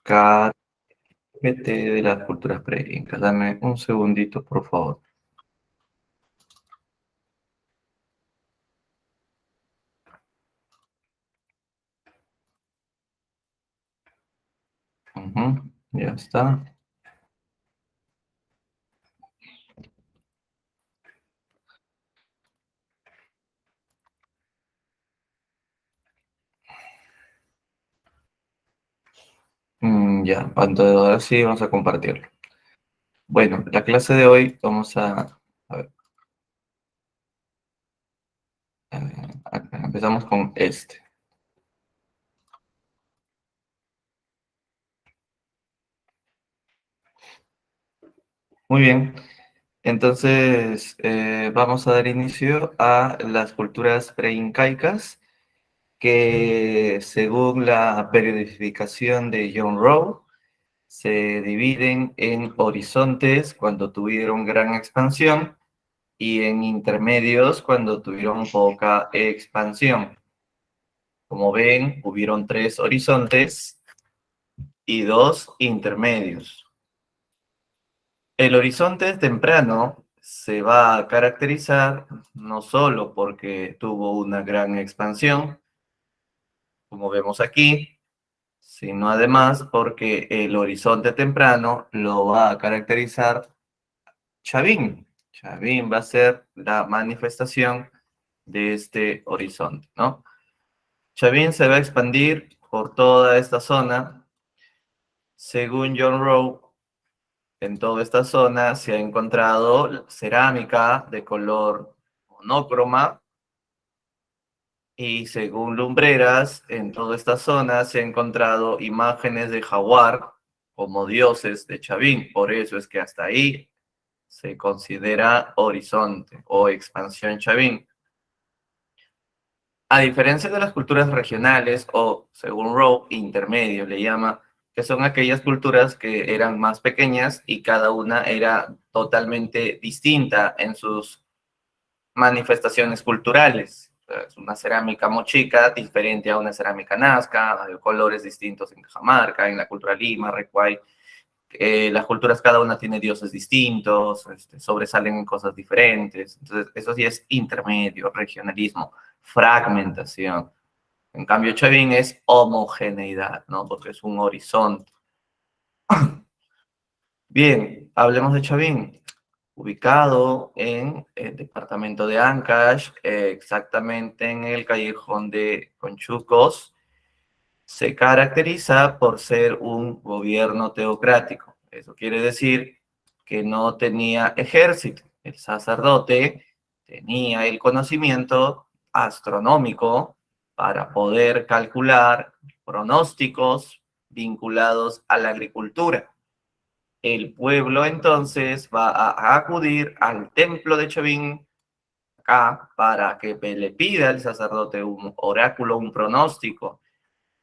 KPT de las culturas preincas. Dame un segundito, por favor. Ujú, ya está. Ya, ahora sí vamos a compartirlo. Bueno, la clase de hoy vamos a ver, acá empezamos con este. Muy bien, entonces vamos a dar inicio a las culturas preincaicas que según la periodificación de John Rowe se dividen en horizontes cuando tuvieron gran expansión y en intermedios cuando tuvieron poca expansión. Como ven, hubieron 3 horizontes y 2 intermedios. El horizonte temprano se va a caracterizar no solo porque tuvo una gran expansión, como vemos aquí, sino además porque el horizonte temprano lo va a caracterizar Chavín. Chavín va a ser la manifestación de este horizonte, ¿no? Chavín se va a expandir por toda esta zona. Según John Rowe, en toda esta zona se ha encontrado cerámica de color monócroma y según Lumbreras, en toda esta zona se ha encontrado imágenes de jaguar como dioses de Chavín. Por eso es que hasta ahí se considera horizonte o expansión Chavín. A diferencia de las culturas regionales o, según Rowe, intermedio le llama, que son aquellas culturas que eran más pequeñas y cada una era totalmente distinta en sus manifestaciones culturales. O sea, es una cerámica mochica diferente a una cerámica nazca, hay colores distintos en Cajamarca, en la cultura Lima, Recuay. Las culturas cada una tiene dioses distintos, sobresalen en cosas diferentes. Entonces, eso sí es intermedio, regionalismo, fragmentación. En cambio, Chavín es homogeneidad, ¿no? Porque es un horizonte. Bien, hablemos de Chavín. Ubicado en el departamento de Ancash, exactamente en el callejón de Conchucos, se caracteriza por ser un gobierno teocrático. Eso quiere decir que no tenía ejército. El sacerdote tenía el conocimiento astronómico para poder calcular pronósticos vinculados a la agricultura. El pueblo entonces va a acudir al templo de Chavín acá para que le pida al sacerdote un oráculo, un pronóstico.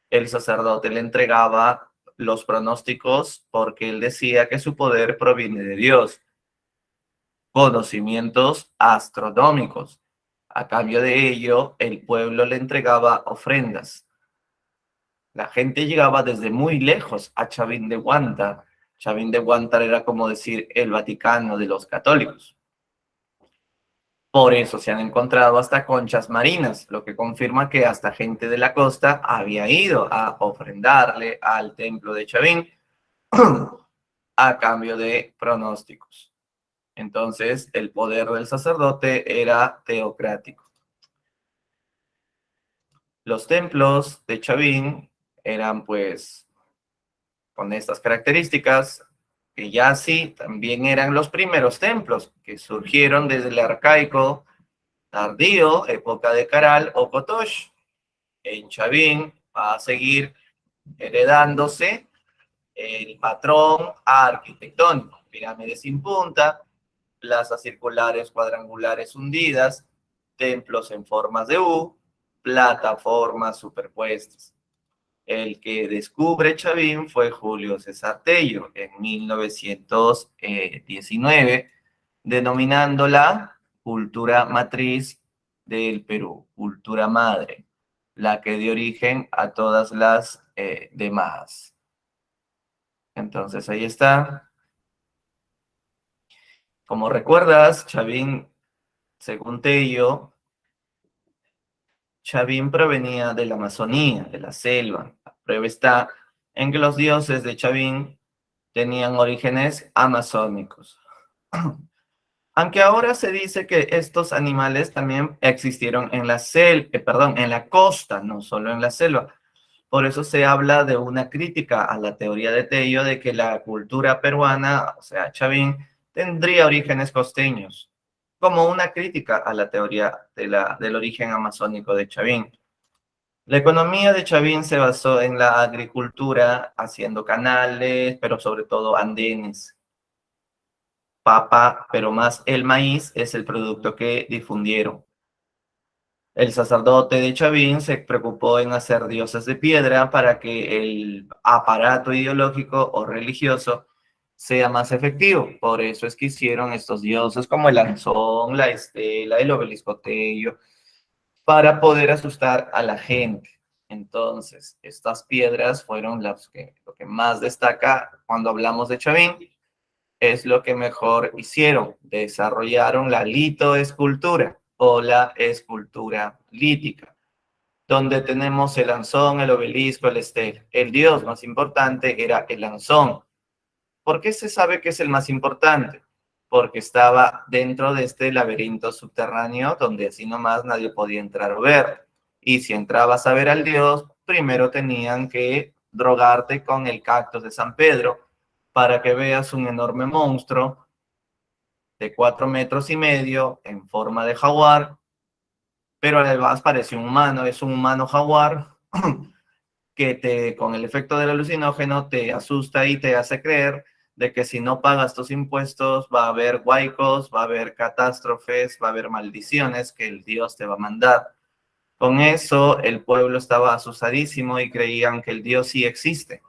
El sacerdote le entregaba los pronósticos porque él decía que su poder proviene de Dios, conocimientos astronómicos. A cambio de ello, el pueblo le entregaba ofrendas. La gente llegaba desde muy lejos a Chavín de Guantar. Chavín de Guantar era como decir el Vaticano de los católicos. Por eso se han encontrado hasta conchas marinas, lo que confirma que hasta gente de la costa había ido a ofrendarle al templo de Chavín a cambio de pronósticos. Entonces, el poder del sacerdote era teocrático. Los templos de Chavín eran, pues, con estas características, que ya sí también eran los primeros templos que surgieron desde el arcaico tardío, época de Caral o Kotosh. En Chavín va a seguir heredándose el patrón arquitectónico, pirámides sin punta, plazas circulares cuadrangulares hundidas, templos en formas de U, plataformas superpuestas. El que descubre Chavín fue Julio César Tello en 1919, denominándola cultura matriz del Perú, cultura madre, la que dio origen a todas las demás. Entonces ahí está. Como recuerdas, Chavín, según Tello, Chavín provenía de la Amazonía, de la selva. La prueba está en que los dioses de Chavín tenían orígenes amazónicos. Aunque ahora se dice que estos animales también existieron en en la costa, no solo en la selva. Por eso se habla de una crítica a la teoría de Tello de que la cultura peruana, o sea, Chavín, tendría orígenes costeños, como una crítica a la teoría del origen amazónico de Chavín. La economía de Chavín se basó en la agricultura, haciendo canales, pero sobre todo andenes, papa, pero más el maíz es el producto que difundieron. El sacerdote de Chavín se preocupó en hacer dioses de piedra para que el aparato ideológico o religioso sea más efectivo. Por eso es que hicieron estos dioses como el Anzón, la Estela, el Obelisco Tello, para poder asustar a la gente. Entonces, estas piedras fueron lo que más destaca cuando hablamos de Chavín, es lo que mejor hicieron. Desarrollaron la litoescultura o la escultura lítica, donde tenemos el Anzón, el Obelisco, el Estel. El dios más importante era el Anzón. ¿Por qué se sabe que es el más importante? Porque estaba dentro de este laberinto subterráneo donde así nomás nadie podía entrar o ver. Y si entrabas a ver al dios, primero tenían que drogarte con el cactus de San Pedro para que veas un enorme monstruo de 4,5 metros en forma de jaguar, pero además parece un humano, es un humano jaguar que con el efecto del alucinógeno te asusta y te hace creer de que si no pagas tus impuestos va a haber huaicos, va a haber catástrofes, va a haber maldiciones que el Dios te va a mandar. Con eso el pueblo estaba asustadísimo y creían que el Dios sí existe.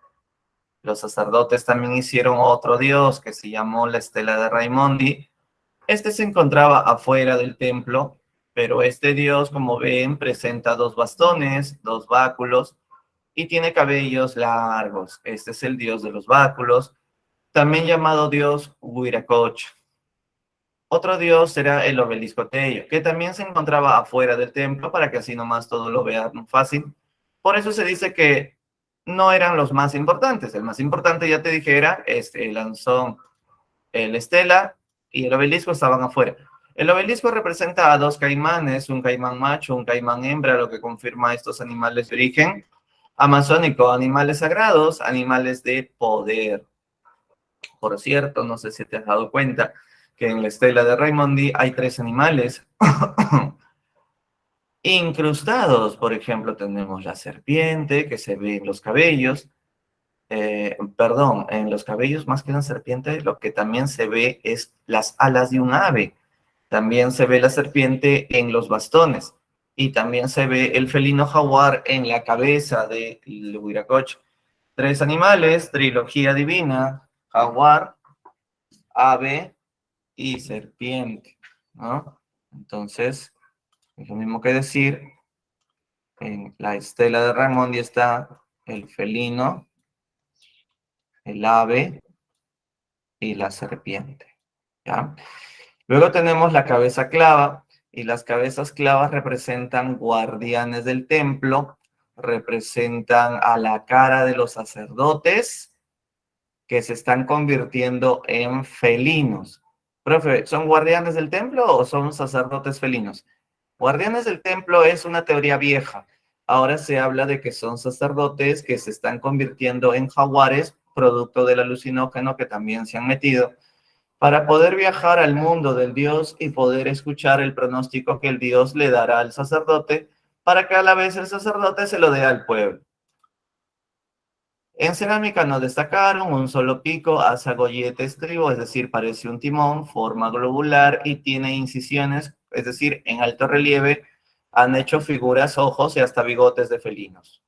Los sacerdotes también hicieron otro Dios que se llamó la Estela de Raimondi. Este se encontraba afuera del templo, pero este Dios, como ven, presenta dos bastones, dos báculos, y tiene cabellos largos. Este es el dios de los báculos, también llamado dios Huiracocha. Otro dios era el obelisco Tello, que también se encontraba afuera del templo para que así nomás todo lo vean fácil. Por eso se dice que no eran los más importantes. El más importante, ya te dije, era el Anzón, el Estela y el obelisco estaban afuera. El obelisco representa a dos caimanes, un caimán macho, un caimán hembra, lo que confirma estos animales de origen amazónico, animales sagrados, animales de poder. Por cierto, no sé si te has dado cuenta que en la estela de Raimondi hay tres animales incrustados. Por ejemplo, tenemos la serpiente que se ve en los cabellos. Perdón, en los cabellos más que una serpiente, lo que también se ve es las alas de un ave. También se ve la serpiente en los bastones. Y también se ve el felino jaguar en la cabeza del Huiracocha. Tres animales, trilogía divina, jaguar, ave y serpiente, ¿no? Entonces, es lo mismo que decir, en la estela de Raimondi está el felino, el ave y la serpiente, ¿ya? Luego tenemos la cabeza clava, y las cabezas clavas representan guardianes del templo, representan a la cara de los sacerdotes que se están convirtiendo en felinos. Profe, ¿son guardianes del templo o son sacerdotes felinos? Guardianes del templo es una teoría vieja. Ahora se habla de que son sacerdotes que se están convirtiendo en jaguares, producto del alucinógeno que también se han metido, para poder viajar al mundo del Dios y poder escuchar el pronóstico que el Dios le dará al sacerdote, para que a la vez el sacerdote se lo dé al pueblo. En cerámica no destacaron, un solo pico, asa gollete estribo, es decir, parece un timón, forma globular y tiene incisiones, es decir, en alto relieve han hecho figuras, ojos y hasta bigotes de felinos.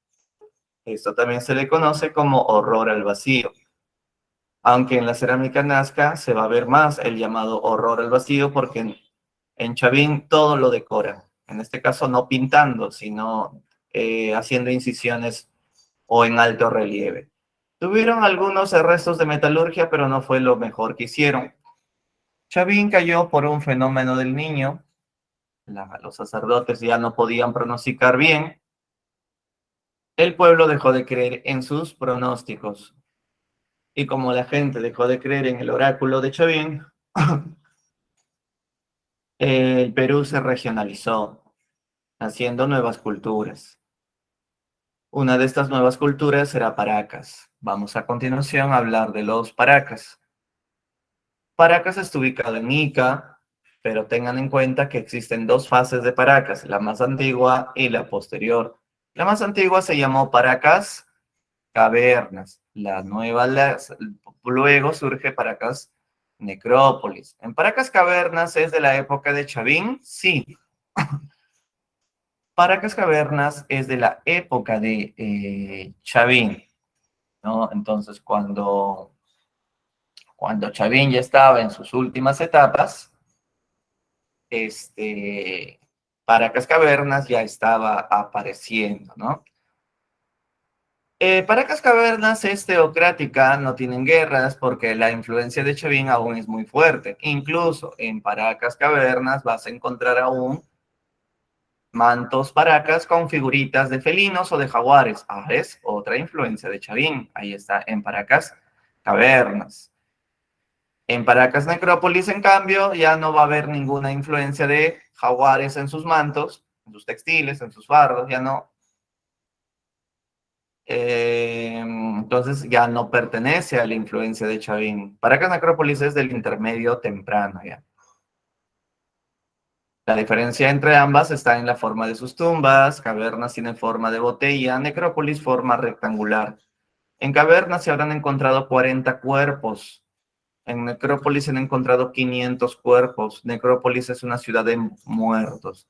Esto también se le conoce como horror al vacío. Aunque en la cerámica nazca se va a ver más el llamado horror al vacío, porque en Chavín todo lo decora. En este caso no pintando, sino haciendo incisiones o en alto relieve. Tuvieron algunos restos de metalurgia, pero no fue lo mejor que hicieron. Chavín cayó por un fenómeno del niño. Los sacerdotes ya no podían pronosticar bien. El pueblo dejó de creer en sus pronósticos. Y como la gente dejó de creer en el oráculo de Chavín, el Perú se regionalizó, haciendo nuevas culturas. Una de estas nuevas culturas será Paracas. Vamos a continuación a hablar de los Paracas. Paracas está ubicado en Ica, pero tengan en cuenta que existen dos fases de Paracas, la más antigua y la posterior. La más antigua se llamó Paracas Cavernas. Luego surge Paracas Necrópolis. En Paracas Cavernas es de la época de Chavín, sí. Paracas Cavernas es de la época de Chavín, ¿no? Entonces, cuando Chavín ya estaba en sus últimas etapas, este, Paracas Cavernas ya estaba apareciendo, ¿no? Paracas Cavernas es teocrática, no tienen guerras porque la influencia de Chavín aún es muy fuerte. Incluso en Paracas Cavernas vas a encontrar aún mantos Paracas con figuritas de felinos o de jaguares. Ah, es otra influencia de Chavín. Ahí está en Paracas Cavernas. En Paracas Necrópolis, en cambio, ya no va a haber ninguna influencia de jaguares en sus mantos, en sus textiles, en sus fardos, ya no. Entonces ya no pertenece a la influencia de Chavín. Paracas Necrópolis es del intermedio temprano ya. La diferencia entre ambas está en la forma de sus tumbas. Cavernas tiene forma de botella, Necrópolis forma rectangular. En Cavernas se habrán encontrado 40 cuerpos. En Necrópolis se han encontrado 500 cuerpos. Necrópolis es una ciudad de muertos.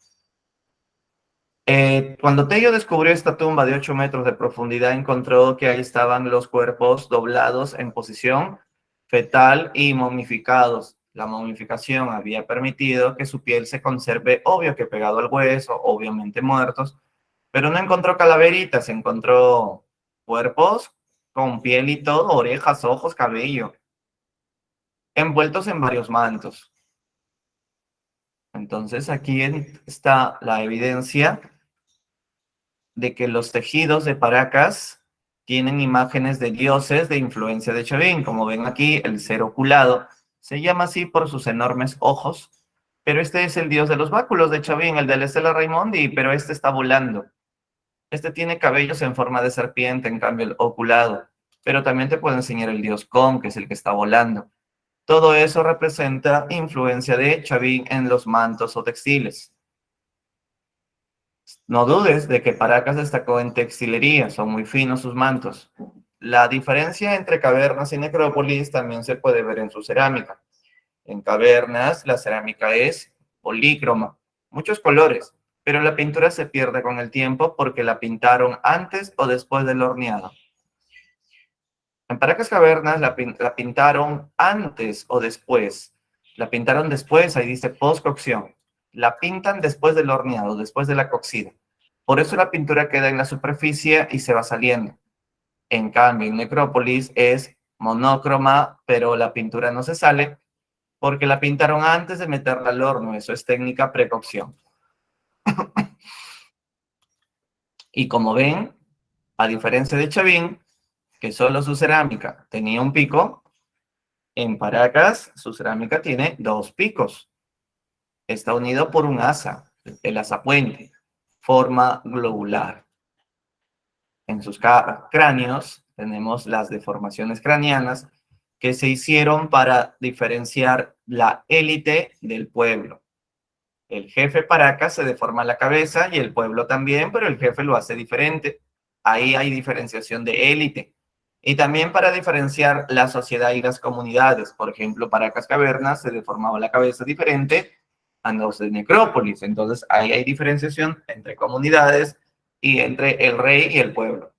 Cuando Tello descubrió esta tumba de 8 metros de profundidad, encontró que ahí estaban los cuerpos doblados en posición fetal y momificados. La momificación había permitido que su piel se conserve, obvio que pegado al hueso, obviamente muertos, pero no encontró calaveritas, encontró cuerpos con piel y todo, orejas, ojos, cabello, envueltos en varios mantos. Entonces aquí está la evidencia de que los tejidos de Paracas tienen imágenes de dioses de influencia de Chavín. Como ven aquí, el ser oculado se llama así por sus enormes ojos, pero este es el dios de los báculos de Chavín, el de la Estela Raimondi, pero este está volando. Este tiene cabellos en forma de serpiente, en cambio el oculado. Pero también te puedo enseñar el dios Con, que es el que está volando. Todo eso representa influencia de Chavín en los mantos o textiles. No dudes de que Paracas destacó en textilería, son muy finos sus mantos. La diferencia entre cavernas y necrópolis también se puede ver en su cerámica. En cavernas, la cerámica es polícroma, muchos colores, pero la pintura se pierde con el tiempo porque la pintaron antes o después del horneado. En Paracas Cavernas la pintaron antes o después. La pintaron después, ahí dice post-cocción. La pintan después del horneado, después de la cocida. Por eso la pintura queda en la superficie y se va saliendo. En cambio, en Necrópolis es monócroma, pero la pintura no se sale porque la pintaron antes de meterla al horno. Eso es técnica precocción. Y como ven, a diferencia de Chavín, que solo su cerámica tenía un pico, en Paracas su cerámica tiene dos picos. Está unido por un asa, el asa puente, forma globular. En sus cráneos tenemos las deformaciones craneanas que se hicieron para diferenciar la élite del pueblo. El jefe Paracas se deforma la cabeza y el pueblo también, pero el jefe lo hace diferente. Ahí hay diferenciación de élite. Y también para diferenciar la sociedad y las comunidades. Por ejemplo, Paracas Cavernas se deformaba la cabeza diferente a los de Necrópolis. Entonces, ahí hay diferenciación entre comunidades y entre el rey y el pueblo.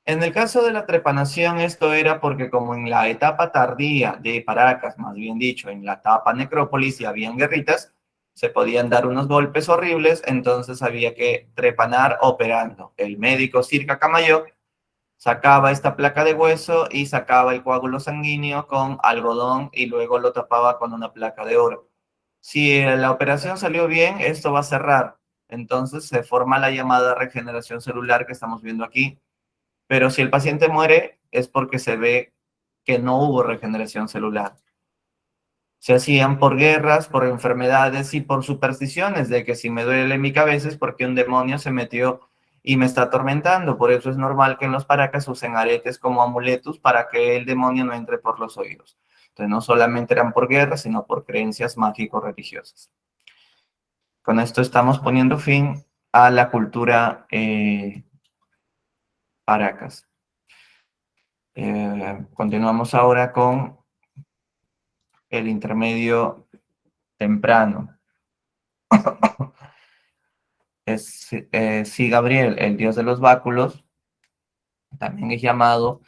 En el caso de la trepanación, esto era porque como en la etapa tardía de Paracas, más bien dicho, en la etapa Necrópolis y habían guerritas, se podían dar unos golpes horribles, entonces había que trepanar operando. El médico Circa Camayo Sacaba esta placa de hueso y sacaba el coágulo sanguíneo con algodón y luego lo tapaba con una placa de oro. Si la operación salió bien, esto va a cerrar. Entonces se forma la llamada regeneración celular que estamos viendo aquí. Pero si el paciente muere, es porque se ve que no hubo regeneración celular. Se hacían por guerras, por enfermedades y por supersticiones de que si me duele mi cabeza es porque un demonio se metió y me está atormentando. Por eso es normal que en los paracas usen aretes como amuletos para que el demonio no entre por los oídos. Entonces no solamente eran por guerras, sino por creencias mágico-religiosas. Con esto estamos poniendo fin a la cultura paracas. Continuamos ahora con el intermedio temprano. Sí, Gabriel, el dios de los báculos, también es llamado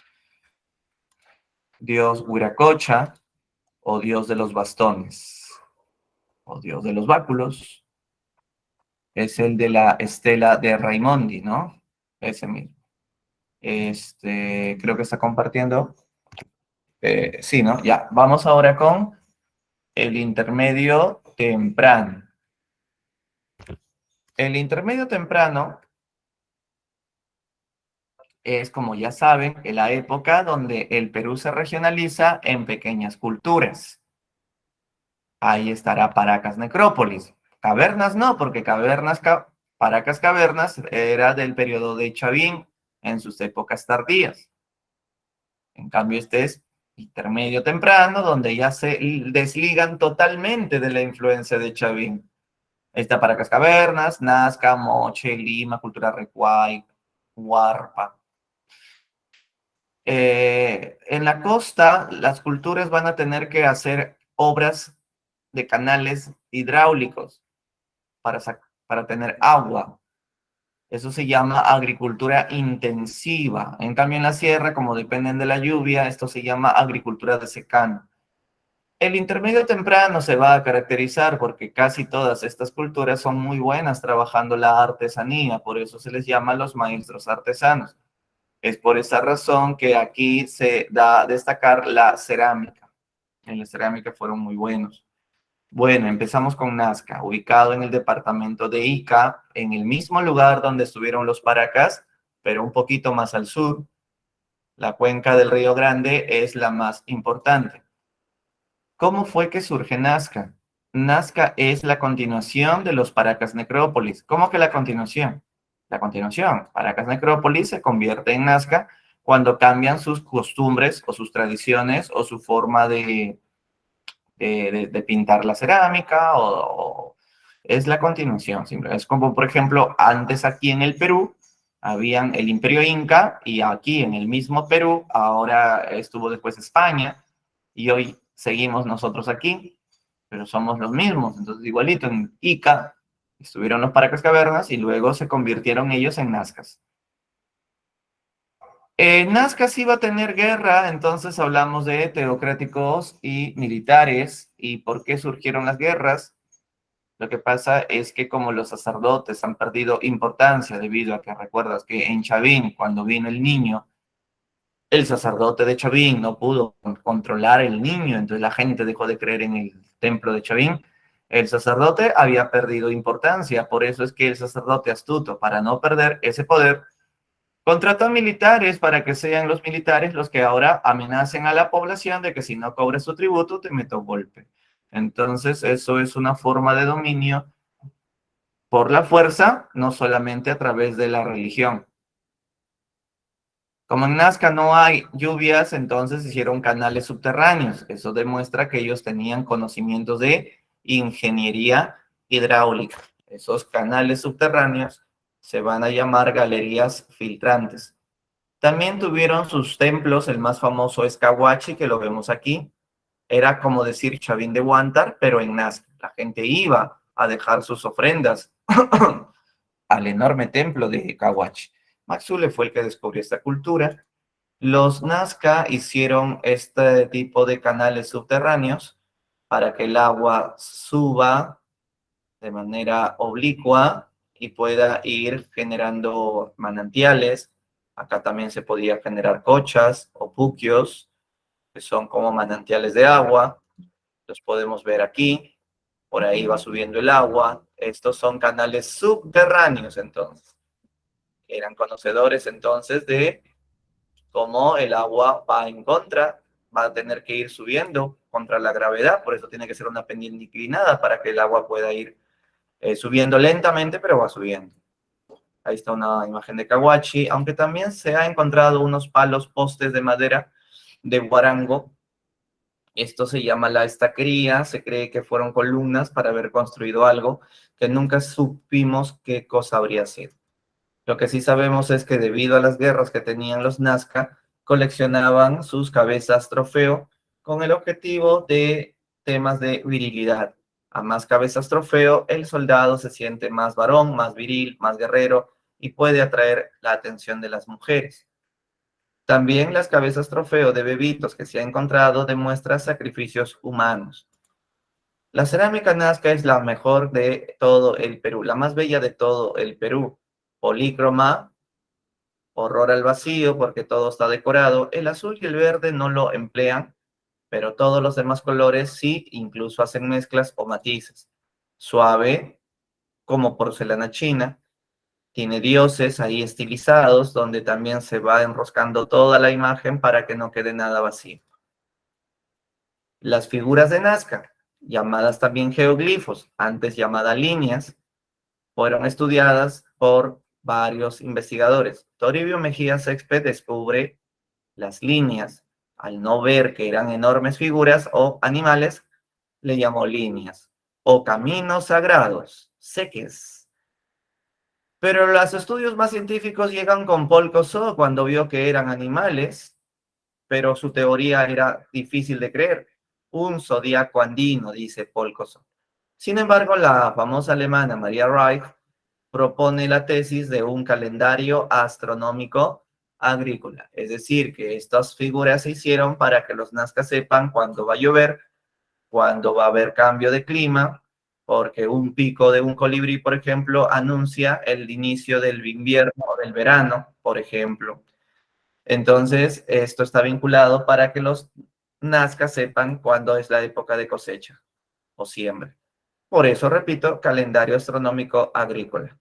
dios Huiracocha o dios de los bastones o dios de los báculos. Es el de la estela de Raimondi, ¿no? Ese mismo. Creo que está compartiendo. Sí, ¿no? Ya, vamos ahora con el intermedio temprano. El intermedio temprano es, como ya saben, la época donde el Perú se regionaliza en pequeñas culturas. Ahí estará Paracas Necrópolis. Cavernas no, porque Paracas Cavernas era del periodo de Chavín en sus épocas tardías. En cambio, este es intermedio temprano, donde ya se desligan totalmente de la influencia de Chavín. Está Paracas Cavernas, Nazca, Moche, Lima, Cultura Recuay, Huarpa. En la costa, las culturas van a tener que hacer obras de canales hidráulicos para tener agua. Eso se llama agricultura intensiva. En cambio, en la sierra, como dependen de la lluvia, esto se llama agricultura de secano. El intermedio temprano se va a caracterizar porque casi todas estas culturas son muy buenas trabajando la artesanía, por eso se les llama los maestros artesanos. Es por esa razón que aquí se da a destacar la cerámica. En la cerámica fueron muy buenos. Bueno, empezamos con Nazca, ubicado en el departamento de Ica, en el mismo lugar donde estuvieron los Paracas, pero un poquito más al sur. La cuenca del Río Grande es la más importante. ¿Cómo fue que surge Nazca? Nazca es la continuación de los Paracas Necrópolis. ¿Cómo que la continuación? La continuación. Paracas Necrópolis se convierte en Nazca cuando cambian sus costumbres o sus tradiciones o su forma de pintar la cerámica o es la continuación. Es como, por ejemplo, antes aquí en el Perú habían el Imperio Inca y aquí en el mismo Perú, ahora estuvo después España y hoy seguimos nosotros aquí, pero somos los mismos. Entonces, igualito en Ica estuvieron los Paracas Cavernas y luego se convirtieron ellos en Nazcas. Nazca sí iba a tener guerra, entonces hablamos de teocráticos y militares y por qué surgieron las guerras. Lo que pasa es que como los sacerdotes han perdido importancia debido a que recuerdas que en Chavín, cuando vino el niño, el sacerdote de Chavín no pudo controlar el niño, entonces la gente dejó de creer en el templo de Chavín. El sacerdote había perdido importancia, por eso es que el sacerdote astuto, para no perder ese poder, contrató militares para que sean los militares los que ahora amenacen a la población de que si no cobras su tributo te meto golpe. Entonces, eso es una forma de dominio por la fuerza, no solamente a través de la religión. Como en Nazca no hay lluvias, entonces hicieron canales subterráneos. Eso demuestra que ellos tenían conocimientos de ingeniería hidráulica. Esos canales subterráneos se van a llamar galerías filtrantes. También tuvieron sus templos, el más famoso es Cahuachi, que lo vemos aquí. Era como decir Chavín de Huántar, pero en Nazca. La gente iba a dejar sus ofrendas al enorme templo de Cahuachi. Maxule fue el que descubrió esta cultura. Los Nazca hicieron este tipo de canales subterráneos para que el agua suba de manera oblicua y pueda ir generando manantiales Acá también se podía generar cochas o puquios, que son como manantiales de agua. Los podemos ver aquí. Por ahí va subiendo el agua. Estos son canales subterráneos, entonces. Eran conocedores entonces de cómo el agua va en contra, va a tener que ir subiendo contra la gravedad, por eso tiene que ser una pendiente inclinada para que el agua pueda ir subiendo lentamente, pero va subiendo. Ahí está una imagen de Cahuachi, aunque también se ha encontrado unos palos, postes de madera de Huarango. Esto se llama la estaquería, se cree que fueron columnas para haber construido algo que nunca supimos qué cosa habría sido. Lo que sí sabemos es que debido a las guerras que tenían los Nazca, coleccionaban sus cabezas trofeo con el objetivo de temas de virilidad. A más cabezas trofeo, el soldado se siente más varón, más viril, más guerrero y puede atraer la atención de las mujeres. También las cabezas trofeo de bebitos que se ha encontrado demuestran sacrificios humanos. La cerámica nazca es la mejor de todo el Perú, la más bella de todo el Perú. Polícroma, horror al vacío porque todo está decorado. El azul y el verde no lo emplean, pero todos los demás colores sí, incluso hacen mezclas o matices. Suave, como porcelana china. Tiene dioses ahí estilizados, donde también se va enroscando toda la imagen para que no quede nada vacío. Las figuras de Nazca, llamadas también geoglifos, antes llamadas líneas, fueron estudiadas por varios investigadores. Toribio Mejía Sexpe descubre las líneas. Al no ver que eran enormes figuras o animales, le llamó líneas o caminos sagrados, seques. Pero los estudios más científicos llegan con Paul Cossot cuando vio que eran animales, pero su teoría era difícil de creer. Un zodiaco andino, dice Paul Cossot. Sin embargo, la famosa alemana Maria Reich propone la tesis de un calendario astronómico agrícola. Es decir, que estas figuras se hicieron para que los nazcas sepan cuándo va a llover, cuándo va a haber cambio de clima, porque un pico de un colibrí, por ejemplo, anuncia el inicio del invierno o del verano, por ejemplo. Entonces, esto está vinculado para que los nazcas sepan cuándo es la época de cosecha o siembra. Por eso, repito, calendario astronómico agrícola.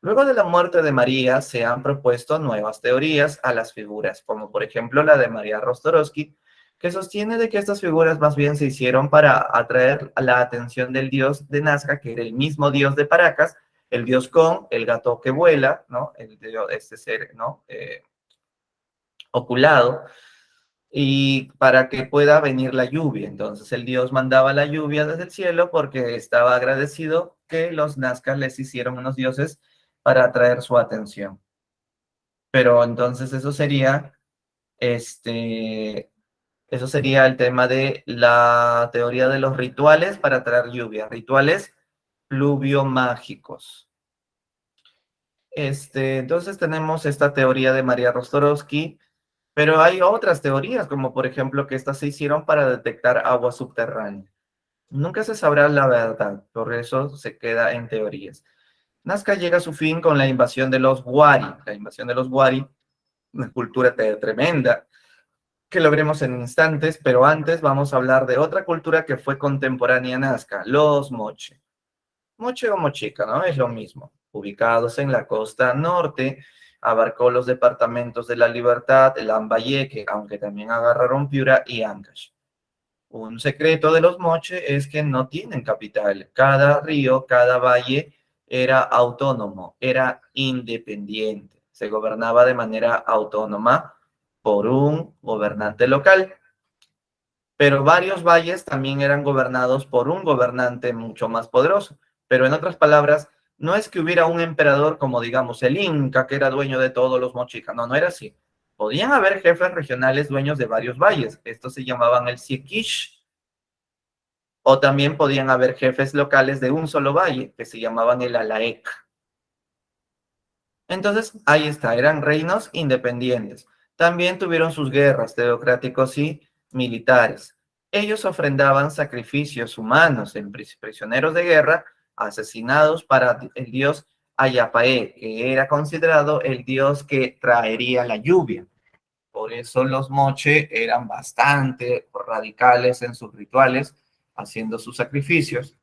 Luego de la muerte de María, se han propuesto nuevas teorías a las figuras, como por ejemplo la de María Rostorowski, que sostiene de que estas figuras más bien se hicieron para atraer la atención del dios de Nazca, que era el mismo dios de Paracas, el dios Con, el gato que vuela, ¿no? Este ser, ¿no? Oculado, y para que pueda venir la lluvia. Entonces el dios mandaba la lluvia desde el cielo porque estaba agradecido que los nazcas les hicieron unos dioses para atraer su atención. Pero entonces eso sería el tema de la teoría de los rituales para atraer lluvia, rituales pluviomágicos. Entonces tenemos esta teoría de María Rostorowski, pero hay otras teorías, como por ejemplo que estas se hicieron para detectar agua subterránea. Nunca se sabrá la verdad, por eso se queda en teorías. Nazca llega a su fin con la invasión de los Wari. La invasión de los Wari, una cultura tremenda, que lo veremos en instantes, pero antes vamos a hablar de otra cultura que fue contemporánea a Nazca, los Moche. Moche o Mochica, ¿no? Es lo mismo. Ubicados en la costa norte, abarcó los departamentos de La Libertad, el Lambayeque, aunque también agarraron Piura y Ancash. Un secreto de los Moche es que no tienen capital. Cada río, cada valle era autónomo, era independiente. Se gobernaba de manera autónoma por un gobernante local. Pero varios valles también eran gobernados por un gobernante mucho más poderoso. Pero en otras palabras, no es que hubiera un emperador como digamos el Inca, que era dueño de todos los mochicas. No, no era así. Podían haber jefes regionales dueños de varios valles. Estos se llamaban el Siequish. O también podían haber jefes locales de un solo valle, que se llamaban el Alaec. Entonces, ahí está, eran reinos independientes. También tuvieron sus guerras, teocráticos y militares. Ellos ofrendaban sacrificios humanos en prisioneros de guerra, asesinados para el dios Ayapaé, que era considerado el dios que traería la lluvia. Por eso los moche eran bastante radicales en sus rituales, haciendo sus sacrificios.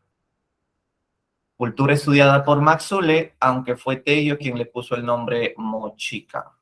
Cultura estudiada por Maxule, aunque fue Tello quien le puso el nombre Mochica.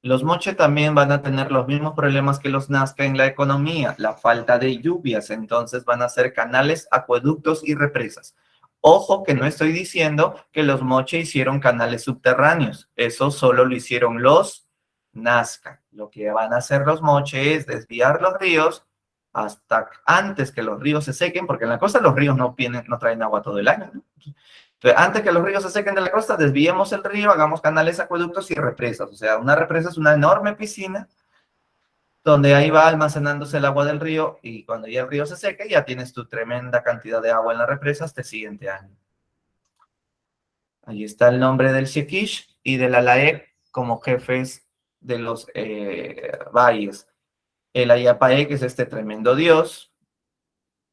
Los moche también van a tener los mismos problemas que los nazca en la economía, la falta de lluvias, entonces van a ser canales, acueductos y represas. Ojo que no estoy diciendo que los moche hicieron canales subterráneos, eso solo lo hicieron los nazca. Lo que van a hacer los moche es desviar los ríos hasta antes que los ríos se sequen, porque en la costa los ríos no traen agua todo el año, ¿no? Entonces, antes que los ríos se sequen de la costa, desviemos el río, hagamos canales, acueductos y represas. O sea, una represa es una enorme piscina donde ahí va almacenándose el agua del río y cuando ya el río se seque, ya tienes tu tremenda cantidad de agua en la represa hasta el siguiente año. Ahí está el nombre del Shekish y del Alaek como jefes de los valles. El Ayapae, que es este tremendo dios,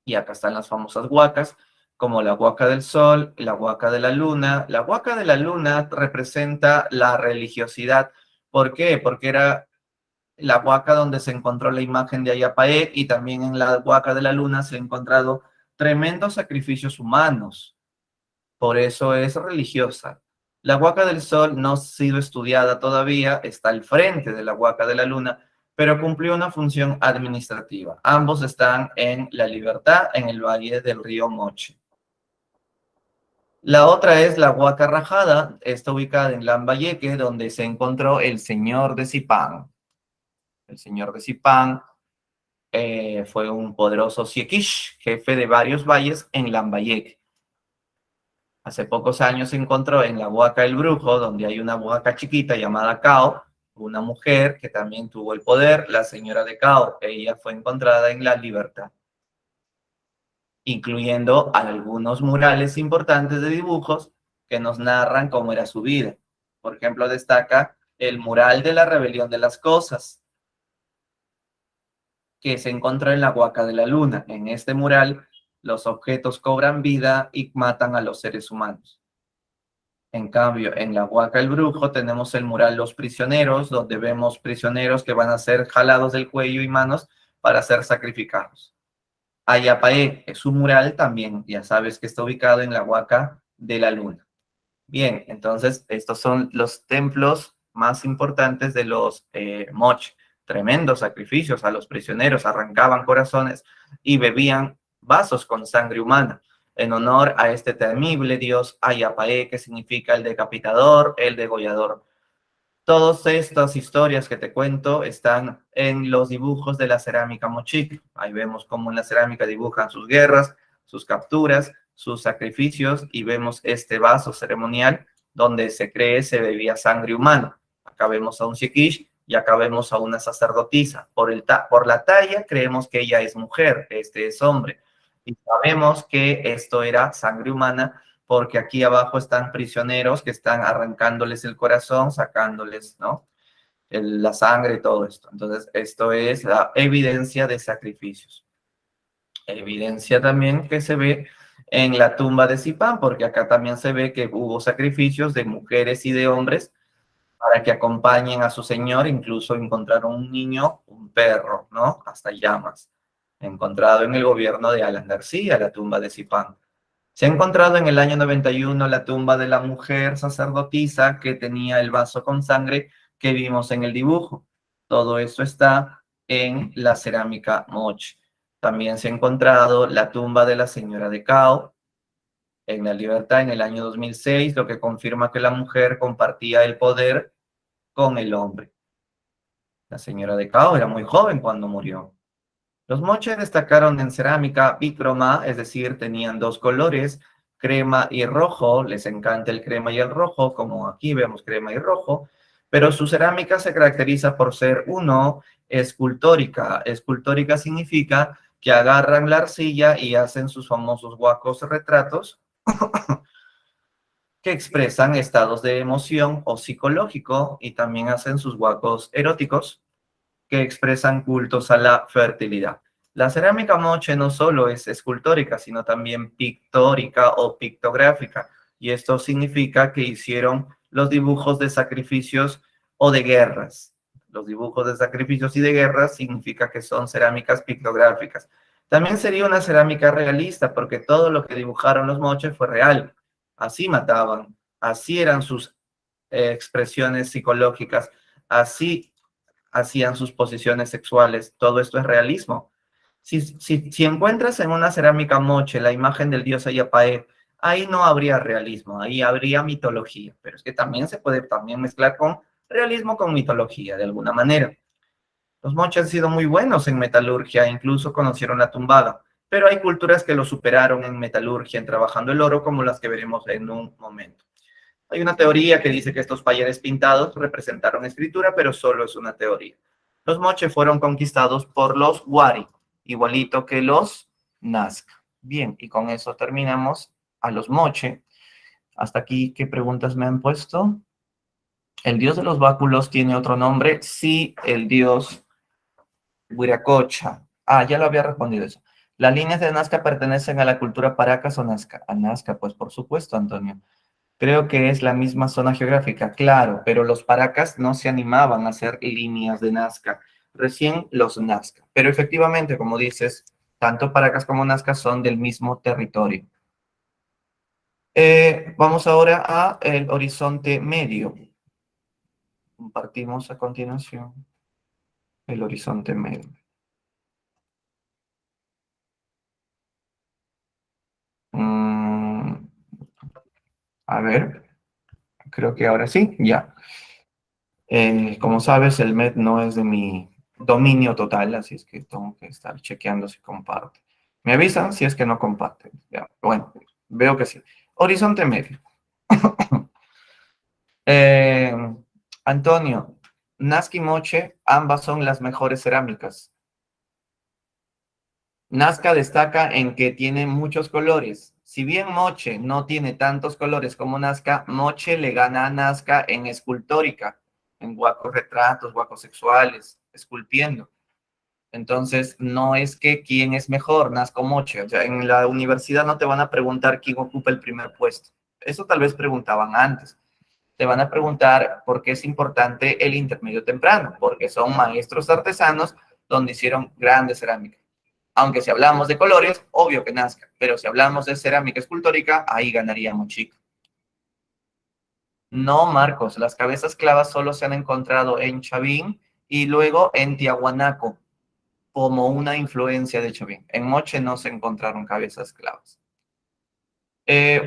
y acá están las famosas huacas, como la huaca del sol, la huaca de la luna. La huaca de la luna representa la religiosidad. ¿Por qué? Porque era la huaca donde se encontró la imagen de Ayapaé y también en la huaca de la luna se han encontrado tremendos sacrificios humanos. Por eso es religiosa. La huaca del sol no ha sido estudiada todavía, está al frente de la huaca de la luna, pero cumplió una función administrativa. Ambos están en La Libertad, en el valle del río Moche. La otra es la Huaca Rajada, está ubicada en Lambayeque, donde se encontró el señor de Zipán. El señor de Zipán fue un poderoso siequish, jefe de varios valles en Lambayeque. Hace pocos años se encontró en la Huaca del Brujo, donde hay una huaca chiquita llamada Cao, una mujer que también tuvo el poder, la señora de Cao. Ella fue encontrada en La Libertad, incluyendo algunos murales importantes de dibujos que nos narran cómo era su vida. Por ejemplo, destaca el mural de la rebelión de las cosas, que se encontró en la Huaca de la Luna. En este mural, los objetos cobran vida y matan a los seres humanos. En cambio, en la Huaca del Brujo tenemos el mural Los Prisioneros, donde vemos prisioneros que van a ser jalados del cuello y manos para ser sacrificados. Ayapaé es un mural también, ya sabes que está ubicado en la Huaca de la Luna. Bien, entonces estos son los templos más importantes de los Moch. Tremendos sacrificios a los prisioneros, arrancaban corazones y bebían vasos con sangre humana en honor a este temible dios Ayapaé, que significa el decapitador, el degollador. Todas estas historias que te cuento están en los dibujos de la cerámica mochica. Ahí vemos cómo en la cerámica dibujan sus guerras, sus capturas, sus sacrificios y vemos este vaso ceremonial donde se cree se bebía sangre humana. Acá vemos a un Shekish y acá vemos a una sacerdotisa. Por la talla creemos que ella es mujer, este es hombre. Y sabemos que esto era sangre humana porque aquí abajo están prisioneros que están arrancándoles el corazón, sacándoles, ¿no? La sangre y todo esto. Entonces, esto es la evidencia de sacrificios. Evidencia también que se ve en la tumba de Zipán, porque acá también se ve que hubo sacrificios de mujeres y de hombres para que acompañen a su señor, incluso encontraron un niño, un perro, ¿no? Hasta llamas, encontrado en el gobierno de Alan García, la tumba de Zipán. Se ha encontrado en el año 91 la tumba de la mujer sacerdotisa que tenía el vaso con sangre que vimos en el dibujo. Todo esto está en la cerámica Moch. También se ha encontrado la tumba de la señora de Cao en La Libertad en el año 2006, lo que confirma que la mujer compartía el poder con el hombre. La señora de Cao era muy joven cuando murió. Los moches destacaron en cerámica bicroma, es decir, tenían dos colores, crema y rojo. Les encanta el crema y el rojo, como aquí vemos crema y rojo, pero su cerámica se caracteriza por ser, uno, escultórica. Escultórica significa que agarran la arcilla y hacen sus famosos huacos retratos que expresan estados de emoción o psicológico y también hacen sus huacos eróticos que expresan cultos a la fertilidad. La cerámica moche no solo es escultórica, sino también pictórica o pictográfica. Y esto significa que hicieron los dibujos de sacrificios o de guerras. Los dibujos de sacrificios y de guerras significa que son cerámicas pictográficas. También sería una cerámica realista, porque todo lo que dibujaron los moches fue real. Así mataban, así eran sus expresiones psicológicas, así hacían sus posiciones sexuales. Todo esto es realismo. Si encuentras en una cerámica moche la imagen del dios Ayapaé, ahí no habría realismo, ahí habría mitología. Pero es que también se puede también mezclar con realismo con mitología, de alguna manera. Los moches han sido muy buenos en metalurgia, incluso conocieron la tumbada. Pero hay culturas que lo superaron en metalurgia, en trabajando el oro, como las que veremos en un momento. Hay una teoría que dice que estos payeres pintados representaron escritura, pero solo es una teoría. Los moche fueron conquistados por los wari, igualito que los nazca. Bien, y con eso terminamos a los moche. Hasta aquí, ¿qué preguntas me han puesto? ¿El dios de los báculos tiene otro nombre? Sí, el dios Huiracocha. Ah, ya lo había respondido eso. ¿Las líneas de Nazca pertenecen a la cultura Paracas o Nazca? A Nazca, pues por supuesto, Antonio. Creo que es la misma zona geográfica, claro, pero los Paracas no se animaban a hacer líneas de Nazca, recién los Nazca. Pero efectivamente, como dices, tanto Paracas como Nazca son del mismo territorio. Vamos ahora a el horizonte medio. Compartimos a continuación el horizonte medio. Mm, a ver, creo que ahora sí, ya. Como sabes, el MED no es de mi dominio total, así es que tengo que estar chequeando si comparte. Me avisan si es que no comparten. Ya, bueno, veo que sí. Horizonte medio. Eh, Antonio, Nazca y Moche, ambas son las mejores cerámicas. Nazca destaca en que tiene muchos colores. Si bien Moche no tiene tantos colores como Nazca, Moche le gana a Nazca en escultórica, en huacos retratos, huacos sexuales, esculpiendo. Entonces, no es que quién es mejor, Nazca o Moche. O sea, en la universidad no te van a preguntar quién ocupa el primer puesto. Eso tal vez preguntaban antes. Te van a preguntar por qué es importante el intermedio temprano, porque son maestros artesanos donde hicieron grandes cerámicas. Aunque si hablamos de colores, obvio que Nazca, pero si hablamos de cerámica escultórica, ahí ganaría Mochica. No, Marcos, las cabezas clavas solo se han encontrado en Chavín y luego en Tiahuanaco, como una influencia de Chavín. En Moche no se encontraron cabezas clavas.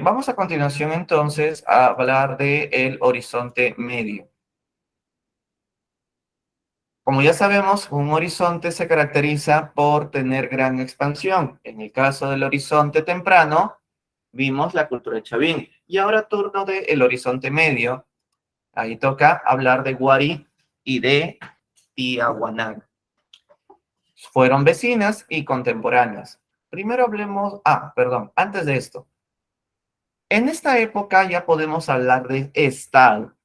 Vamos a continuación entonces a hablar del horizonte medio. Como ya sabemos, un horizonte se caracteriza por tener gran expansión. En el caso del horizonte temprano, vimos la cultura de Chavín. Y ahora turno del horizonte medio. Ahí toca hablar de Guari y de Tiahuanaco. Fueron vecinas y contemporáneas. Primero hablemos, perdón, antes de esto. En esta época ya podemos hablar de Estado,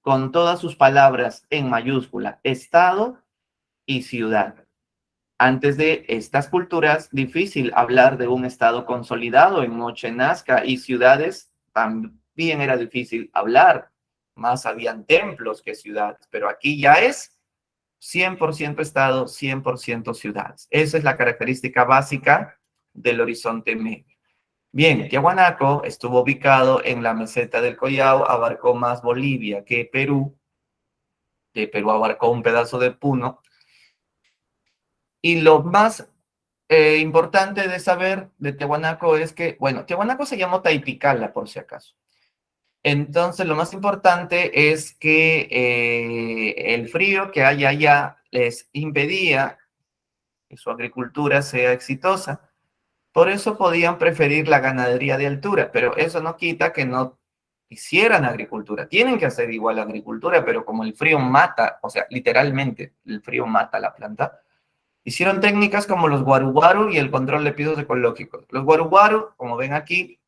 con todas sus palabras en mayúscula, Estado y ciudad. Antes de estas culturas, difícil hablar de un Estado consolidado en Moche, Nazca y ciudades, también era difícil hablar. Más habían templos que ciudades, pero aquí ya es 100% Estado, 100% ciudades. Esa es la característica básica del horizonte medio. Bien, Tiahuanaco estuvo ubicado en la meseta del Collao, abarcó más Bolivia que Perú. De Perú abarcó un pedazo de Puno. Y lo más importante de saber de Tiahuanaco es que, bueno, Tiahuanaco se llamó Taiticala, por si acaso. Entonces, lo más importante es que el frío que hay allá les impedía que su agricultura sea exitosa. Por eso podían preferir la ganadería de altura, pero eso no quita que no hicieran agricultura. Tienen que hacer igual agricultura, pero como el frío mata, o sea, literalmente el frío mata la planta, hicieron técnicas como los guaru y el control de pisos ecológicos. Los guaru, como ven aquí,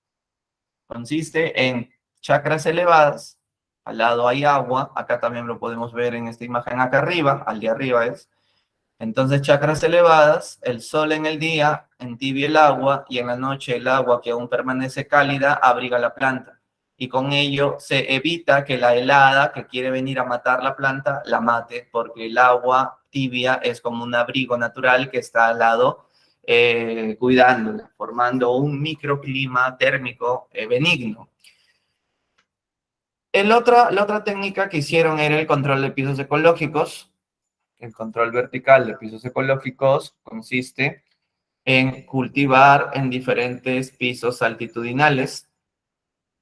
consiste en chacras elevadas. Al lado hay agua. Acá también lo podemos ver en esta imagen acá arriba. Al de arriba es. Entonces, chakras elevadas, el sol en el día entibia el agua y en la noche el agua que aún permanece cálida abriga la planta. y con ello se evita que la helada que quiere venir a matar la planta la mate, porque el agua tibia es como un abrigo natural que está al lado cuidándola, formando un microclima térmico benigno. La otra técnica que hicieron era el control de pisos ecológicos. El control vertical de pisos ecológicos consiste en cultivar en diferentes pisos altitudinales.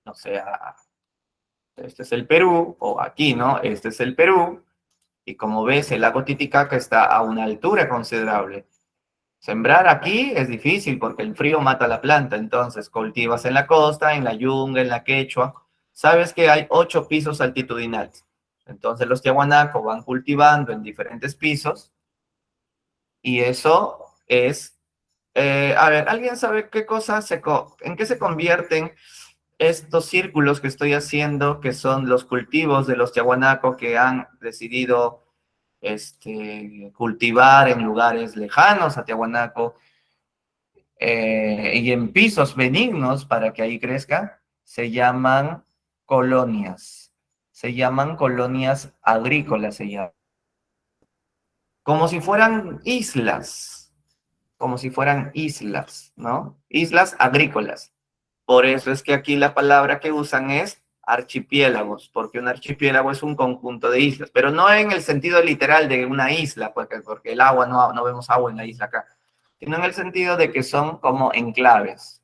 O sea, este es el Perú, o aquí, ¿no? Este es el Perú, y como ves, el lago Titicaca está a una altura considerable. Sembrar aquí es difícil porque el frío mata la planta, entonces cultivas en la costa, en la yunga, en la quechua. Sabes que hay 8 pisos altitudinales. Entonces los tiahuanacos van cultivando en diferentes pisos y eso es... a ver, ¿alguien sabe qué cosa en qué se convierten estos círculos que estoy haciendo, que son los cultivos de los tiahuanacos que han decidido cultivar en lugares lejanos a Tiahuanaco y en pisos benignos para que ahí crezca? Se llaman colonias. Se llaman colonias agrícolas, se llaman. Como si fueran islas, como si fueran islas, ¿no? Islas agrícolas. Por eso es que aquí la palabra que usan es archipiélagos, porque un archipiélago es un conjunto de islas, pero no en el sentido literal de una isla, porque el agua no vemos agua en la isla acá, sino en el sentido de que son como enclaves,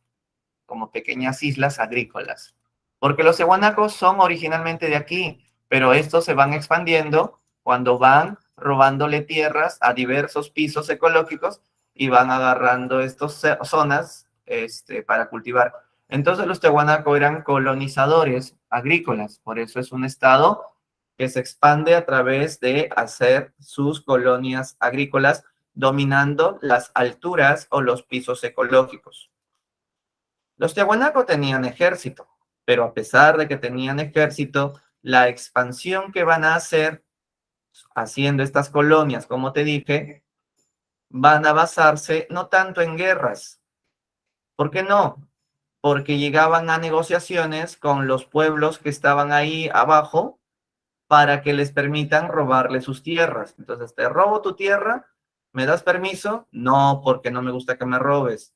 como pequeñas islas agrícolas. Porque los cehuanacos son originalmente de aquí, pero estos se van expandiendo cuando van robándole tierras a diversos pisos ecológicos y van agarrando estas zonas para cultivar. Entonces los tehuanacos eran colonizadores agrícolas, por eso es un estado que se expande a través de hacer sus colonias agrícolas dominando las alturas o los pisos ecológicos. Los tiahuanaco tenían ejército, pero a pesar de que tenían ejército, la expansión que van a hacer haciendo estas colonias, como te dije, van a basarse no tanto en guerras. ¿Por qué no? Porque llegaban a negociaciones con los pueblos que estaban ahí abajo para que les permitan robarle sus tierras. Entonces, te robo tu tierra, ¿me das permiso? No, porque no me gusta que me robes.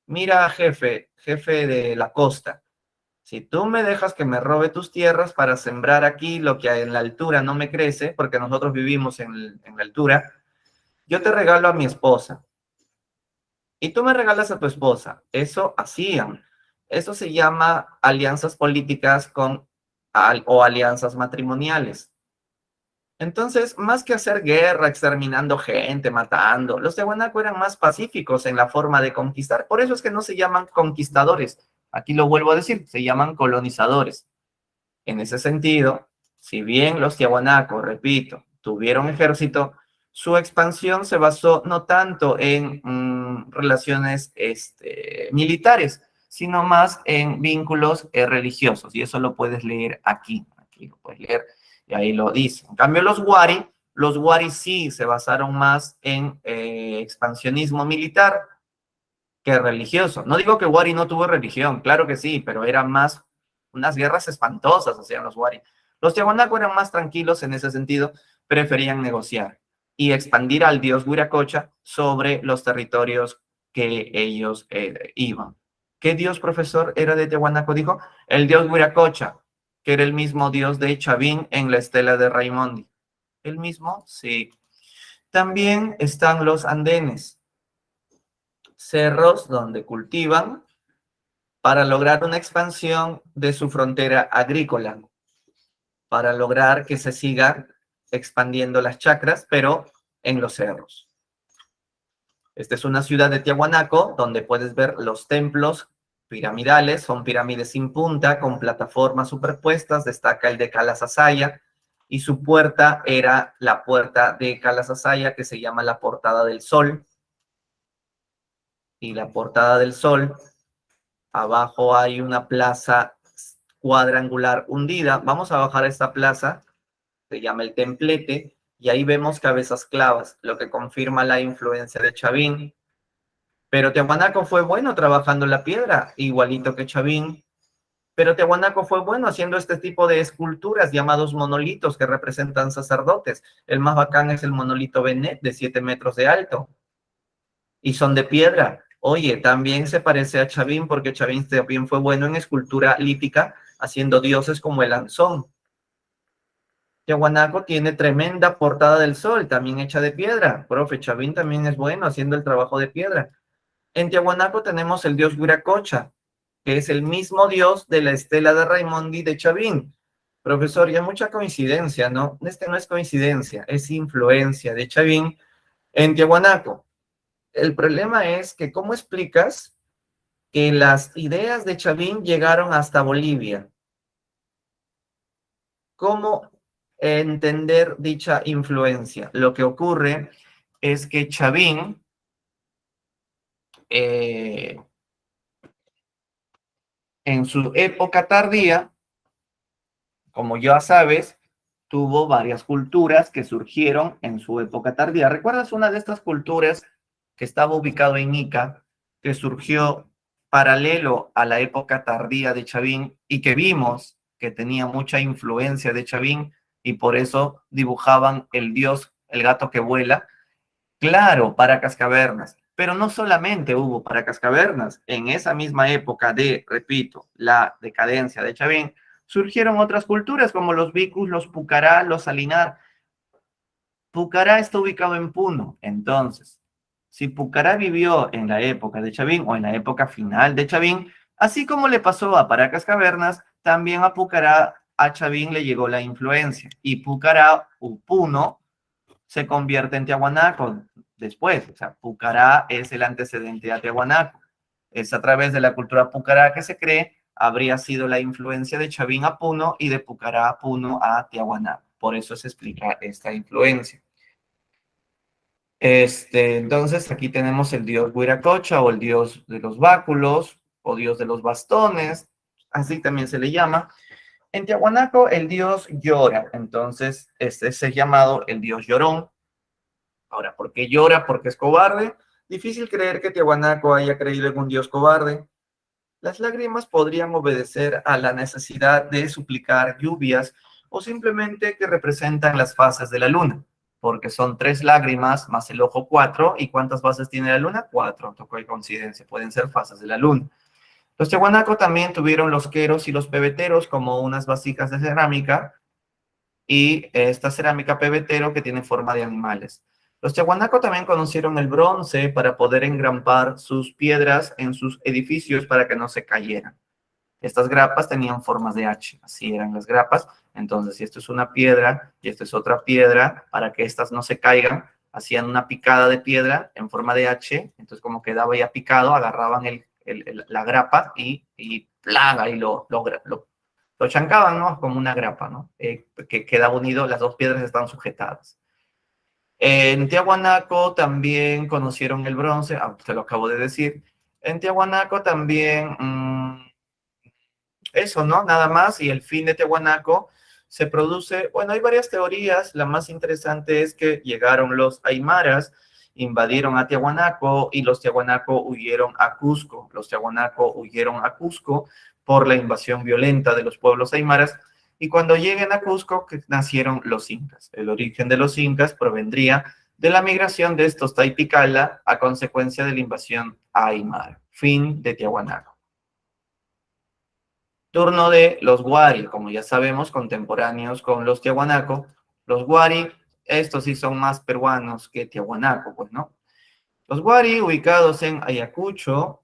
Mira, jefe de la costa, si tú me dejas que me robe tus tierras para sembrar aquí lo que en la altura no me crece, porque nosotros vivimos en la altura, yo te regalo a mi esposa y tú me regalas a tu esposa. Eso hacían. Eso se llama alianzas políticas o alianzas matrimoniales. Entonces, más que hacer guerra, exterminando gente, matando, los Tiahuanaco eran más pacíficos en la forma de conquistar. Por eso es que no se llaman conquistadores. Aquí lo vuelvo a decir, se llaman colonizadores. En ese sentido, si bien los Tiahuanaco, repito, tuvieron ejército, su expansión se basó no tanto en relaciones militares, sino más en vínculos religiosos. Y eso lo puedes leer aquí. Aquí lo puedes leer y ahí lo dice. En cambio, los Wari sí se basaron más en expansionismo militar que religioso. No digo que Wari no tuvo religión, claro que sí, pero eran más unas guerras espantosas hacían los Wari. Los Tiahuanaco eran más tranquilos en ese sentido, preferían negociar y expandir al dios Huiracocha sobre los territorios que ellos iban. ¿Qué dios, profesor, era de Tiahuanaco? Dijo, el dios Huiracocha, que era el mismo dios de Chavín en la estela de Raimondi. ¿El mismo? Sí. También están los andenes, cerros donde cultivan para lograr una expansión de su frontera agrícola, para lograr que se siga expandiendo las chacras, pero en los cerros. Esta es una ciudad de Tiahuanaco, donde puedes ver los templos piramidales, son pirámides sin punta, con plataformas superpuestas, destaca el de Calasasaya, y su puerta era la puerta de Calasasaya, que se llama la Portada del Sol, y la Portada del Sol, abajo hay una plaza cuadrangular hundida. Vamos a bajar a esta plaza, se llama el Templete, y ahí vemos cabezas clavas, lo que confirma la influencia de Chavín. Pero Tiahuanaco fue bueno trabajando la piedra, igualito que Chavín. Pero Tiahuanaco fue bueno haciendo este tipo de esculturas llamados monolitos que representan sacerdotes. El más bacán es el monolito Benet de 7 metros de alto y son de piedra. Oye, también se parece a Chavín porque Chavín también fue bueno en escultura lítica haciendo dioses como el Anzón. Tiahuanaco tiene tremenda portada del sol, también hecha de piedra. Profe, Chavín también es bueno haciendo el trabajo de piedra. En Tiahuanaco tenemos el dios Huiracocha, que es el mismo dios de la estela de Raimondi de Chavín. Profesor, ya mucha coincidencia, ¿no? No es coincidencia, es influencia de Chavín en Tiahuanaco. El problema es que, ¿cómo explicas que las ideas de Chavín llegaron hasta Bolivia? ¿Cómo entender dicha influencia? Lo que ocurre es que Chavín eh, en su época tardía, como ya sabes, tuvo varias culturas que surgieron en su época tardía. ¿Recuerdas una de estas culturas que estaba ubicado en Ica, que surgió paralelo a la época tardía de Chavín y que vimos que tenía mucha influencia de Chavín y por eso dibujaban el dios, el gato que vuela? Claro, para cascavernas, pero no solamente hubo para cascavernas. En esa misma época de, repito, la decadencia de Chavín, surgieron otras culturas como los Vicus, los Pucará, los Salinar. Pucará está ubicado en Puno, entonces, si Pucará vivió en la época de Chavín o en la época final de Chavín, así como le pasó a Paracas Cavernas, también a Pucará, a Chavín le llegó la influencia. Y Pucará, o Puno, se convierte en Tiahuanaco después. O sea, Pucará es el antecedente a Tiahuanaco. Es a través de la cultura Pucará que se cree habría sido la influencia de Chavín a Puno y de Pucará a Puno a Tiahuanaco. Por eso se explica esta influencia. Entonces, aquí tenemos el dios Huiracocha o el dios de los báculos o dios de los bastones, así también se le llama. En Tiahuanaco, el dios llora, entonces este es llamado el dios llorón. Ahora, ¿por qué llora? Porque es cobarde. Difícil creer que Tiahuanaco haya creído en un dios cobarde. Las lágrimas podrían obedecer a la necesidad de suplicar lluvias o simplemente que representan las fases de la luna, porque son 3 lágrimas más el ojo 4. ¿Y cuántas fases tiene la luna? 4. Tocó de coincidencia, pueden ser fases de la luna. Los Tiahuanaco también tuvieron los queros y los pebeteros como unas vasijas de cerámica y esta cerámica pebetero que tiene forma de animales. Los Tiahuanaco también conocieron el bronce para poder engrampar sus piedras en sus edificios para que no se cayeran. Estas grapas tenían formas de H, así eran las grapas. Entonces, si esto es una piedra y esto es otra piedra, para que estas no se caigan, hacían una picada de piedra en forma de H. Entonces, como quedaba ya picado, agarraban la grapa y plaga y lo chancaban, ¿no? Como una grapa, ¿no? Que queda unido, las dos piedras están sujetadas. En Tiahuanaco también conocieron el bronce, te lo acabo de decir. En Tiahuanaco también, eso, ¿no? Nada más, y el fin de Tiahuanaco se produce, bueno, hay varias teorías, la más interesante es que llegaron los aymaras, invadieron a Tiahuanaco y los Tiahuanaco huyeron a Cusco. Los Tiahuanaco huyeron a Cusco por la invasión violenta de los pueblos aymaras. Y cuando lleguen a Cusco, que nacieron los incas. El origen de los incas provendría de la migración de estos Taipicala a consecuencia de la invasión aymara. Fin de Tiahuanaco. Turno de los Wari, como ya sabemos, contemporáneos con los Tiahuanaco. Los Wari, estos sí son más peruanos que Tiahuanaco, pues, ¿no? Los Wari, ubicados en Ayacucho,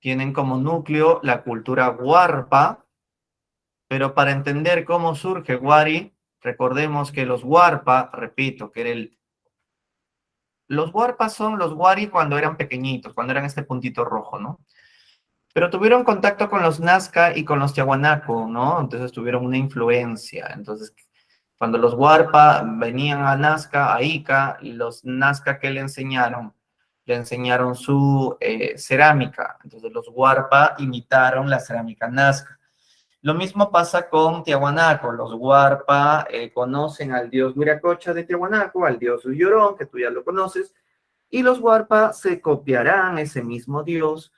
tienen como núcleo la cultura Huarpa, pero para entender cómo surge Wari, recordemos que los Huarpa, repito, que era los Huarpas son los Wari cuando eran pequeñitos, cuando eran este puntito rojo, ¿no? Pero tuvieron contacto con los Nazca y con los Tiahuanaco, ¿no? Entonces tuvieron una influencia. Entonces, cuando los Huarpa venían a Nazca, a Ica, los Nazca, ¿qué le enseñaron? Le enseñaron su cerámica. Entonces los Huarpa imitaron la cerámica Nazca. Lo mismo pasa con Tiahuanaco. Los Huarpa conocen al dios Huiracocha de Tiahuanaco, al dios Ullorón, que tú ya lo conoces, y los Huarpa se copiarán ese mismo dios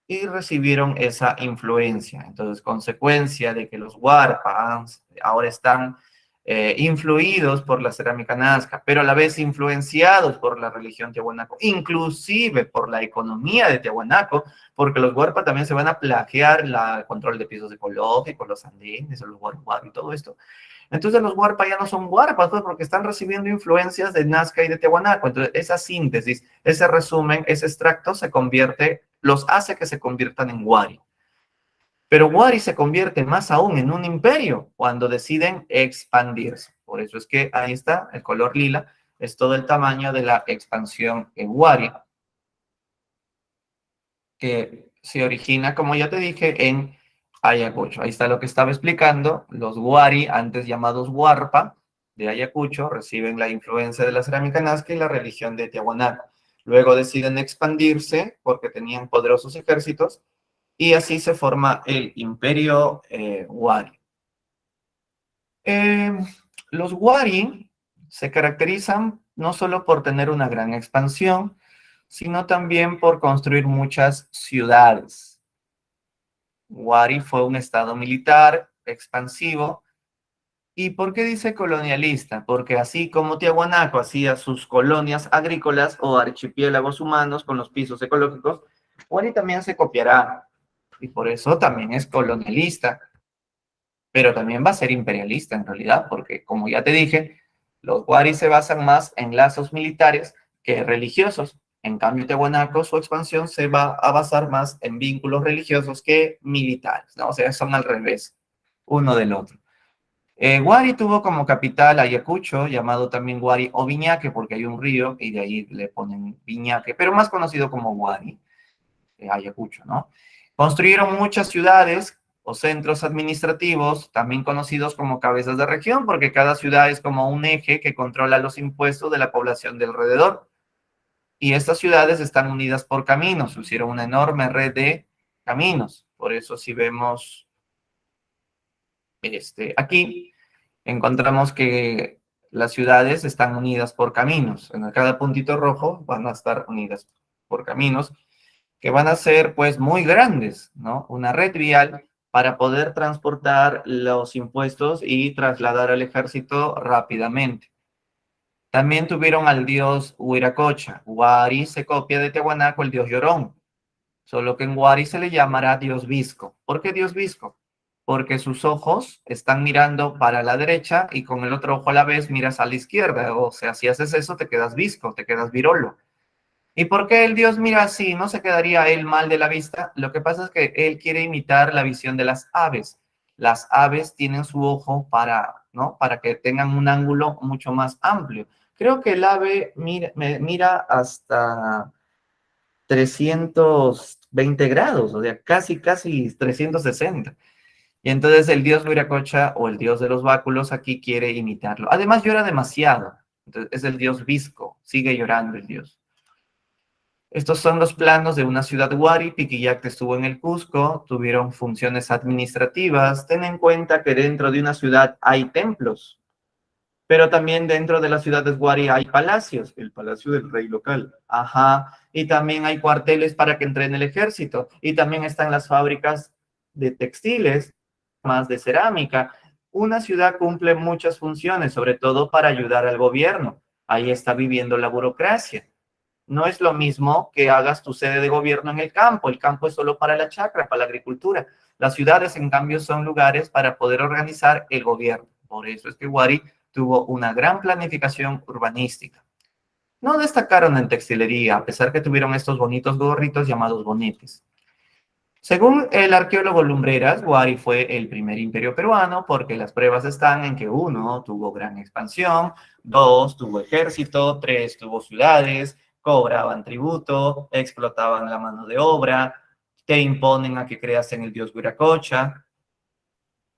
y recibieron esa influencia. Entonces, consecuencia de que los huarpas ahora están influidos por la cerámica nazca, pero a la vez influenciados por la religión tiahuanaco, inclusive por la economía de Tiahuanaco, porque los huarpas también se van a plagiar el control de pisos ecológicos, los andenes, los huarpas y todo esto. Entonces los huarpas ya no son huarpas, pues, porque están recibiendo influencias de Nazca y de Tiahuanaco. Entonces esa síntesis, ese resumen, ese extracto los hace que se conviertan en Wari. Pero Wari se convierte más aún en un imperio cuando deciden expandirse. Por eso es que ahí está, el color lila, es todo el tamaño de la expansión en Wari, que se origina, como ya te dije, en Ayacucho. Ahí está lo que estaba explicando. Los Wari, antes llamados Huarpa, de Ayacucho, reciben la influencia de la cerámica nazca y la religión de Tiahuanaco. Luego deciden expandirse porque tenían poderosos ejércitos y así se forma el imperio Wari. Eh, los Wari se caracterizan no solo por tener una gran expansión, sino también por construir muchas ciudades. Wari fue un estado militar expansivo. ¿Y por qué dice colonialista? Porque así como Tiahuanaco hacía sus colonias agrícolas o archipiélagos humanos con los pisos ecológicos, Wari también se copiará. Y por eso también es colonialista, pero también va a ser imperialista en realidad, porque como ya te dije, los Wari se basan más en lazos militares que religiosos. En cambio, Tiahuanaco, su expansión se va a basar más en vínculos religiosos que militares, ¿no? O sea, son al revés, uno del otro. Wari tuvo como capital Ayacucho, llamado también Wari o Viñaque, porque hay un río y de ahí le ponen Viñaque, pero más conocido como Wari, Ayacucho, ¿no? Construyeron muchas ciudades o centros administrativos, también conocidos como cabezas de región, porque cada ciudad es como un eje que controla los impuestos de la población de alrededor. Y estas ciudades están unidas por caminos, hicieron una enorme red de caminos. Por eso si vemos aquí, encontramos que las ciudades están unidas por caminos. En cada puntito rojo van a estar unidas por caminos que van a ser pues muy grandes, ¿no? Una red vial para poder transportar los impuestos y trasladar al ejército rápidamente. También tuvieron al dios Huiracocha. Huari se copia de Tiahuanaco, el dios Llorón, solo que en Huari se le llamará dios Visco. ¿Por qué dios Visco? Porque sus ojos están mirando para la derecha y con el otro ojo a la vez miras a la izquierda. O sea, si haces eso te quedas visco, te quedas virolo. ¿Y por qué el Dios mira así? ¿No se quedaría él mal de la vista? Lo que pasa es que él quiere imitar la visión de las aves. Las aves tienen su ojo para, ¿no? Para que tengan un ángulo mucho más amplio. Creo que el ave mira hasta 320 grados, o sea, casi 360. Y entonces el dios Viracocha o el dios de los báculos aquí quiere imitarlo. Además llora demasiado. Entonces es el dios visco, sigue llorando el dios. Estos son los planos de una ciudad Wari. Piquillact estuvo en el Cusco, tuvieron funciones administrativas. Ten en cuenta que dentro de una ciudad hay templos, pero también dentro de las ciudades Wari hay palacios, el palacio del rey local. Ajá, y también hay cuarteles para que entrene el ejército, y también están las fábricas de textiles, más de cerámica. Una ciudad cumple muchas funciones, sobre todo para ayudar al gobierno. Ahí está viviendo la burocracia. No es lo mismo que hagas tu sede de gobierno en el campo. El campo es solo para la chacra, para la agricultura. Las ciudades, en cambio, son lugares para poder organizar el gobierno. Por eso es que Wari tuvo una gran planificación urbanística. No destacaron en textilería, a pesar que tuvieron estos bonitos gorritos llamados bonetes. Según el arqueólogo Lumbreras, Wari fue el primer imperio peruano porque las pruebas están en que uno, tuvo gran expansión, dos, tuvo ejército, tres, tuvo ciudades, cobraban tributo, explotaban la mano de obra, te imponen a que creas en el dios Viracocha,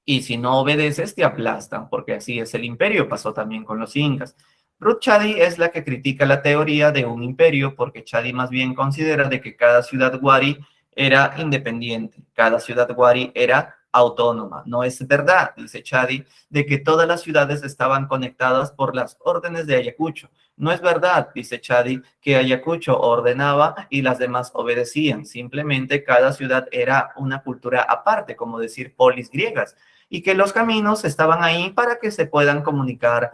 y si no obedeces te aplastan, porque así es el imperio, pasó también con los incas. Ruth Chadi es la que critica la teoría de un imperio, porque Chadi más bien considera de que cada ciudad Wari era independiente, cada ciudad Wari era autónoma. No es verdad, dice Chadi, de que todas las ciudades estaban conectadas por las órdenes de Ayacucho. No es verdad, dice Chadi, que Ayacucho ordenaba y las demás obedecían. Simplemente cada ciudad era una cultura aparte, como decir polis griegas, y que los caminos estaban ahí para que se puedan comunicar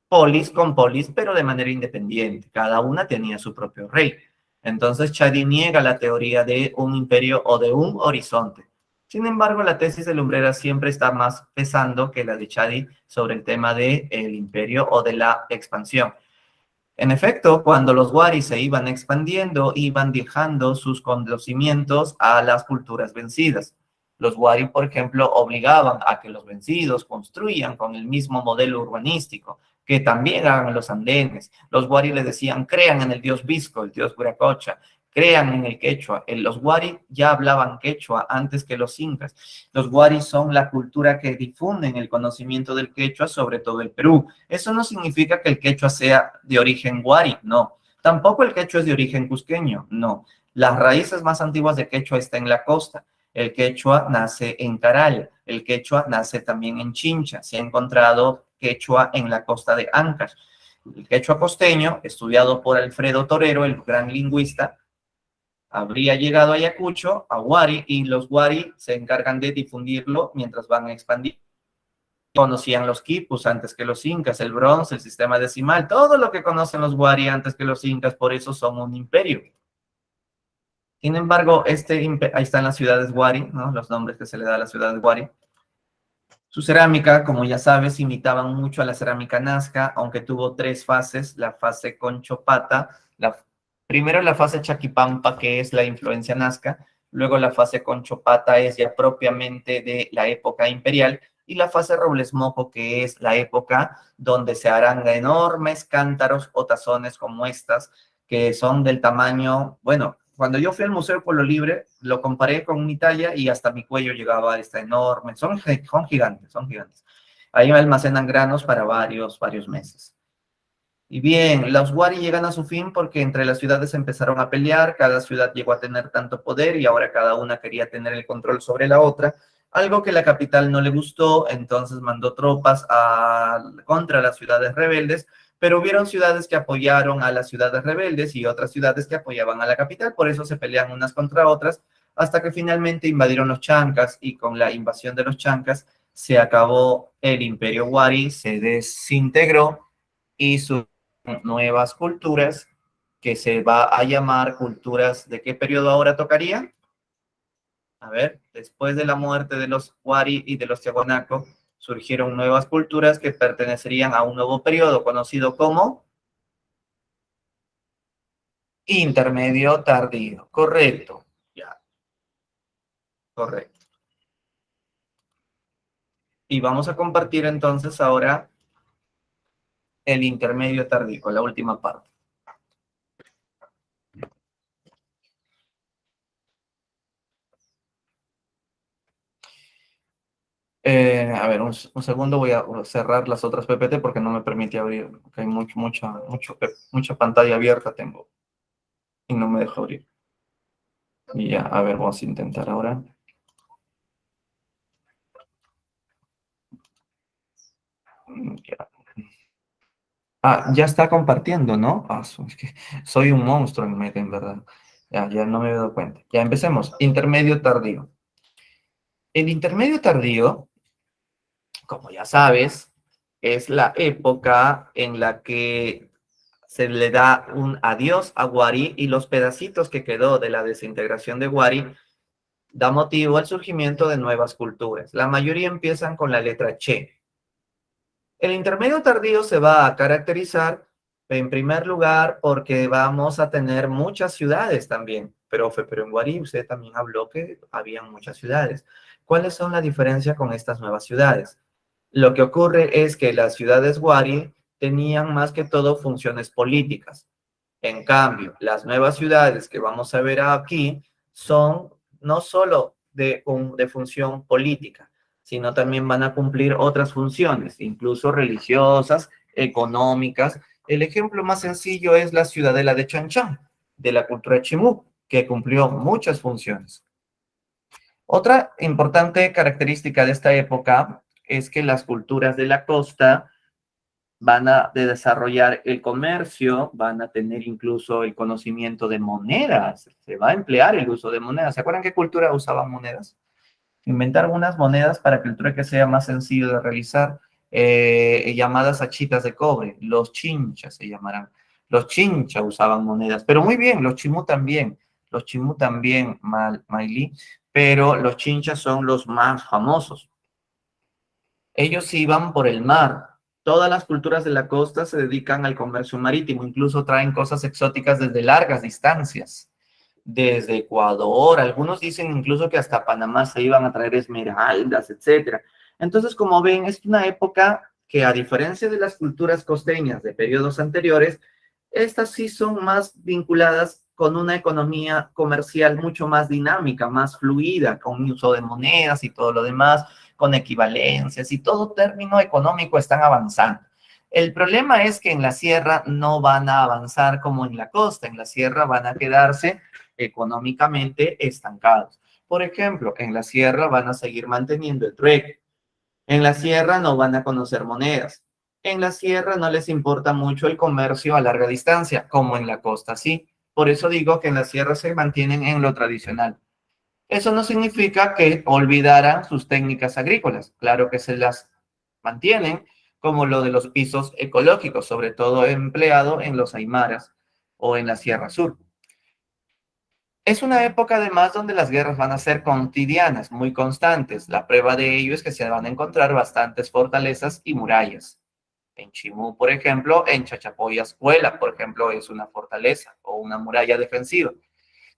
polis con polis, pero de manera independiente. Cada una tenía su propio rey. Entonces, Chadi niega la teoría de un imperio o de un horizonte. Sin embargo, la tesis de Lumbrera siempre está más pesando que la de Chadi sobre el tema del imperio o de la expansión. En efecto, cuando los Wari se iban expandiendo, iban dejando sus conocimientos a las culturas vencidas. Los Wari, por ejemplo, obligaban a que los vencidos construyan con el mismo modelo urbanístico, que también hagan los andenes. Los Wari le decían, crean en el dios Visco, el dios Viracocha, crean en el quechua. Los Wari ya hablaban quechua antes que los incas. Los Wari son la cultura que difunden el conocimiento del quechua sobre todo el Perú. Eso no significa que el quechua sea de origen Wari, no. Tampoco el quechua es de origen cusqueño, no. Las raíces más antiguas de quechua están en la costa. El quechua nace en Caral, el quechua nace también en Chincha. Se ha encontrado quechua en la costa de Ancash. El quechua costeño, estudiado por Alfredo Torero, el gran lingüista, habría llegado a Ayacucho, a Wari, y los Wari se encargan de difundirlo mientras van expandiendo. Conocían los quipus antes que los incas, el bronce, el sistema decimal, todo lo que conocen los Wari antes que los incas, por eso son un imperio. Sin embargo, ahí están las ciudades Wari, ¿no? Los nombres que se le da a las ciudades Wari. Su cerámica, como ya sabes, imitaban mucho a la cerámica nazca, aunque tuvo tres fases: la fase Conchopata, primero la fase Chaquipampa, que es la influencia nazca, luego la fase Conchopata es ya propiamente de la época imperial, y la fase Robles Mojo, que es la época donde se harán enormes cántaros o tazones como estas, que son del tamaño, bueno, cuando yo fui al Museo de Pueblo Libre, lo comparé con mi talla y hasta mi cuello llegaba a esta enorme. Son gigantes, son gigantes. Ahí almacenan granos para varios meses. Y bien, los Wari llegan a su fin porque entre las ciudades empezaron a pelear, cada ciudad llegó a tener tanto poder y ahora cada una quería tener el control sobre la otra, algo que la capital no le gustó, entonces mandó tropas contra las ciudades rebeldes, pero hubieron ciudades que apoyaron a las ciudades rebeldes y otras ciudades que apoyaban a la capital, por eso se pelean unas contra otras, hasta que finalmente invadieron los chancas y con la invasión de los chancas se acabó el imperio Wari, se desintegró y su nuevas culturas que se va a llamar culturas. ¿De qué periodo ahora tocaría? A ver, después de la muerte de los Wari y de los Tiahuanaco, surgieron nuevas culturas que pertenecerían a un nuevo periodo conocido como intermedio tardío. Correcto, ya, correcto. Y vamos a compartir entonces ahora el intermedio tardío, la última parte. A ver, un segundo, voy a cerrar las otras PPT porque no me permite abrir, porque hay mucha pantalla abierta tengo y no me deja abrir. Y ya, a ver, vamos a intentar ahora. Ya. Ah, ya está compartiendo, ¿no? Ah, es que soy un monstruo en Meta, en verdad. Ya no me he dado cuenta. Ya empecemos. Intermedio tardío. El intermedio tardío, como ya sabes, es la época en la que se le da un adiós a Wari y los pedacitos que quedó de la desintegración de Wari da motivo al surgimiento de nuevas culturas. La mayoría empiezan con la letra Che. El intermedio tardío se va a caracterizar en primer lugar porque vamos a tener muchas ciudades también. Pero en Wari usted también habló que había muchas ciudades. ¿Cuáles son las diferencias con estas nuevas ciudades? Lo que ocurre es que las ciudades Wari tenían más que todo funciones políticas. En cambio, las nuevas ciudades que vamos a ver aquí son no solo de función política, sino también van a cumplir otras funciones, incluso religiosas, económicas. El ejemplo más sencillo es la ciudadela de Chan Chan, de la cultura Chimú, que cumplió muchas funciones. Otra importante característica de esta época es que las culturas de la costa van a desarrollar el comercio, van a tener incluso el conocimiento de monedas, se va a emplear el uso de monedas. ¿Se acuerdan qué cultura usaba monedas? Inventar unas monedas para que el trueque sea más sencillo de realizar, llamadas achitas de cobre, los chinchas se llamarán. Los chinchas usaban monedas, pero muy bien, los chimú también, Mailí, pero los chinchas son los más famosos. Ellos iban por el mar. Todas las culturas de la costa se dedican al comercio marítimo, incluso traen cosas exóticas desde largas distancias, desde Ecuador, algunos dicen incluso que hasta Panamá se iban a traer esmeraldas, etcétera. Entonces, como ven, es una época que a diferencia de las culturas costeñas de periodos anteriores, estas sí son más vinculadas con una economía comercial mucho más dinámica, más fluida, con uso de monedas y todo lo demás, con equivalencias y todo término económico están avanzando. El problema es que en la sierra no van a avanzar como en la costa, en la sierra van a quedarse económicamente estancados. Por ejemplo, en la sierra van a seguir manteniendo el trueque. En la sierra no van a conocer monedas. En la sierra no les importa mucho el comercio a larga distancia, como en la costa sí. Por eso digo que en la sierra se mantienen en lo tradicional. Eso no significa que olvidaran sus técnicas agrícolas. Claro que se las mantienen, como lo de los pisos ecológicos, sobre todo empleado en los Aymaras o en la Sierra Sur. Es una época además donde las guerras van a ser cotidianas, muy constantes. La prueba de ello es que se van a encontrar bastantes fortalezas y murallas. En Chimú, por ejemplo, en Chachapoyas-Cuela, por ejemplo, es una fortaleza o una muralla defensiva.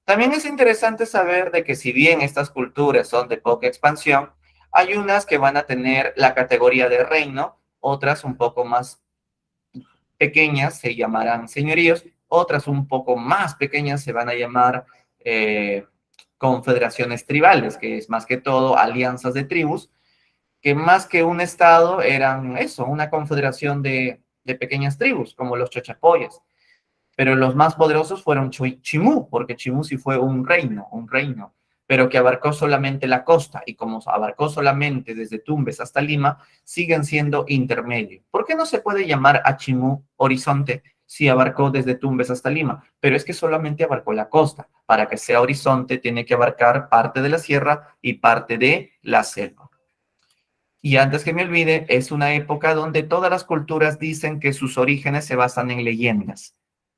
También es interesante saber de que si bien estas culturas son de poca expansión, hay unas que van a tener la categoría de reino, otras un poco más pequeñas se llamarán señoríos, otras un poco más pequeñas se van a llamar eh, confederaciones tribales, que es más que todo alianzas de tribus, que más que un estado eran eso, una confederación de pequeñas tribus, como los chochapoyas. Pero los más poderosos fueron Chimú, porque Chimú sí fue un reino, pero que abarcó solamente la costa, y como abarcó solamente desde Tumbes hasta Lima, siguen siendo intermedios. ¿Por qué no se puede llamar a Chimú horizonte si abarcó desde Tumbes hasta Lima? Pero es que solamente abarcó la costa. Para que sea horizonte, tiene que abarcar parte de la sierra y parte de la selva. Y antes que me olvide, es una época donde todas las culturas dicen que sus orígenes se basan en leyendas.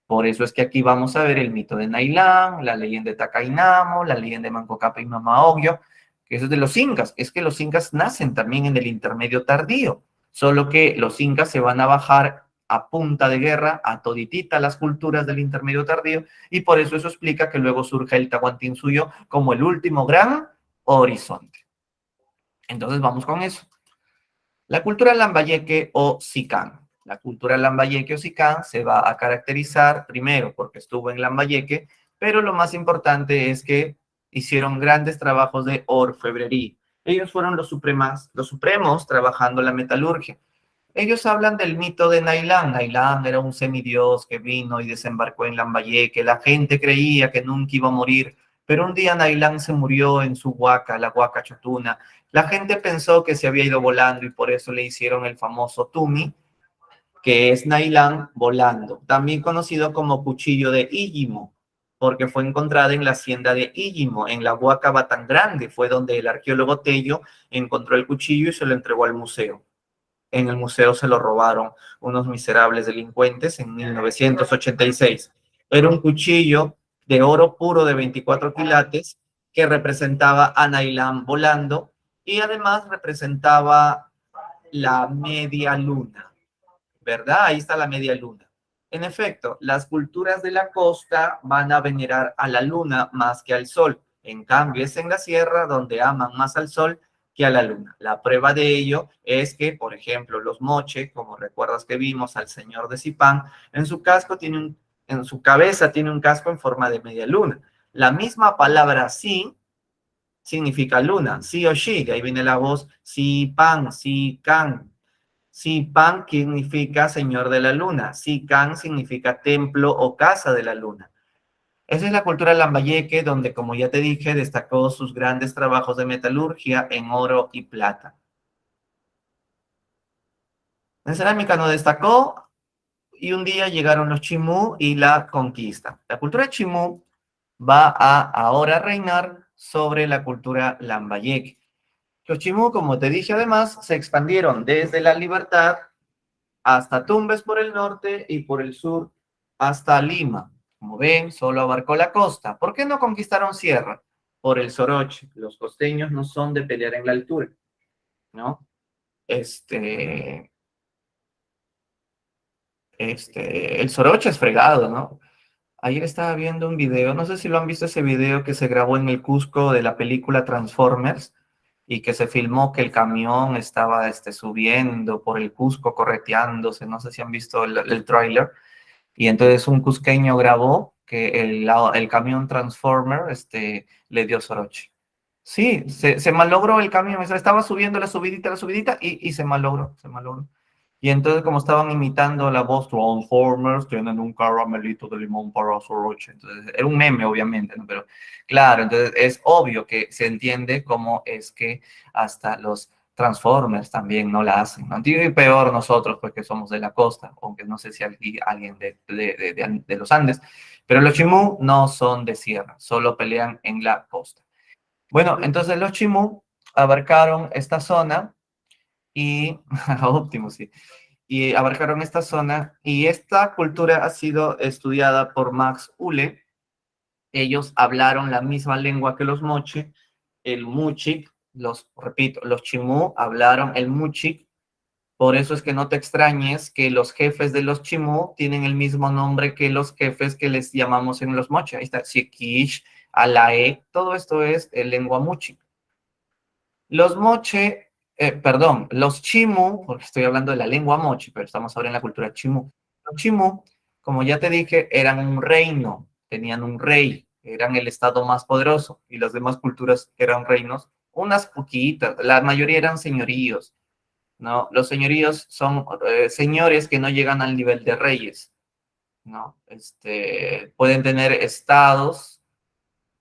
Por eso es que aquí vamos a ver el mito de Nailán, la leyenda de Tacainamo, la leyenda de Manco Cápac y Mama Oglio, que eso es de los incas. Es que los incas nacen también en el intermedio tardío, solo que los incas se van a bajar a punta de guerra a toditita las culturas del intermedio tardío, y por eso explica que luego surge el Tahuantinsuyo como el último gran horizonte. Entonces vamos con eso. La cultura lambayeque o sicán. La cultura lambayeque o sicán se va a caracterizar primero porque estuvo en Lambayeque, pero lo más importante es que hicieron grandes trabajos de orfebrería. Ellos fueron los supremos trabajando la metalurgia. Ellos hablan del mito de Nailán. Nailán era un semidios que vino y desembarcó en Lambayeque. La gente creía que nunca iba a morir, pero un día Nailán se murió en su huaca, la huaca chotuna. La gente pensó que se había ido volando y por eso le hicieron el famoso Tumi, que es Nailán volando, también conocido como cuchillo de Íllimo, porque fue encontrada en la hacienda de Íllimo, en la huaca Grande, fue donde el arqueólogo Tello encontró el cuchillo y se lo entregó al museo. En el museo se lo robaron unos miserables delincuentes en 1986. Era un cuchillo de oro puro de 24 quilates que representaba a Nailán volando y además representaba la media luna, ¿verdad? Ahí está la media luna. En efecto, las culturas de la costa van a venerar a la luna más que al sol. En cambio, es en la sierra donde aman más al sol que a la luna. La prueba de ello es que, por ejemplo, los moche, como recuerdas que vimos al señor de Zipán, en su casco en su cabeza tiene un casco en forma de media luna. La misma palabra sí significa luna, sí o sí, de ahí viene la voz si pan, si can. Si Pan significa Señor de la Luna. Si Can significa templo o casa de la luna. Esa es la cultura lambayeque, donde, como ya te dije, destacó sus grandes trabajos de metalurgia en oro y plata. En cerámica no destacó y un día llegaron los chimú y la conquista. La cultura chimú va a ahora reinar sobre la cultura lambayeque. Los chimú, como te dije además, se expandieron desde la Libertad hasta Tumbes por el norte y por el sur hasta Lima. Como ven, solo abarcó la costa. ¿Por qué no conquistaron Sierra? Por el soroche. Los costeños no son de pelear en la altura, ¿no? Este, el soroche es fregado, ¿no? Ayer estaba viendo un video, no sé si lo han visto ese video que se grabó en el Cusco de la película Transformers y que se filmó que el camión estaba subiendo por el Cusco, correteándose, no sé si han visto el tráiler. Y entonces un cusqueño grabó que el camión Transformer le dio soroche. Sí, se malogró el camión, o sea, estaba subiendo la subidita y se malogró, se malogró. Y entonces, como estaban imitando la voz Transformers, tienen un caramelito de limón para soroche. Entonces, era un meme, obviamente, ¿no? Pero claro, entonces es obvio que se entiende cómo es que hasta los Transformers también no la hacen, ¿no? Y peor nosotros, pues que somos de la costa, aunque no sé si alguien de los Andes, pero los Chimú no son de sierra, solo pelean en la costa. Bueno, entonces los Chimú abarcaron esta zona y, óptimo, sí, y abarcaron esta zona y esta cultura ha sido estudiada por Max Ule. Ellos hablaron la misma lengua que los moche, el muchic, repito, los chimú hablaron el muchic. Por eso es que no te extrañes que los jefes de los chimú tienen el mismo nombre que los jefes que les llamamos en los moche. Ahí está, Sikish, Alae, todo esto es lengua muchic. Los moche, perdón, los chimu, porque estoy hablando de la lengua moche, pero estamos ahora en la cultura chimu. Los chimu, como ya te dije, eran un reino, tenían un rey, eran el estado más poderoso y las demás culturas eran reinos, unas poquitas, la mayoría eran señoríos, ¿no? Los señoríos son señores que no llegan al nivel de reyes, ¿no? Pueden tener estados,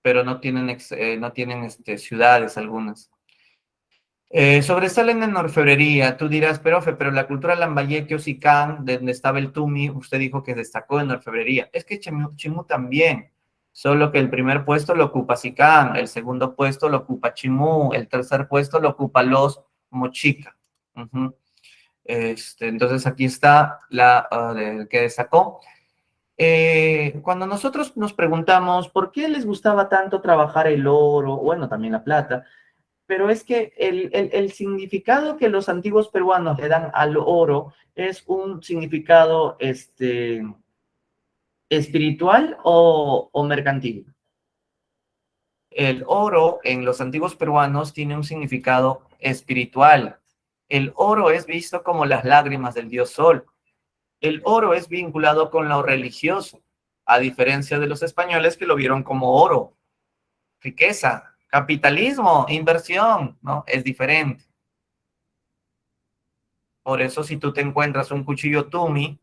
pero no tienen, no tienen ciudades algunas. Sobresalen en orfebrería, tú dirás, pero la cultura lambayeque o sicán, de donde estaba el Tumi, usted dijo que destacó en orfebrería. Es que Chimú también, solo que el primer puesto lo ocupa sicán, el segundo puesto lo ocupa Chimú, el tercer puesto lo ocupa los mochica. Ujú. Entonces aquí está que destacó. Cuando nosotros nos preguntamos por qué les gustaba tanto trabajar el oro, bueno, también la plata, pero es que el significado que los antiguos peruanos le dan al oro es un significado espiritual o mercantil. El oro en los antiguos peruanos tiene un significado espiritual. El oro es visto como las lágrimas del dios Sol. El oro es vinculado con lo religioso, a diferencia de los españoles que lo vieron como oro, riqueza, capitalismo, inversión, ¿no? Es diferente. Por eso, si tú te encuentras un cuchillo Tumi,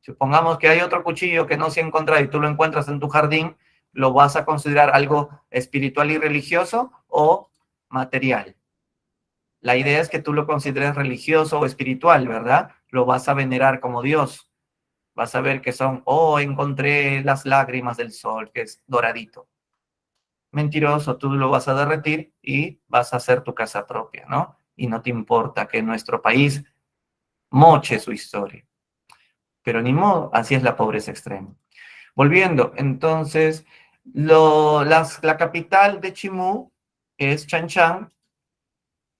supongamos que hay otro cuchillo que no se ha encontrado y tú lo encuentras en tu jardín, ¿lo vas a considerar algo espiritual y religioso o material? La idea es que tú lo consideres religioso o espiritual, ¿verdad? Lo vas a venerar como Dios. Vas a ver que son, oh, encontré las lágrimas del sol, que es doradito. Mentiroso, tú lo vas a derretir y vas a hacer tu casa propia, ¿no? Y no te importa que nuestro país moche su historia. Pero ni modo, así es la pobreza extrema. Volviendo, entonces, la capital de Chimú es Chanchán,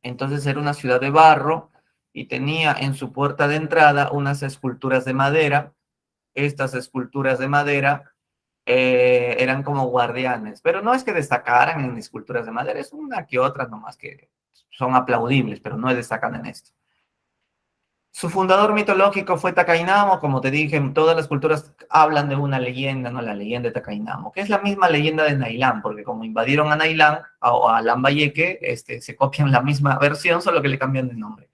entonces era una ciudad de barro y tenía en su puerta de entrada unas esculturas de madera. Estas esculturas de madera eran como guardianes, pero no es que destacaran en esculturas de madera, es una que otra nomás que son aplaudibles, pero no destacan en esto. Su fundador mitológico fue Tacainamo, como te dije, todas las culturas hablan de una leyenda, ¿no? La leyenda de Tacainamo, que es la misma leyenda de Nailán, porque como invadieron a Nailán o a Lambayeque, se copian la misma versión, solo que le cambian de nombre.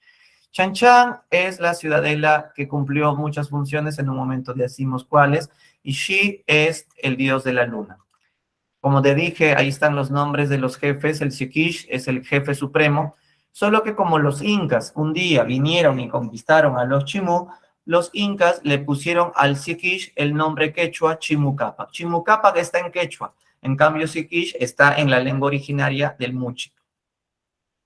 Chanchan es la ciudadela que cumplió muchas funciones, en un momento decimos cuáles, y Shi es el dios de la luna. Como te dije, ahí están los nombres de los jefes. El Siquish es el jefe supremo, solo que como los incas un día vinieron y conquistaron a los Chimú, los incas le pusieron al Siquish el nombre quechua Chimucapa. Chimucapa está en quechua, en cambio Siquish está en la lengua originaria del Muchi.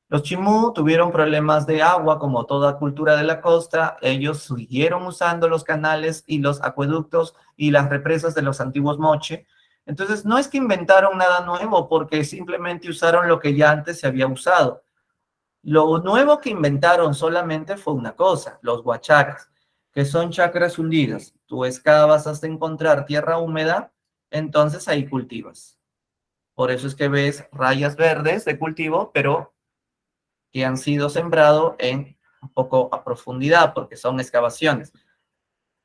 Los Chimú tuvieron problemas de agua, como toda cultura de la costa. Ellos siguieron usando los canales y los acueductos y las represas de los antiguos moche. Entonces, no es que inventaron nada nuevo, porque simplemente usaron lo que ya antes se había usado. Lo nuevo que inventaron solamente fue una cosa, los huachacas, que son chacras hundidas. Tú excavas hasta encontrar tierra húmeda, entonces ahí cultivas. Por eso es que ves rayas verdes de cultivo, pero que han sido sembrados en un poco a profundidad, porque son excavaciones,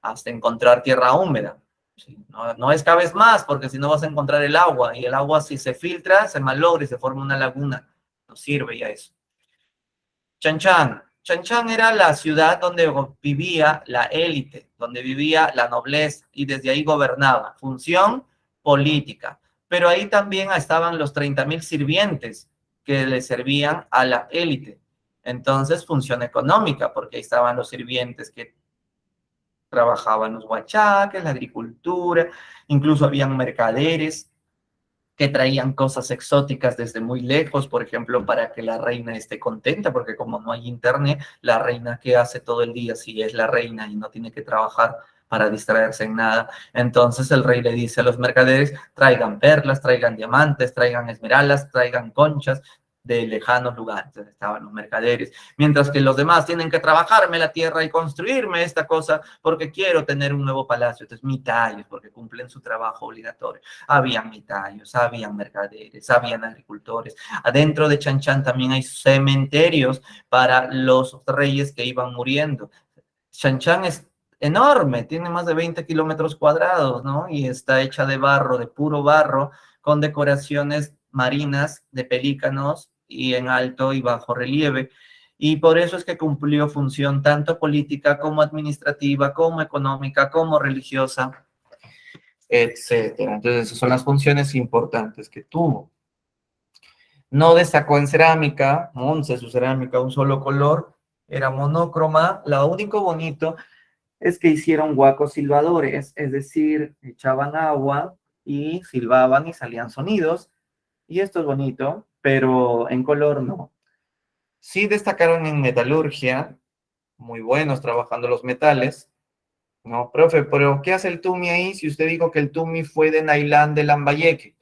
hasta encontrar tierra húmeda. Sí, no excaves más, porque si no vas a encontrar el agua, y el agua si se filtra, se malogra y se forma una laguna. No sirve ya eso. Chan Chan. Chan Chan era la ciudad donde vivía la élite, donde vivía la nobleza, y desde ahí gobernaba. Función política. Pero ahí también estaban los 30.000 sirvientes que le servían a la élite. Entonces, función económica, porque ahí estaban los sirvientes que trabajaban los huachaques, la agricultura, incluso habían mercaderes que traían cosas exóticas desde muy lejos, por ejemplo, para que la reina esté contenta, porque como no hay internet, la reina ¿qué hace todo el día si es la reina y no tiene que trabajar para distraerse en nada? Entonces el rey le dice a los mercaderes, traigan perlas, traigan diamantes, traigan esmeraldas, traigan conchas de lejanos lugares. Entonces estaban los mercaderes, mientras que los demás tienen que trabajarme la tierra y construirme esta cosa porque quiero tener un nuevo palacio. Entonces mitayos, porque cumplen su trabajo obligatorio. Habían mitayos, habían mercaderes, habían agricultores. Adentro de Chan Chan también hay cementerios para los reyes que iban muriendo. Chan Chan es enorme, tiene más de 20 kilómetros cuadrados, ¿no? Y está hecha de barro, de puro barro, con decoraciones marinas de pelícanos y en alto y bajo relieve. Y por eso es que cumplió función tanto política como administrativa, como económica, como religiosa, etcétera. Entonces, esas son las funciones importantes que tuvo. No destacó en cerámica, Monse, su cerámica, un solo color, era monócroma. Lo único bonito es que hicieron huacos silbadores, es decir, echaban agua y silbaban y salían sonidos. Y esto es bonito, pero en color no. Sí destacaron en metalurgia, muy buenos trabajando los metales. No, profe, pero ¿qué hace el Tumi ahí si usted dijo que el Tumi fue de Nailán de Lambayeque?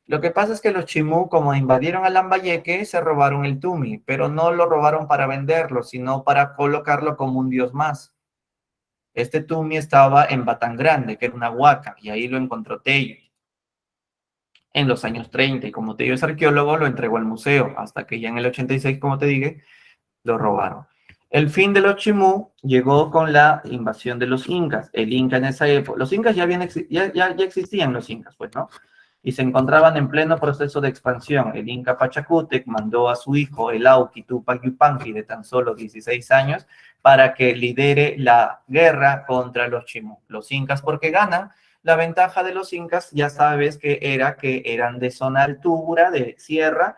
Lo que pasa es que los Chimú, como invadieron a Lambayeque, se robaron el Tumi, pero no lo robaron para venderlo, sino para colocarlo como un dios más. Este Tumi estaba en Batán Grande, que era una huaca, y ahí lo encontró Tello en los años 30, y como Tello es arqueólogo, lo entregó al museo, hasta que ya en el 86, como te dije, lo robaron. El fin de los Chimú llegó con la invasión de los incas. El inca en esa época, los incas ya existían los incas, pues, ¿no? Y se encontraban en pleno proceso de expansión. El inca Pachacútec mandó a su hijo, el Auqui Tupac Yupanqui, de tan solo 16 años, para que lidere la guerra contra los Chimú. Los incas, porque ganan. La ventaja de los incas, ya sabes que eran de zona altura, de sierra.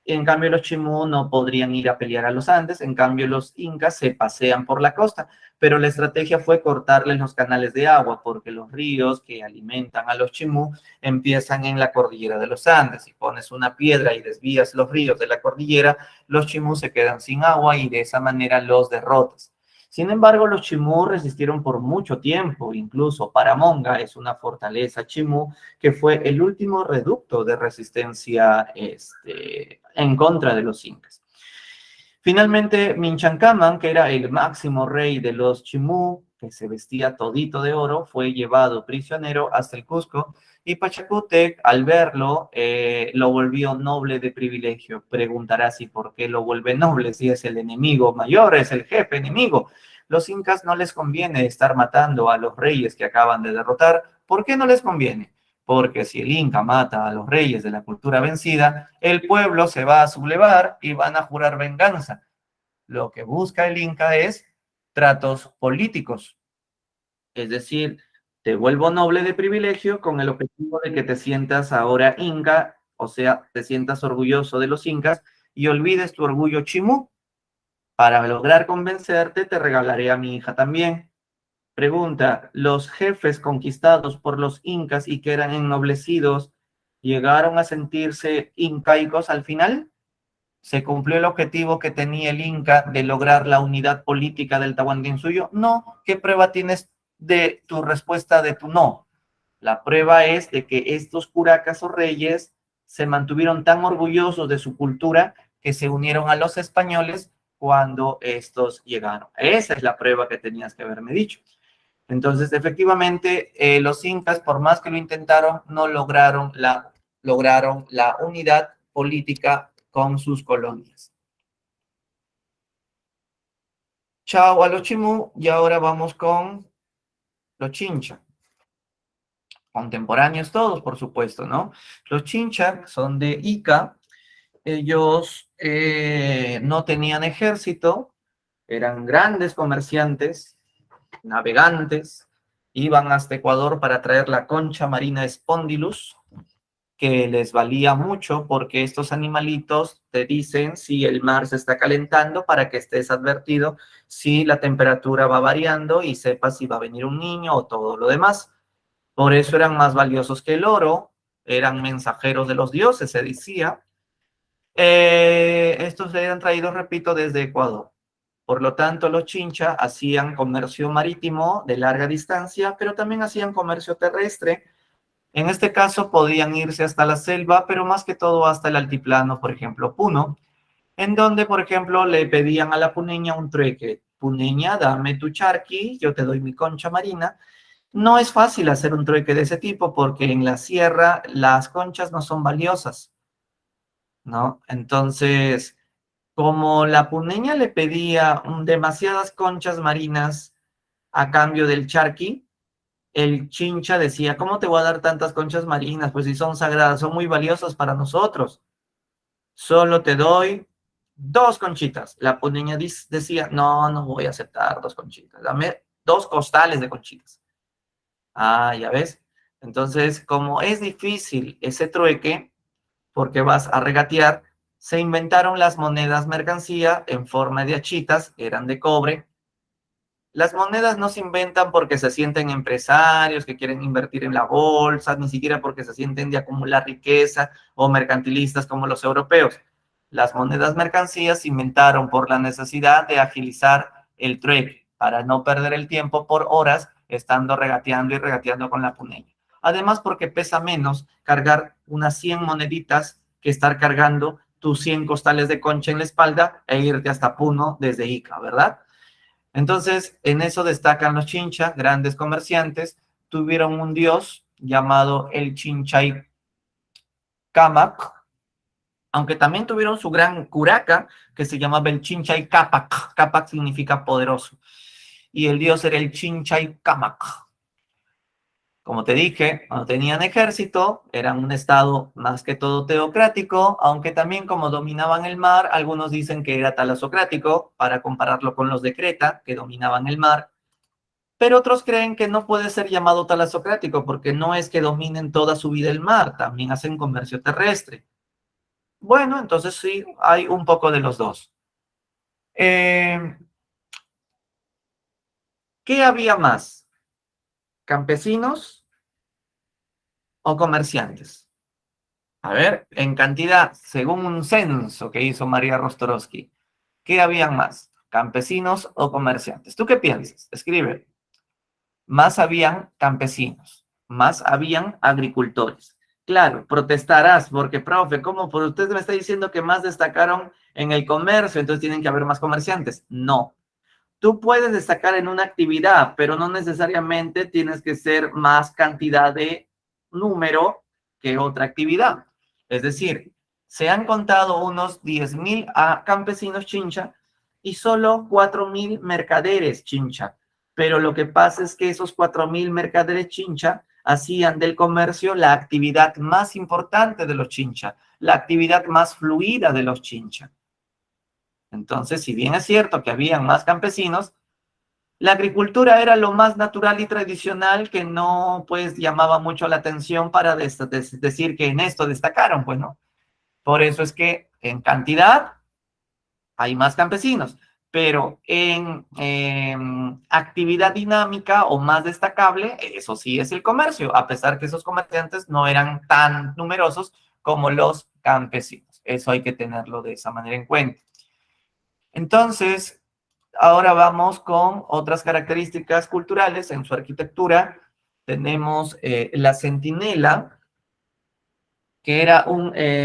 En cambio, los Chimú no podrían ir a pelear a los Andes. En cambio, los incas se pasean por la costa. Pero la estrategia fue cortarles los canales de agua, porque los ríos que alimentan a los Chimú empiezan en la cordillera de los Andes. Si pones una piedra y desvías los ríos de la cordillera, los Chimú se quedan sin agua y de esa manera los derrotas. Sin embargo, los Chimú resistieron por mucho tiempo. Incluso Paramonga es una fortaleza Chimú que fue el último reducto de resistencia en contra de los incas. Finalmente, Minchancaman, que era el máximo rey de los Chimú, que se vestía todito de oro, fue llevado prisionero hasta el Cusco y Pachacútec, al verlo, lo volvió noble de privilegio. Preguntarás, ¿y por qué lo vuelve noble si es el enemigo mayor, es el jefe enemigo? Los incas no les conviene estar matando a los reyes que acaban de derrotar. ¿Por qué no les conviene? Porque si el Inca mata a los reyes de la cultura vencida, el pueblo se va a sublevar y van a jurar venganza. Lo que busca el Inca es tratos políticos, es decir, Te vuelvo noble de privilegio con el objetivo de que te sientas ahora inca, o sea, te sientas orgulloso de los incas y olvides tu orgullo chimú. Para lograr convencerte, te regalaré a mi hija también. Pregunta, ¿los jefes conquistados por los incas y que eran ennoblecidos llegaron a sentirse incaicos al final? ¿Se cumplió el objetivo que tenía el Inca de lograr la unidad política del Tahuantinsuyo? No. ¿Qué prueba tienes de tu respuesta de tu no? La prueba es de que estos curacas o reyes se mantuvieron tan orgullosos de su cultura que se unieron a los españoles cuando estos llegaron. Esa es la prueba que tenías que haberme dicho. Entonces, efectivamente, los incas, por más que lo intentaron, no lograron la unidad política con sus colonias. Chao a los chimú y ahora vamos con los chincha. Contemporáneos todos, por supuesto, ¿no? Los chincha son de Ica. Ellos no tenían ejército, eran grandes comerciantes, navegantes, iban hasta Ecuador para traer la concha marina Spondylus, que les valía mucho porque estos animalitos te dicen si el mar se está calentando para que estés advertido si la temperatura va variando y sepas si va a venir un niño o todo lo demás. Por eso eran más valiosos que el oro, eran mensajeros de los dioses, se decía. Estos eran traídos, repito, desde Ecuador. Por lo tanto, los chincha hacían comercio marítimo de larga distancia, pero también hacían comercio terrestre. En este caso podían irse hasta la selva, pero más que todo hasta el altiplano, por ejemplo, Puno, en donde, por ejemplo, le pedían a la puneña un trueque. Puneña, dame tu charqui, yo te doy mi concha marina. No es fácil hacer un trueque de ese tipo porque en la sierra las conchas no son valiosas, ¿no? Entonces, como la puneña le pedía demasiadas conchas marinas a cambio del charqui, el chincha decía, ¿cómo te voy a dar tantas conchas marinas? Pues si son sagradas, son muy valiosas para nosotros. Solo te doy dos conchitas. La puneña decía, no, no voy a aceptar dos conchitas. Dame dos costales de conchitas. Ah, ya ves. Entonces, como es difícil ese trueque, porque vas a regatear, se inventaron las monedas mercancía en forma de achitas, eran de cobre. Las monedas no se inventan porque se sienten empresarios que quieren invertir en la bolsa, ni siquiera porque se sienten de acumular riqueza o mercantilistas como los europeos. Las monedas mercancías se inventaron por la necesidad de agilizar el trueque, para no perder el tiempo por horas estando regateando y regateando con la puneña. Además, porque pesa menos cargar unas 100 moneditas que estar cargando tus 100 costales de concha en la espalda e irte hasta Puno desde Ica, ¿verdad? Entonces, en eso destacan los chinchas, grandes comerciantes, tuvieron un dios llamado el Chinchay Camac, aunque también tuvieron su gran curaca que se llamaba el Chinchay Capac. Capac significa poderoso. Y el dios era el Chinchay Camac. Como te dije, no tenían ejército, eran un estado más que todo teocrático, aunque también como dominaban el mar, algunos dicen que era talasocrático, para compararlo con los de Creta, que dominaban el mar. Pero otros creen que no puede ser llamado talasocrático porque no es que dominen toda su vida el mar, también hacen comercio terrestre. Bueno, entonces sí, hay un poco de los dos. Eh, ¿Qué había más? ¿Campesinos o comerciantes? A ver, en cantidad, según un censo que hizo María Rostorowski, ¿qué habían más? ¿Campesinos o comerciantes? ¿Tú qué piensas? Escribe. Más habían campesinos, más habían agricultores. Claro, protestarás porque, profe, ¿cómo? Por usted me está diciendo que más destacaron en el comercio, entonces tienen que haber más comerciantes. No, tú puedes destacar en una actividad, pero no necesariamente tienes que ser más cantidad de número que otra actividad. Es decir, se han contado unos 10,000 campesinos chincha y solo 4,000 mercaderes chincha. Pero lo que pasa es que esos 4,000 mercaderes chincha hacían del comercio la actividad más importante de los chincha, la actividad más fluida de los chincha. Entonces, si bien es cierto que habían más campesinos, La agricultura era lo más natural y tradicional que no, pues, llamaba mucho la atención para decir que en esto destacaron, pues, ¿no? Por eso es que en cantidad hay más campesinos, pero en actividad dinámica o más destacable, eso sí es el comercio, a pesar que esos comerciantes no eran tan numerosos como los campesinos. Eso hay que tenerlo de esa manera en cuenta. Entonces, ahora vamos con otras características culturales en su arquitectura. Tenemos la centinela, que era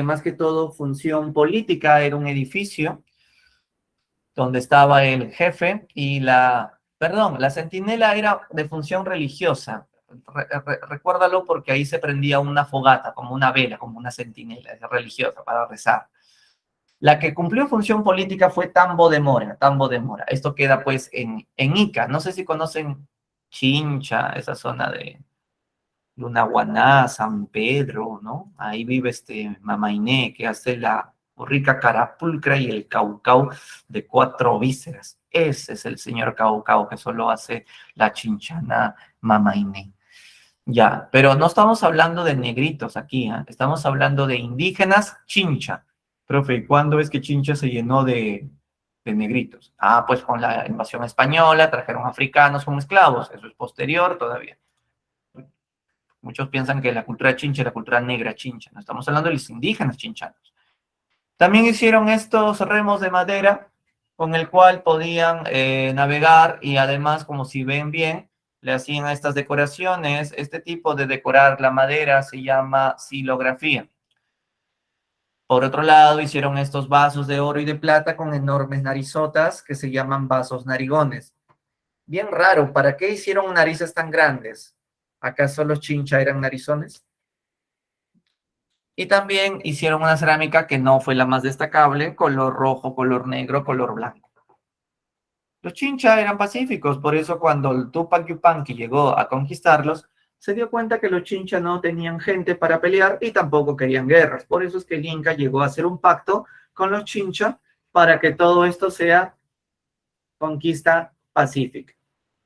más que todo función política, era un edificio donde estaba el jefe y la centinela era de función religiosa. Recuérdalo porque ahí se prendía una fogata, como una vela, como una centinela religiosa para rezar. La que cumplió función política fue Tambo de Mora, Tambo de Mora. Esto queda pues en Ica. No sé si conocen Chincha, esa zona de Lunahuaná, San Pedro, ¿no? Ahí vive este Mamainé, que hace la rica carapulcra y el caucao de 4 vísceras. Ese es el señor caucao que solo hace la chinchana Mamainé. Ya, pero no estamos hablando de negritos aquí, ¿eh? Estamos hablando de indígenas Chincha. Profe, ¿cuándo es que Chincha se llenó de negritos? Ah, pues con la invasión española, trajeron africanos como esclavos, eso es posterior todavía. Muchos piensan que la cultura Chincha es la cultura negra Chincha, no estamos hablando de los indígenas chinchanos. También hicieron estos remos de madera con el cual podían navegar y además, como si ven bien, le hacían estas decoraciones. Este tipo de decorar la madera se llama silografía. Por otro lado, hicieron estos vasos de oro y de plata con enormes narizotas que se llaman vasos narigones. Bien raro, ¿para qué hicieron narices tan grandes? ¿Acaso los chincha eran narizones? Y también hicieron una cerámica que no fue la más destacable, color rojo, color negro, color blanco. Los Chincha eran pacíficos, por eso cuando el Tupac Yupanqui llegó a conquistarlos, se dio cuenta que los Chincha no tenían gente para pelear y tampoco querían guerras. Por eso es que el Inca llegó a hacer un pacto con los Chincha para que todo esto sea conquista pacífica.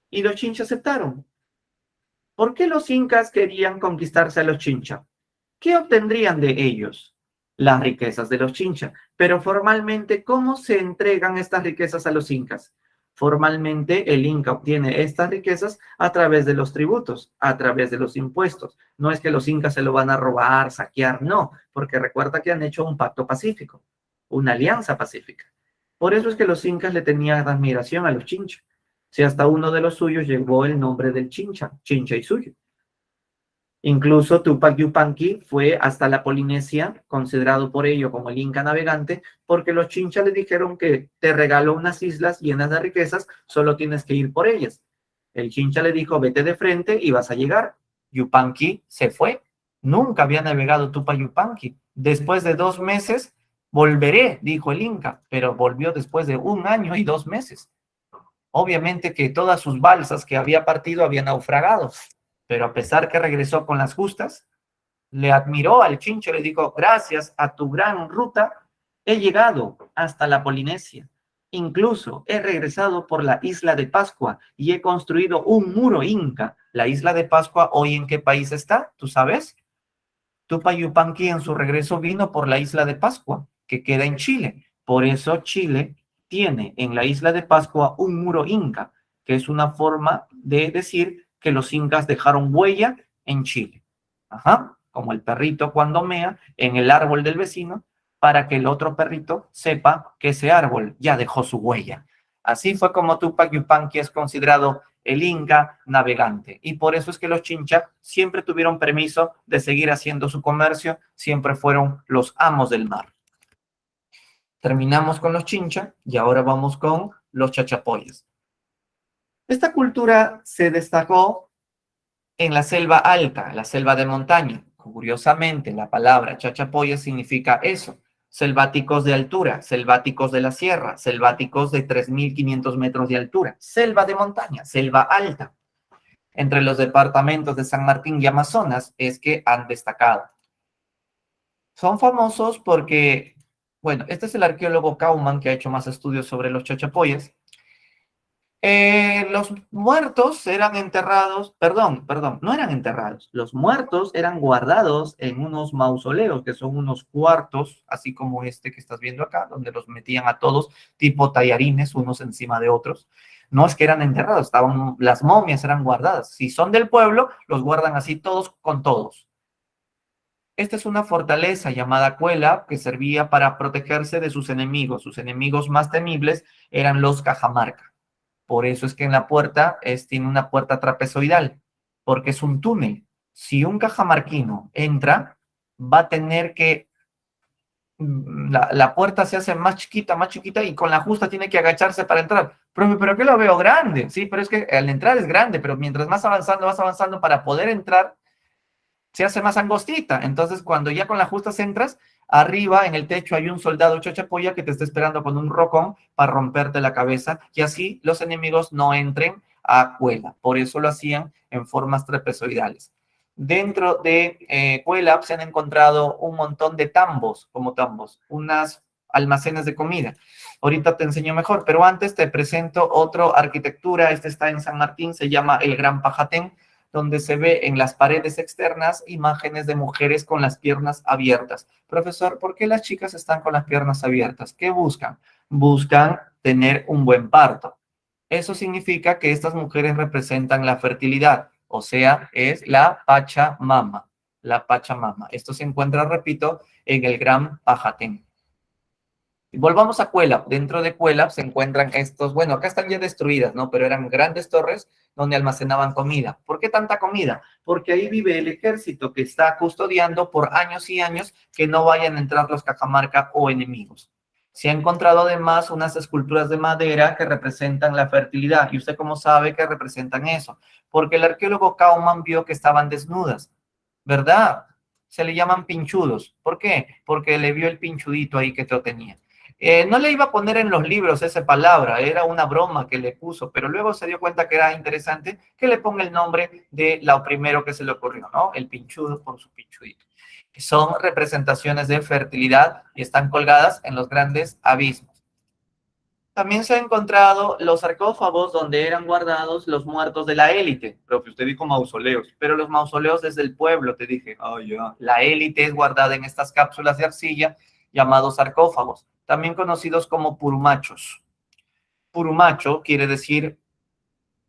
Y los Chincha aceptaron. ¿Por qué los incas querían conquistarse a los Chincha? ¿Qué obtendrían de ellos? Las riquezas de los Chincha. Pero formalmente, ¿cómo se entregan estas riquezas a los incas? Formalmente, el Inca obtiene estas riquezas a través de los tributos, a través de los impuestos. No es que los incas se lo van a robar, saquear, no, porque recuerda que han hecho un pacto pacífico, una alianza pacífica. Por eso es que los incas le tenían admiración a los Chincha. Si hasta uno de los suyos llevó el nombre del Chincha, Chincha y suyo. Incluso Tupac Yupanqui fue hasta la Polinesia, considerado por ello como el Inca navegante, porque los chinchas le dijeron que te regalo unas islas llenas de riquezas, solo tienes que ir por ellas. El chincha le dijo, vete de frente y vas a llegar. Yupanqui se fue. Nunca había navegado Tupac Yupanqui. Después de 2 meses, volveré, dijo el Inca, pero volvió después de 1 año y 2 meses. Obviamente que todas sus balsas que había partido habían naufragado, pero a pesar que regresó con las justas, le admiró al Chincho y le dijo, gracias a tu gran ruta, he llegado hasta la Polinesia. Incluso he regresado por la isla de Pascua y he construido un muro inca. La isla de Pascua, ¿hoy en qué país está? ¿Tú sabes? Tupac Yupanqui en su regreso vino por la isla de Pascua, que queda en Chile. Por eso Chile tiene en la isla de Pascua un muro inca, que es una forma de decir que los incas dejaron huella en Chile. Ajá, como el perrito cuando mea en el árbol del vecino, para que el otro perrito sepa que ese árbol ya dejó su huella. Así fue como Tupac Yupanqui es considerado el Inca navegante. Y por eso es que los Chincha siempre tuvieron permiso de seguir haciendo su comercio, siempre fueron los amos del mar. Terminamos con los Chincha y ahora vamos con los Chachapoyas. Esta cultura se destacó en la selva alta, la selva de montaña. Curiosamente, la palabra Chachapoya significa eso, selváticos de altura, selváticos de la sierra, selváticos de 3.500 metros de altura, selva de montaña, selva alta. Entre los departamentos de San Martín y Amazonas es que han destacado. Son famosos porque, bueno, este es el arqueólogo Kauman que ha hecho más estudios sobre los chachapoyas. Los muertos eran enterrados, perdón, no eran enterrados. Los muertos eran guardados en unos mausoleos, que son unos cuartos, así como este que estás viendo acá, donde los metían a todos, tipo tallarines, unos encima de otros. No es que eran enterrados, las momias eran guardadas. Si son del pueblo, los guardan así todos con todos. Esta es una fortaleza llamada Cuela que servía para protegerse de sus enemigos. Sus enemigos más temibles eran los Cajamarca. Por eso es que en la puerta tiene una puerta trapezoidal, porque es un túnel. Si un cajamarquino entra, va a tener que, la puerta se hace más chiquita y con la justa tiene que agacharse para entrar. Pero que lo veo grande, sí, pero es que al entrar es grande, pero mientras más avanzando, vas avanzando para poder entrar, se hace más angostita. Entonces, cuando ya con las justas entras, arriba en el techo hay un soldado chachapoya que te está esperando con un rocón para romperte la cabeza y así los enemigos no entren a Cuela. Por eso lo hacían en formas trapezoidales. Dentro de Cuela se han encontrado un montón de tambos, como tambos, unas almacenes de comida. Ahorita te enseño mejor, pero antes te presento otra arquitectura. Este está en San Martín, se llama el Gran Pajatén, donde se ve en las paredes externas imágenes de mujeres con las piernas abiertas. Profesor, ¿por qué las chicas están con las piernas abiertas? ¿Qué buscan? Buscan tener un buen parto. Eso significa que estas mujeres representan la fertilidad, o sea, es la Pachamama. La Pachamama. Esto se encuentra, repito, en el Gran Pajatén. Volvamos a Cuelap. Dentro de Cuelap se encuentran estos, bueno, acá están ya destruidas, ¿no? Pero eran grandes torres donde almacenaban comida. ¿Por qué tanta comida? Porque ahí vive el ejército que está custodiando por años y años que no vayan a entrar los Cajamarca o enemigos. Se ha encontrado además unas esculturas de madera que representan la fertilidad. ¿Y usted cómo sabe que representan eso? Porque el arqueólogo Kauman vio que estaban desnudas, ¿verdad? Se le llaman pinchudos. ¿Por qué? Porque le vio el pinchudito ahí que lo tenía. No le iba a poner en los libros esa palabra, era una broma que le puso, pero luego se dio cuenta que era interesante que le ponga el nombre de lo primero que se le ocurrió, ¿no? El pinchudo por su pinchudito. Son representaciones de fertilidad y están colgadas en los grandes abismos. También se han encontrado los sarcófagos donde eran guardados los muertos de la élite. Pero usted dijo mausoleos, pero los mausoleos desde el pueblo, te dije. Oh, yeah. La élite es guardada en estas cápsulas de arcilla llamados sarcófagos, también conocidos como purumachos. Purumacho quiere decir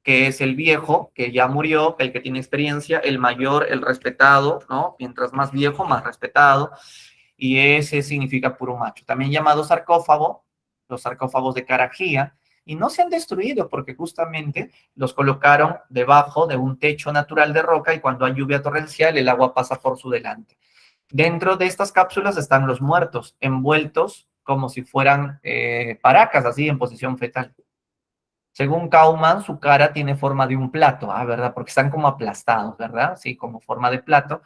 que es el viejo, que ya murió, el que tiene experiencia, el mayor, el respetado, ¿no? Mientras más viejo, más respetado. Y ese significa purumacho. También llamado sarcófago, los sarcófagos de Carajía, y no se han destruido porque justamente los colocaron debajo de un techo natural de roca y cuando hay lluvia torrencial el agua pasa por su delante. Dentro de estas cápsulas están los muertos, envueltos como si fueran paracas, así en posición fetal. Según Kauman, su cara tiene forma de un plato, ¿verdad? Porque están como aplastados, ¿verdad? Sí, como forma de plato.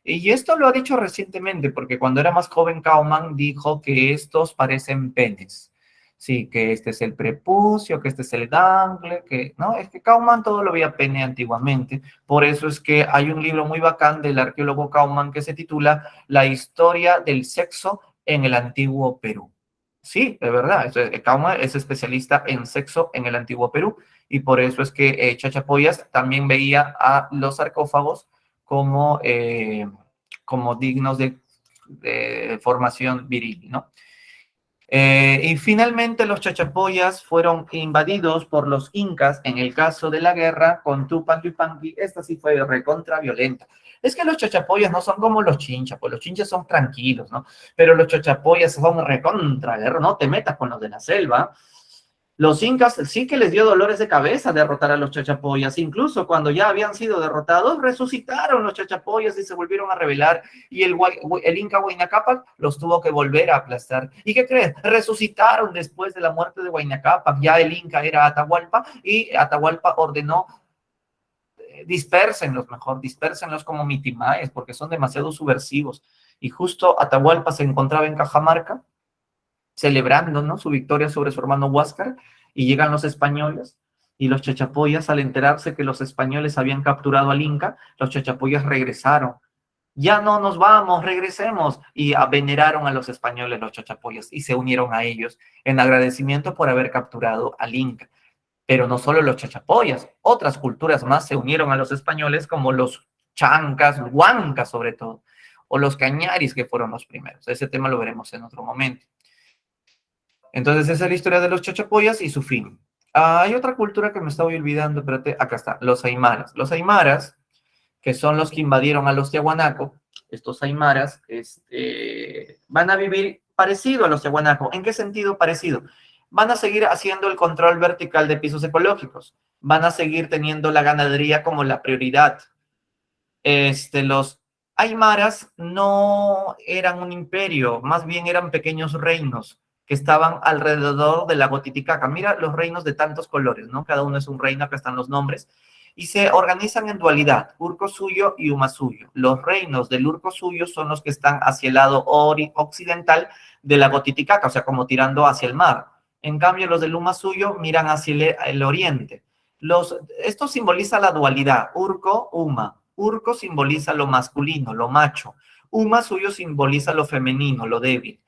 Y esto lo ha dicho recientemente, porque cuando era más joven, Kauman dijo que estos parecen penes. Sí, que este es el prepucio, que este es el gangle, que, ¿no? Es que Kauman todo lo veía pene antiguamente. Por eso es que hay un libro muy bacán del arqueólogo Kauman que se titula La historia del sexo en el antiguo Perú. Sí, de verdad. Kauma es especialista en sexo en el antiguo Perú y por eso es que Chachapoyas también veía a los sarcófagos como, como dignos de formación viril, ¿no? Y finalmente los chachapoyas fueron invadidos por los incas en el caso de la guerra con Tupac Yupanqui. Esta sí fue recontra violenta. Es que los chachapoyas no son como los chinchas, pues los chinchas son tranquilos, ¿no? Pero los chachapoyas son recontra guerra, no te metas con los de la selva. Los incas sí que les dio dolores de cabeza derrotar a los chachapoyas. Incluso cuando ya habían sido derrotados, resucitaron los chachapoyas y se volvieron a rebelar. Y el inca Huayna Cápac los tuvo que volver a aplastar. ¿Y qué crees? Resucitaron después de la muerte de Huayna Cápac. Ya el inca era Atahualpa y Atahualpa ordenó dispersenlos como mitimaes porque son demasiado subversivos. Y justo Atahualpa se encontraba en Cajamarca celebrando, ¿no?, su victoria sobre su hermano Huáscar, y llegan los españoles, y los chachapoyas, al enterarse que los españoles habían capturado al Inca, los chachapoyas regresaron. Ya no nos vamos, regresemos. Y veneraron a los españoles, los chachapoyas, y se unieron a ellos en agradecimiento por haber capturado al Inca. Pero no solo los chachapoyas, otras culturas más se unieron a los españoles, como los chancas, huancas sobre todo, o los cañaris, que fueron los primeros. Ese tema lo veremos en otro momento. Entonces, esa es la historia de los chachapoyas y su fin. Hay otra cultura que me estaba olvidando, espérate, acá está, los aymaras. Los aymaras, que son los que invadieron a los tiahuanaco, estos aymaras, van a vivir parecido a los tiahuanaco. ¿En qué sentido parecido? Van a seguir haciendo el control vertical de pisos ecológicos, van a seguir teniendo la ganadería como la prioridad. Los aymaras no eran un imperio, más bien eran pequeños reinos que estaban alrededor del lago Titicaca. Mira los reinos de tantos colores, ¿no? Cada uno es un reino, acá están los nombres, y se organizan en dualidad, Urco-Suyo y Uma-Suyo. Los reinos del Urco-Suyo son los que están hacia el lado occidental del lago Titicaca, o sea, como tirando hacia el mar. En cambio, los del Uma-Suyo miran hacia el oriente. Esto simboliza la dualidad, Urco-Uma. Urco simboliza lo masculino, lo macho. Uma suyo simboliza lo femenino, lo débil.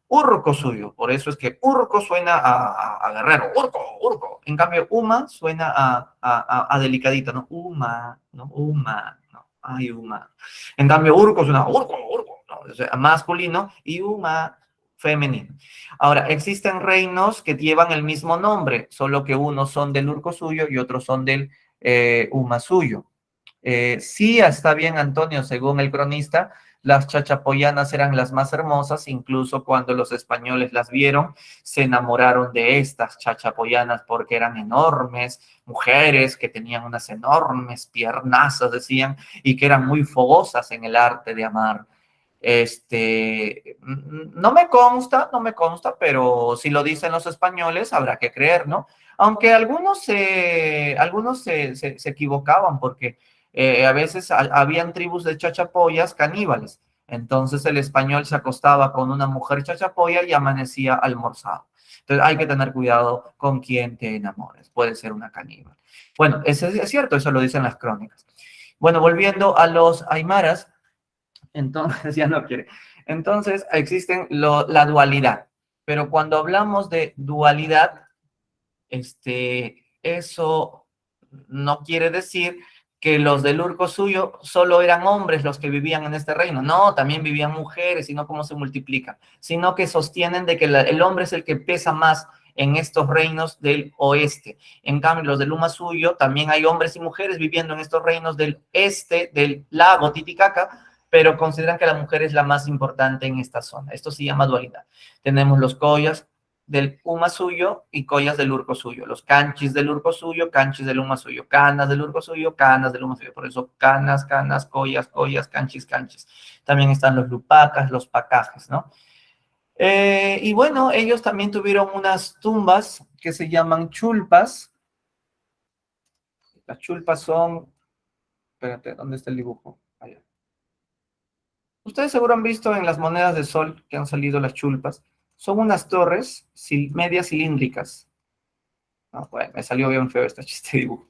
Urco suyo, por eso es que Urco suena a guerrero, Urco, Urco. En cambio, Uma suena a delicadita, ¿no? Uma, ¿no? Uma, ¿no? Ay, Uma. En cambio, Urco suena Urco, Urco, ¿no? O sea, masculino, y Uma femenino. Ahora, existen reinos que llevan el mismo nombre, solo que unos son del Urco suyo y otros son del Uma suyo. Sí, está bien, Antonio, según el cronista, las chachapoyanas eran las más hermosas, incluso cuando los españoles las vieron, se enamoraron de estas chachapoyanas porque eran enormes, mujeres que tenían unas enormes piernazas, decían, y que eran muy fogosas en el arte de amar. No me consta, pero si lo dicen los españoles, habrá que creer, ¿no? Aunque algunos se equivocaban porque a veces habían tribus de chachapoyas caníbales. Entonces el español se acostaba con una mujer chachapoya y amanecía almorzado. Entonces hay que tener cuidado con quién te enamores. Puede ser una caníbal. Bueno, eso es cierto, eso lo dicen las crónicas. Bueno, volviendo a los aymaras, entonces ya no quiere. Entonces existen la dualidad. Pero cuando hablamos de dualidad, eso no quiere decir que los del Urco suyo solo eran hombres los que vivían en este reino. No, también vivían mujeres, sino cómo se multiplican. Sino que sostienen de que el hombre es el que pesa más en estos reinos del oeste. En cambio, los del Uma suyo, también hay hombres y mujeres viviendo en estos reinos del este, del lago Titicaca, pero consideran que la mujer es la más importante en esta zona. Esto se llama dualidad. Tenemos los collas del Uma suyo y collas del Urco suyo, los canchis del Urco suyo, canchis del Uma suyo, canas del Urco suyo, canas del Uma suyo, por eso canas, canas, collas, collas, canchis, canchis. También están los lupacas, los pacajes, ¿no? Y bueno, ellos también tuvieron unas tumbas que se llaman chulpas. Las chulpas son, espérate, ¿dónde está el dibujo? Allá. Ustedes seguro han visto en las monedas de sol que han salido las chulpas. Son unas torres medias cilíndricas. No, bueno, me salió bien feo este chiste dibujo.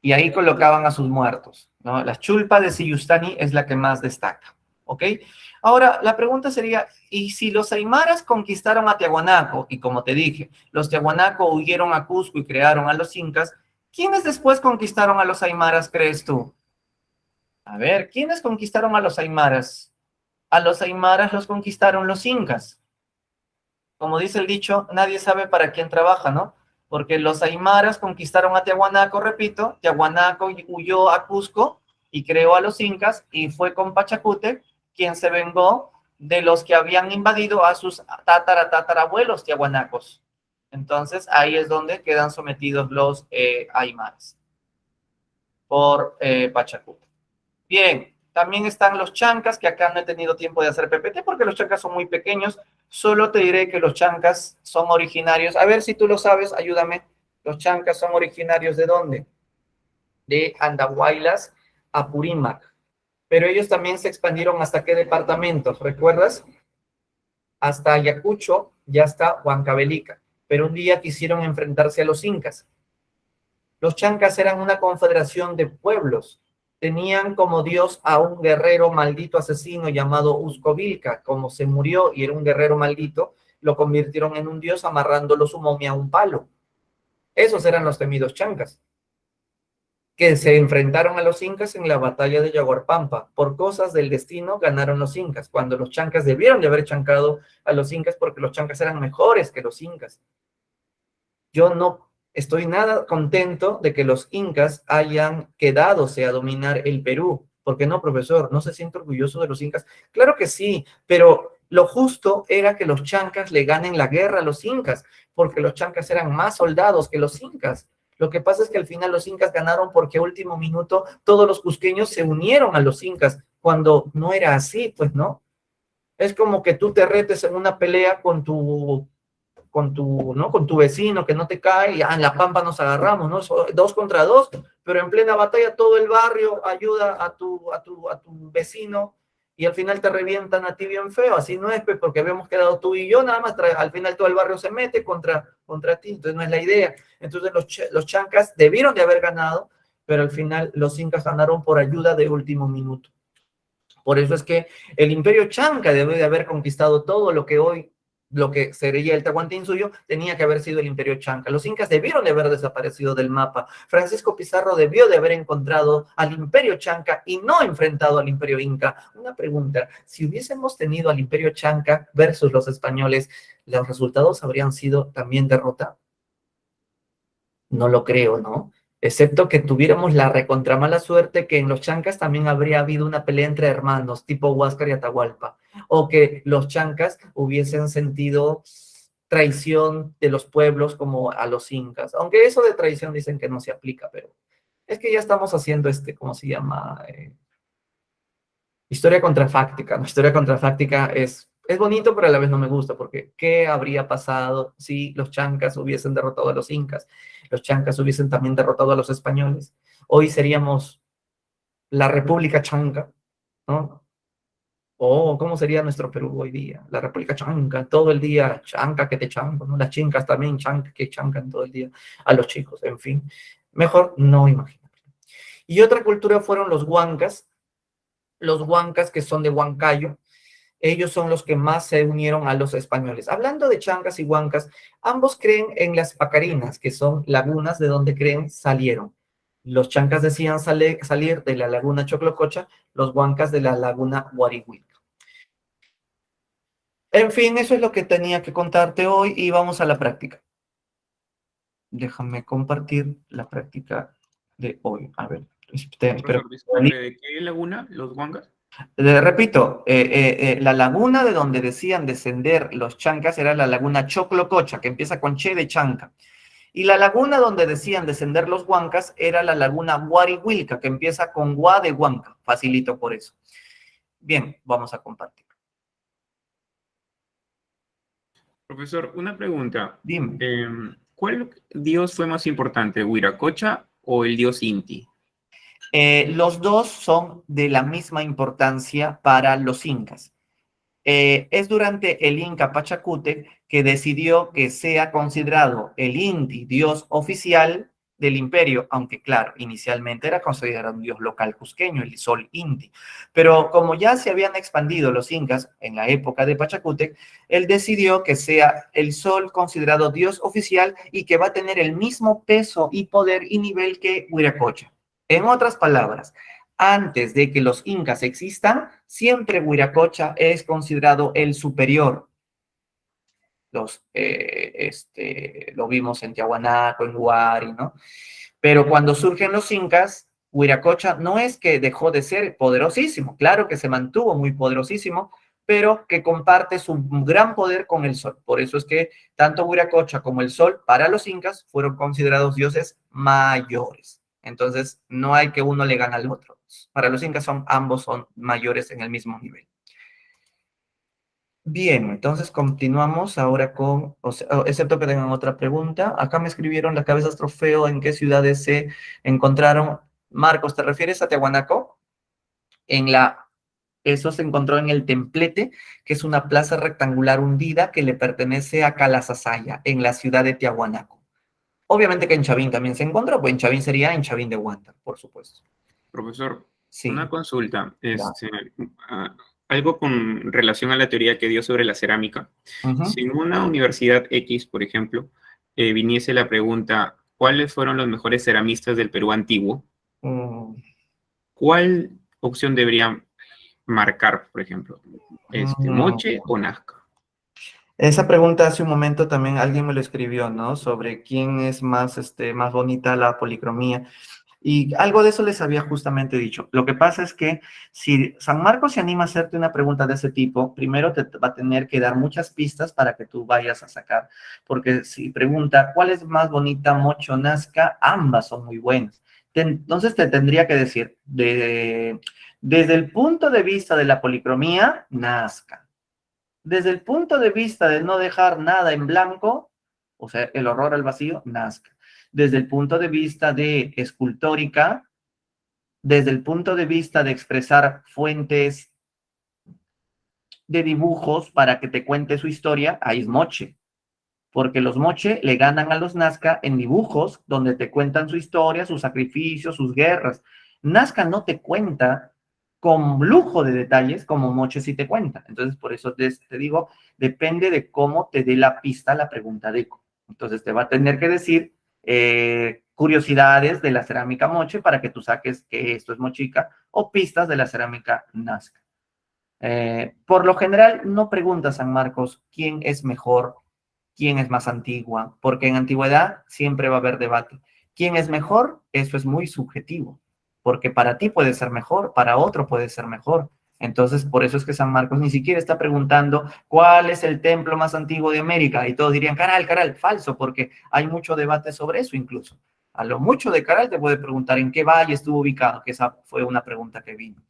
Y ahí colocaban a sus muertos, ¿no? La chulpa de Siyustani es la que más destaca, ¿ok? Ahora, la pregunta sería, ¿y si los aymaras conquistaron a Tiahuanaco? Y como te dije, los Tiahuanaco huyeron a Cusco y crearon a los incas, ¿quiénes después conquistaron a los aymaras, crees tú? A ver, ¿quiénes conquistaron a los aymaras? A los aymaras los conquistaron los incas. Como dice el dicho, nadie sabe para quién trabaja, ¿no? Porque los aymaras conquistaron a Tiahuanaco, repito, Tiahuanaco huyó a Cusco y creó a los incas, y fue con Pachacútec quien se vengó de los que habían invadido a sus tatarabuelos tiahuanacos. Entonces ahí es donde quedan sometidos los aymaras por Pachacútec. Bien, también están los chancas, que acá no he tenido tiempo de hacer PPT porque los chancas son muy pequeños. Solo te diré que los chancas son originarios. A ver si tú lo sabes, ayúdame. Los chancas son originarios ¿de dónde? De Andahuaylas, Apurímac. Pero ellos también se expandieron ¿hasta qué departamentos? ¿Recuerdas? Hasta Ayacucho y hasta Huancavelica. Pero un día quisieron enfrentarse a los incas. Los chancas eran una confederación de pueblos. Tenían como dios a un guerrero maldito asesino llamado Uscovilca. Como se murió y era un guerrero maldito, lo convirtieron en un dios amarrándolo su momia a un palo. Esos eran los temidos chancas, que se enfrentaron a los incas en la batalla de Yaguarpampa. Por cosas del destino ganaron los incas, cuando los chancas debieron de haber chancado a los incas porque los chancas eran mejores que los incas. Yo no estoy nada contento de que los incas hayan quedado a dominar el Perú. ¿Por qué no, profesor? ¿No se siente orgulloso de los incas? Claro que sí, pero lo justo era que los chancas le ganen la guerra a los incas, porque los chancas eran más soldados que los incas. Lo que pasa es que al final los incas ganaron porque a último minuto todos los cusqueños se unieron a los incas, cuando no era así, pues no. Es como que tú te retes en una pelea ¿no? Con tu vecino que no te cae, y en la pampa nos agarramos, ¿no? 2 contra 2, pero en plena batalla todo el barrio ayuda a tu vecino y al final te revientan a ti bien feo. Así no es, pues, porque habíamos quedado tú y yo, nada más, al final todo el barrio se mete contra ti, entonces no es la idea. Entonces los chancas debieron de haber ganado, pero al final los incas ganaron por ayuda de último minuto. Por eso es que el imperio Chanca debe de haber conquistado todo lo que sería el Tahuantinsuyo, tenía que haber sido el imperio Chanca. Los incas debieron de haber desaparecido del mapa. Francisco Pizarro debió de haber encontrado al imperio Chanca y no enfrentado al imperio Inca. Una pregunta, si hubiésemos tenido al imperio Chanca versus los españoles, ¿los resultados habrían sido también derrota? No lo creo, ¿no? Excepto que tuviéramos la recontramala suerte que en los chancas también habría habido una pelea entre hermanos, tipo Huáscar y Atahualpa, o que los chancas hubiesen sentido traición de los pueblos como a los incas, aunque eso de traición dicen que no se aplica, pero es que ya estamos haciendo ¿cómo se llama? Historia contrafáctica. La historia contrafáctica es bonito, pero a la vez no me gusta, porque ¿qué habría pasado si los chancas hubiesen derrotado a los incas? Los chancas hubiesen también derrotado a los españoles. Hoy seríamos la República Chanca, ¿no? O ¿cómo sería nuestro Perú hoy día? La República Chanca, todo el día chanca que te chanco, ¿no? Las chincas también chanca que chancan todo el día a los chicos, en fin. Mejor no imaginar. Y otra cultura fueron los huancas que son de Huancayo. Ellos son los que más se unieron a los españoles. Hablando de chancas y huancas, ambos creen en las pacarinas, que son lagunas de donde creen salieron. Los chancas decían salir de la laguna Choclococha, los huancas de la laguna Guarihuilca. En fin, eso es lo que tenía que contarte hoy y vamos a la práctica. Déjame compartir la práctica de hoy. A ver, espero. Profesor, disculpe, ¿de qué laguna? ¿Los Huancas? Repito, la laguna de donde decían descender los chancas era la laguna Choclococha, que empieza con Che de Chanca. Y la laguna donde decían descender los huancas era la laguna Guarihuilca, que empieza con Gua de Huanca. Facilito por eso. Bien, vamos a compartir. Profesor, una pregunta. Dime. ¿Cuál dios fue más importante, Huiracocha o el dios Inti? Los dos son de la misma importancia para los incas. Es durante el Inca Pachacútec que decidió que sea considerado el Inti dios oficial del imperio, aunque claro, inicialmente era considerado un dios local cusqueño, el sol Inti. Pero como ya se habían expandido los incas en la época de Pachacútec, él decidió que sea el sol considerado dios oficial y que va a tener el mismo peso y poder y nivel que Huiracocha. En otras palabras, antes de que los incas existan, siempre Huiracocha es considerado el superior. Lo vimos en Tiahuanaco, en Huari, ¿no? Pero cuando surgen los incas, Huiracocha no es que dejó de ser poderosísimo, claro que se mantuvo muy poderosísimo, pero que comparte su gran poder con el sol. Por eso es que tanto Huiracocha como el sol para los incas fueron considerados dioses mayores. Entonces, no hay que uno le gane al otro. Para los incas ambos son mayores en el mismo nivel. Bien, entonces continuamos ahora excepto que tengan otra pregunta. Acá me escribieron las cabezas trofeo, en qué ciudades se encontraron. Marcos, ¿te refieres a Tiahuanaco? Eso se encontró en el Templete, que es una plaza rectangular hundida que le pertenece a Calasasaya, en la ciudad de Tiahuanaco. Obviamente que en Chavín también se encontró, pues en Chavín sería en Chavín de Huántar, por supuesto. Profesor, una Sí, consulta. ya. Algo con relación a la teoría que dio sobre la cerámica. Ujú. Si en una universidad X, por ejemplo, viniese la pregunta, ¿cuáles fueron los mejores ceramistas del Perú antiguo? Mm, ¿Cuál opción debería marcar, por ejemplo? mm. ¿Moche o Nazca? Esa pregunta hace un momento también alguien me lo escribió, ¿no? Sobre quién es más, más bonita la policromía. Y algo de eso les había justamente dicho. Lo que pasa es que si San Marcos se anima a hacerte una pregunta de ese tipo, primero te va a tener que dar muchas pistas para que tú vayas a sacar. Porque si pregunta, ¿cuál es más bonita, Mocho o Nazca? Ambas son muy buenas. Entonces te tendría que decir, desde el punto de vista de la policromía, Nazca. Desde el punto de vista de no dejar nada en blanco, o sea, el horror al vacío, Nazca. Desde el punto de vista de escultórica, desde el punto de vista de expresar fuentes de dibujos para que te cuente su historia, ahí es Moche. Porque los Moche le ganan a los Nazca en dibujos donde te cuentan su historia, sus sacrificios, sus guerras. Nazca no te cuenta con lujo de detalles como Moche sí te cuenta. Entonces, por eso te digo, depende de cómo te dé la pista la pregunta de Eco. Entonces, te va a tener que decir curiosidades de la cerámica Moche para que tú saques que esto es mochica o pistas de la cerámica Nazca. Por lo general, no pregunta San Marcos quién es mejor, quién es más antigua, porque en antigüedad siempre va a haber debate. ¿Quién es mejor? Eso es muy subjetivo, porque para ti puede ser mejor, para otro puede ser mejor. Entonces, por eso es que San Marcos ni siquiera está preguntando cuál es el templo más antiguo de América, y todos dirían, Caral, falso, porque hay mucho debate sobre eso incluso. A lo mucho de Caral te puede preguntar en qué valle estuvo ubicado, que esa fue una pregunta que vino.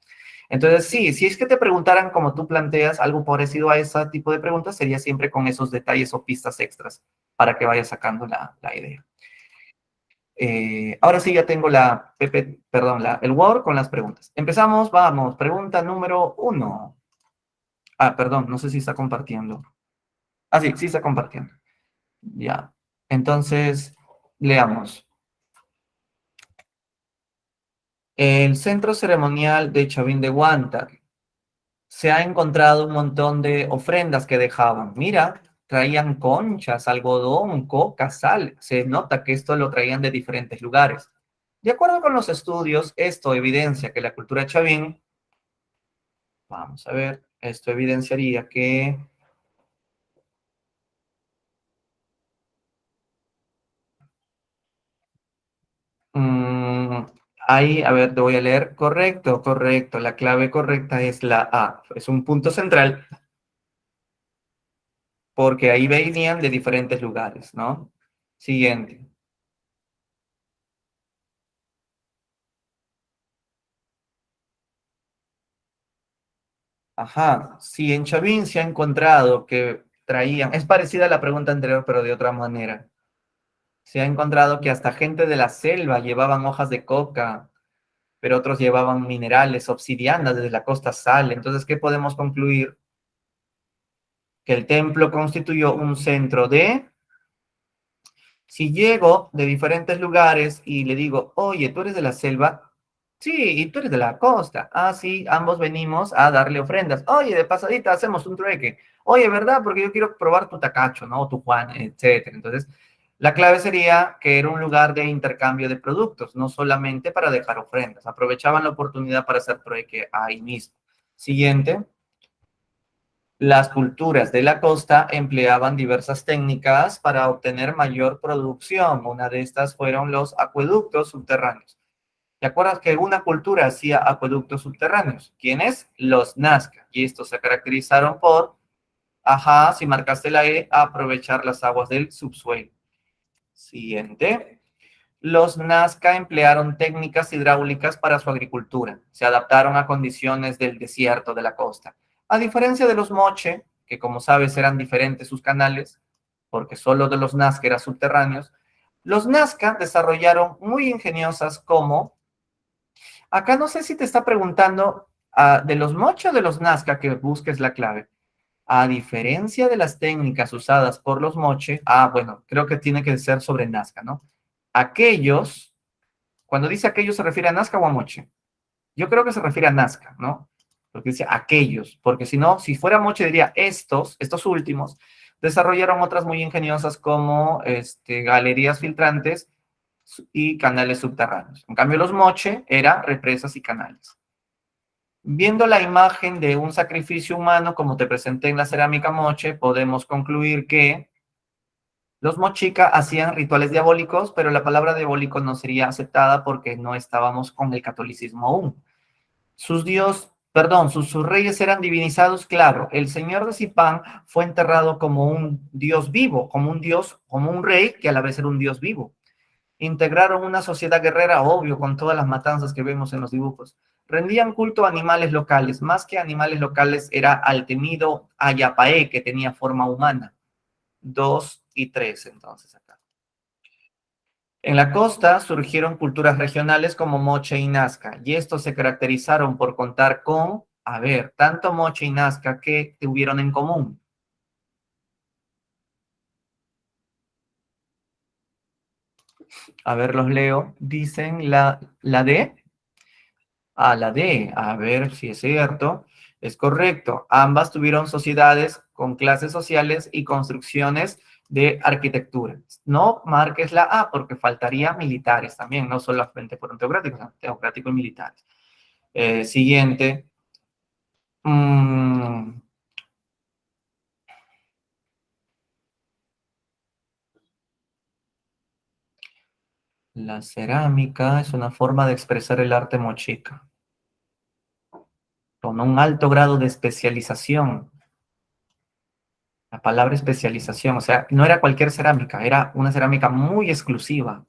Entonces, sí, si es que te preguntaran como tú planteas algo parecido a ese tipo de preguntas, sería siempre con esos detalles o pistas extras para que vayas sacando la idea. Ahora sí ya tengo el Word con las preguntas. Empezamos, vamos, pregunta número 1. Ah, perdón, no sé si está compartiendo. Ah, sí, sí está compartiendo. Ya. Entonces, leamos. El centro ceremonial de Chavín de Huántar se ha encontrado un montón de ofrendas que dejaban. Mira, traían conchas, algodón, coca, sal. Se nota que esto lo traían de diferentes lugares. De acuerdo con los estudios, esto evidencia que la cultura chavín, vamos a ver, esto evidenciaría que mm, ahí, a ver, te voy a leer, correcto, la clave correcta es la A, es un punto central porque ahí venían de diferentes lugares, ¿no? Siguiente. Ajá, si en Chavín se ha encontrado que traían, es parecida a la pregunta anterior, pero de otra manera. Se ha encontrado que hasta gente de la selva llevaban hojas de coca, pero otros llevaban minerales, obsidianas desde la costa sal. Entonces, ¿qué podemos concluir? Que el templo constituyó un centro de... Si llego de diferentes lugares y le digo, oye, ¿tú eres de la selva? Sí, y tú eres de la costa. Ah, sí, ambos venimos a darle ofrendas. Oye, de pasadita hacemos un trueque. Oye, ¿verdad? Porque yo quiero probar tu tacacho, ¿no? O tu Juan, etcétera. Entonces, la clave sería que era un lugar de intercambio de productos, no solamente para dejar ofrendas. Aprovechaban la oportunidad para hacer trueque ahí mismo. Siguiente. Las culturas de la costa empleaban diversas técnicas para obtener mayor producción. Una de estas fueron los acueductos subterráneos. ¿Te acuerdas que una cultura hacía acueductos subterráneos? ¿Quiénes? Los Nazca. Y estos se caracterizaron por, ajá, si marcaste la E, aprovechar las aguas del subsuelo. Siguiente. Los Nazca emplearon técnicas hidráulicas para su agricultura. Se adaptaron a condiciones del desierto de la costa. A diferencia de los Moche, que como sabes eran diferentes sus canales, porque solo de los Nazca eran subterráneos, los Nazca desarrollaron muy ingeniosas como, acá no sé si te está preguntando de los Moche o de los Nazca que busques la clave. A diferencia de las técnicas usadas por los Moche, bueno, creo que tiene que ser sobre Nazca, ¿no? Aquellos, cuando dice aquellos se refiere a Nazca o a Moche. Yo creo que se refiere a Nazca, ¿no? Porque dice aquellos, porque si no, si fuera Moche diría estos últimos, desarrollaron otras muy ingeniosas como galerías filtrantes y canales subterráneos. En cambio, los moche era represas y canales. Viendo la imagen de un sacrificio humano, como te presenté en la cerámica moche, podemos concluir que los mochica hacían rituales diabólicos, pero la palabra diabólico no sería aceptada porque no estábamos con el catolicismo aún. Sus reyes eran divinizados, claro. El señor de Zipán fue enterrado como un dios vivo, como un dios, como un rey que a la vez era un dios vivo. Integraron una sociedad guerrera, obvio, con todas las matanzas que vemos en los dibujos. Rendían culto a animales locales. Más que animales locales, era al temido Ayapaé, que tenía forma humana. 2 y 3, entonces, acá. En la costa surgieron culturas regionales como Moche y Nazca, y estos se caracterizaron por contar con, a ver, tanto Moche y Nazca que tuvieron en común. A ver, los leo. Dicen la D. La D. A ver si es cierto. Es correcto. Ambas tuvieron sociedades con clases sociales y construcciones de arquitectura. No marques la A porque faltaría militares también, no solamente fueron teocráticos, teocráticos y militares. Siguiente. La cerámica es una forma de expresar el arte mochica, con un alto grado de especialización. La palabra especialización, o sea, no era cualquier cerámica, era una cerámica muy exclusiva,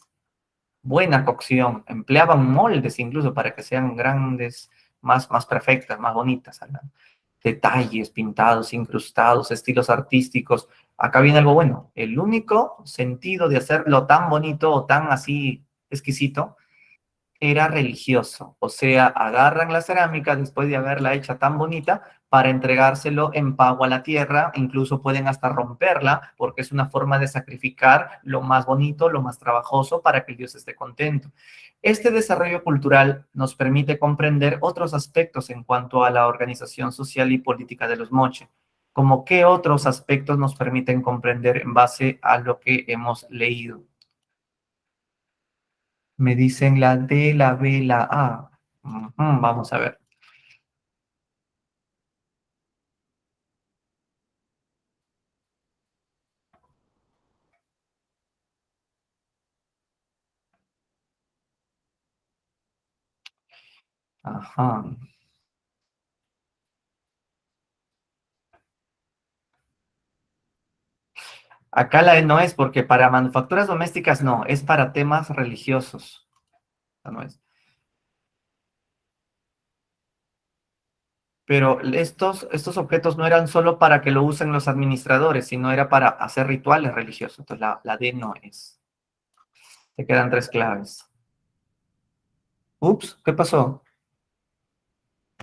buena cocción, empleaban moldes incluso para que sean grandes, más perfectas, más bonitas, ¿verdad? Detalles pintados, incrustados, estilos artísticos. Acá viene algo bueno. El único sentido de hacerlo tan bonito o tan así exquisito era religioso. O sea, agarran la cerámica después de haberla hecha tan bonita para entregárselo en pago a la tierra. Incluso pueden hasta romperla porque es una forma de sacrificar lo más bonito, lo más trabajoso para que el Dios esté contento. Este desarrollo cultural nos permite comprender otros aspectos en cuanto a la organización social y política de los moche. ¿Como qué otros aspectos nos permiten comprender en base a lo que hemos leído? Me dicen la D, la B, la A. Vamos a ver. Ajá. Acá la E no es porque para manufacturas domésticas no, es para temas religiosos. No es. Pero estos objetos no eran solo para que lo usen los administradores, sino era para hacer rituales religiosos. Entonces la D no es. Te quedan 3 claves. Ups, ¿qué pasó?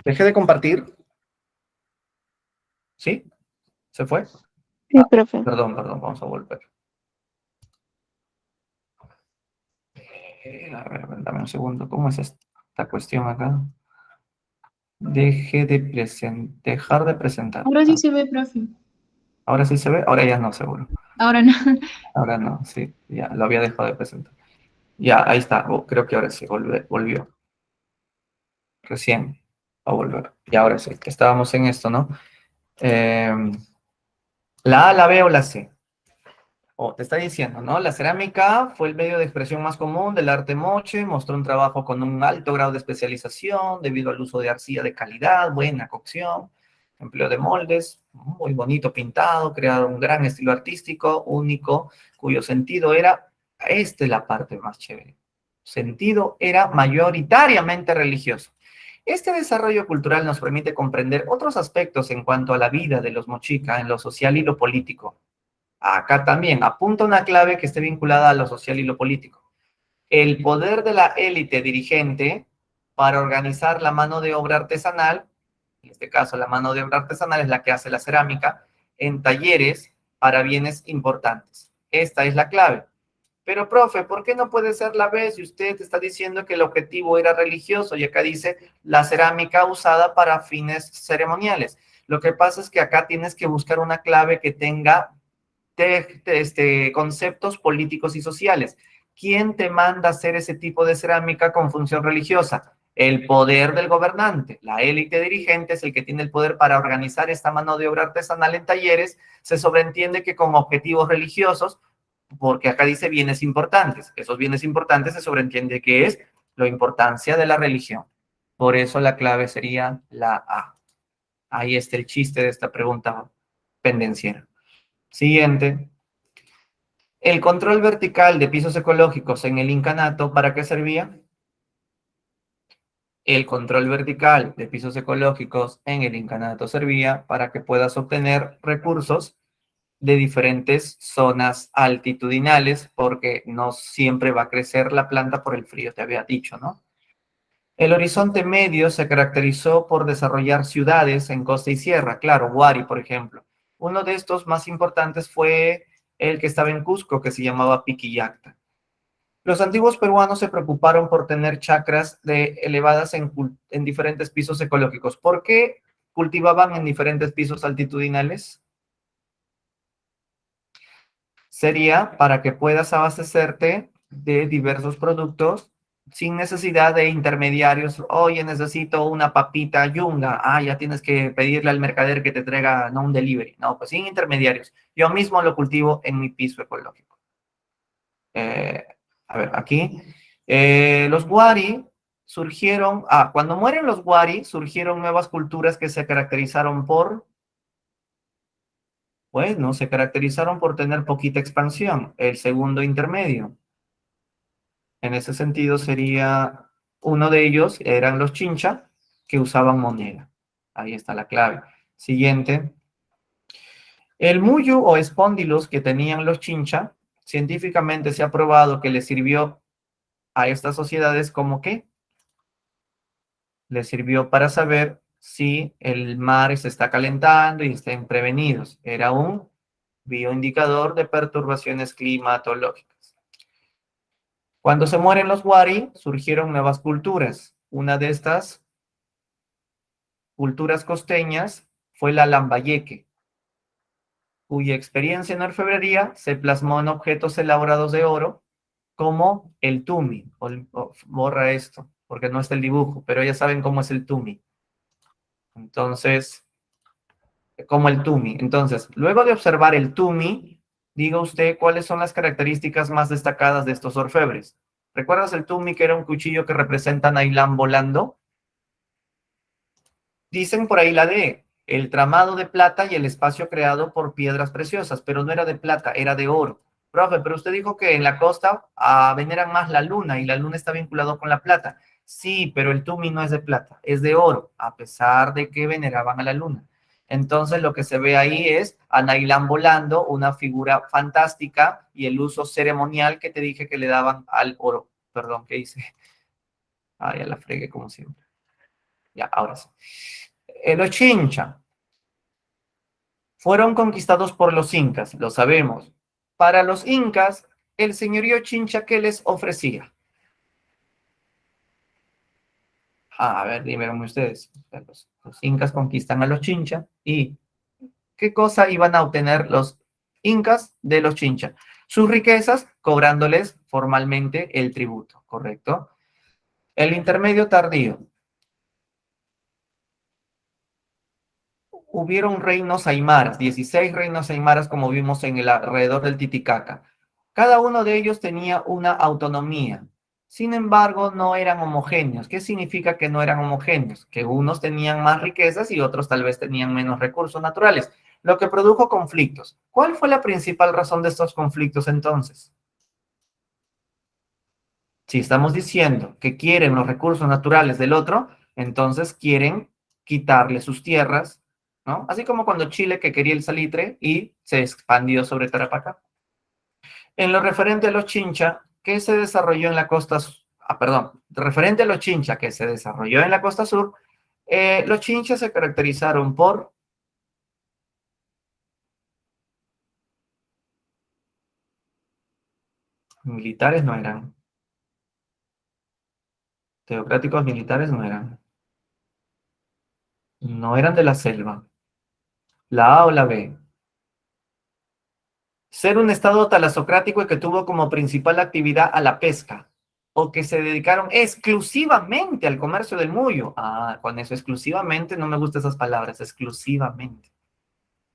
¿Dejé de compartir? ¿Sí? ¿Se fue? Sí, profe. Perdón, vamos a volver. A ver, dame un segundo. ¿Cómo es esta cuestión acá? Dejar de presentar. Ahora sí se ve, profe. Ahora sí se ve, ahora ya no, seguro. Ahora no. Ahora no, sí, ya lo había dejado de presentar. Ya, ahí está. Creo que ahora sí, volvió. Recién va a volver. Y ahora sí, que estábamos en esto, ¿no? La A, la B o la C. Te está diciendo, ¿no? La cerámica fue el medio de expresión más común del arte moche, mostró un trabajo con un alto grado de especialización debido al uso de arcilla de calidad, buena cocción, empleo de moldes, muy bonito pintado, crearon un gran estilo artístico único, cuyo sentido era, esta es la parte más chévere, sentido era mayoritariamente religioso. Este desarrollo cultural nos permite comprender otros aspectos en cuanto a la vida de los mochica en lo social y lo político. Acá también apunta una clave que esté vinculada a lo social y lo político. El poder de la élite dirigente para organizar la mano de obra artesanal, en este caso la mano de obra artesanal es la que hace la cerámica, en talleres para bienes importantes. Esta es la clave. Pero, profe, ¿por qué no puede ser la B si usted está diciendo que el objetivo era religioso? Y acá dice la cerámica usada para fines ceremoniales. Lo que pasa es que acá tienes que buscar una clave que tenga conceptos políticos y sociales. ¿Quién te manda hacer ese tipo de cerámica con función religiosa? El poder del gobernante. La élite dirigente es el que tiene el poder para organizar esta mano de obra artesanal en talleres. Se sobreentiende que con objetivos religiosos, porque acá dice bienes importantes. Esos bienes importantes se sobreentiende que es la importancia de la religión. Por eso la clave sería la A. Ahí está el chiste de esta pregunta pendenciera. Siguiente. El control vertical de pisos ecológicos en el incanato, ¿para qué servía? El control vertical de pisos ecológicos en el incanato servía para que puedas obtener recursos de diferentes zonas altitudinales, porque no siempre va a crecer la planta por el frío, te había dicho, ¿no? El horizonte medio se caracterizó por desarrollar ciudades en costa y sierra, claro, Huari, por ejemplo. Uno de estos más importantes fue el que estaba en Cusco, que se llamaba Piquillacta. Los antiguos peruanos se preocuparon por tener chacras elevadas en diferentes pisos ecológicos. ¿Por qué cultivaban en diferentes pisos altitudinales? Sería para que puedas abastecerte de diversos productos sin necesidad de intermediarios. Oye, necesito una papita yunga. Ah, ya tienes que pedirle al mercader que te traiga, no un delivery. No, pues sin intermediarios. Yo mismo lo cultivo en mi piso ecológico. A ver, aquí. Los Wari surgieron, cuando mueren los Wari, surgieron nuevas culturas que se caracterizaron por, bueno, se caracterizaron por tener poquita expansión. El segundo intermedio. En ese sentido sería, uno de ellos eran los Chincha, que usaban moneda. Ahí está la clave. Siguiente. El muyu o espóndilos que tenían los Chincha, científicamente se ha probado que les sirvió a estas sociedades como que les sirvió para saber si el mar se está calentando y estén prevenidos. Era un bioindicador de perturbaciones climatológicas. Cuando se mueren los Wari, surgieron nuevas culturas. Una de estas culturas costeñas fue la Lambayeque, cuya experiencia en orfebrería se plasmó en objetos elaborados de oro, como el tumi. Borra esto, porque no está el dibujo, pero ya saben cómo es el tumi. Entonces, como el tumi. Entonces, luego de observar el tumi, diga usted cuáles son las características más destacadas de estos orfebres. ¿Recuerdas el tumi, que era un cuchillo que representa a Nailán volando? Dicen por ahí la D, el tramado de plata y el espacio creado por piedras preciosas, pero no era de plata, era de oro. Profe, pero usted dijo que en la costa veneran más la luna y la luna está vinculado con la plata. Sí, pero el tumi no es de plata, es de oro, a pesar de que veneraban a la luna. Entonces lo que se ve ahí es a Nailán volando, una figura fantástica, y el uso ceremonial que te dije que le daban al oro. Perdón, ¿qué hice? Ya la fregué como siempre. Ya, ahora sí. Los Chincha fueron conquistados por los incas, lo sabemos. Para los incas, el señorío Chincha, ¿qué les ofrecía? A ver, díganme ustedes. Los incas conquistan a los Chincha, y ¿qué cosa iban a obtener los incas de los Chincha? Sus riquezas, cobrándoles formalmente el tributo, ¿correcto? El intermedio tardío. Hubieron reinos aymaras, 16 reinos aymaras, como vimos en el alrededor del Titicaca. Cada uno de ellos tenía una autonomía. Sin embargo, no eran homogéneos. ¿Qué significa que no eran homogéneos? Que unos tenían más riquezas y otros tal vez tenían menos recursos naturales, lo que produjo conflictos. ¿Cuál fue la principal razón de estos conflictos entonces? Si estamos diciendo que quieren los recursos naturales del otro, entonces quieren quitarle sus tierras, ¿no? Así como cuando Chile, que quería el salitre y se expandió sobre Tarapacá. En lo referente a los Chincha, que se desarrolló en la costa sur, referente a los Chincha, que se desarrolló en la costa sur, los Chinchas se caracterizaron por militares, no eran. Teocráticos militares no eran. No eran de la selva. ¿La A o la B? Ser un estado talasocrático y que tuvo como principal actividad a la pesca, o que se dedicaron exclusivamente al comercio del mullo. Ah, con eso exclusivamente, no me gustan esas palabras, exclusivamente.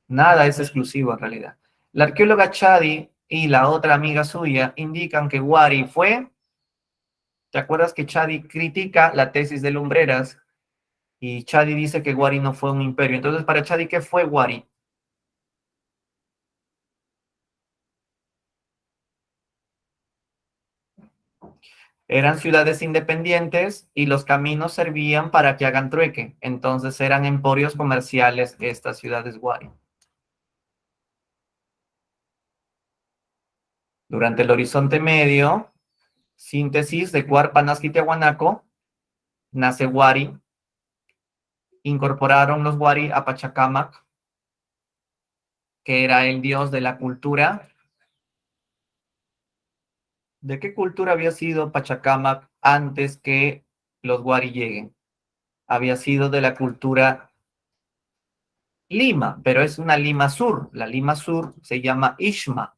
Nada es exclusivo en realidad. La arqueóloga Chadi y la otra amiga suya indican que Wari fue, ¿te acuerdas que Chadi critica la tesis de Lumbreras? Y Chadi dice que Wari no fue un imperio. Entonces, para Chadi, ¿qué fue Wari? Eran ciudades independientes y los caminos servían para que hagan trueque. Entonces eran emporios comerciales estas ciudades Wari. Durante el Horizonte Medio, síntesis de Cuarpanas y Tiahuanaco, nace Wari. Incorporaron los Wari a Pachacamac, que era el dios de la cultura. ¿De qué cultura había sido Pachacamac antes que los Wari lleguen? Había sido de la cultura Lima, pero es una Lima Sur. La Lima Sur se llama Ishma.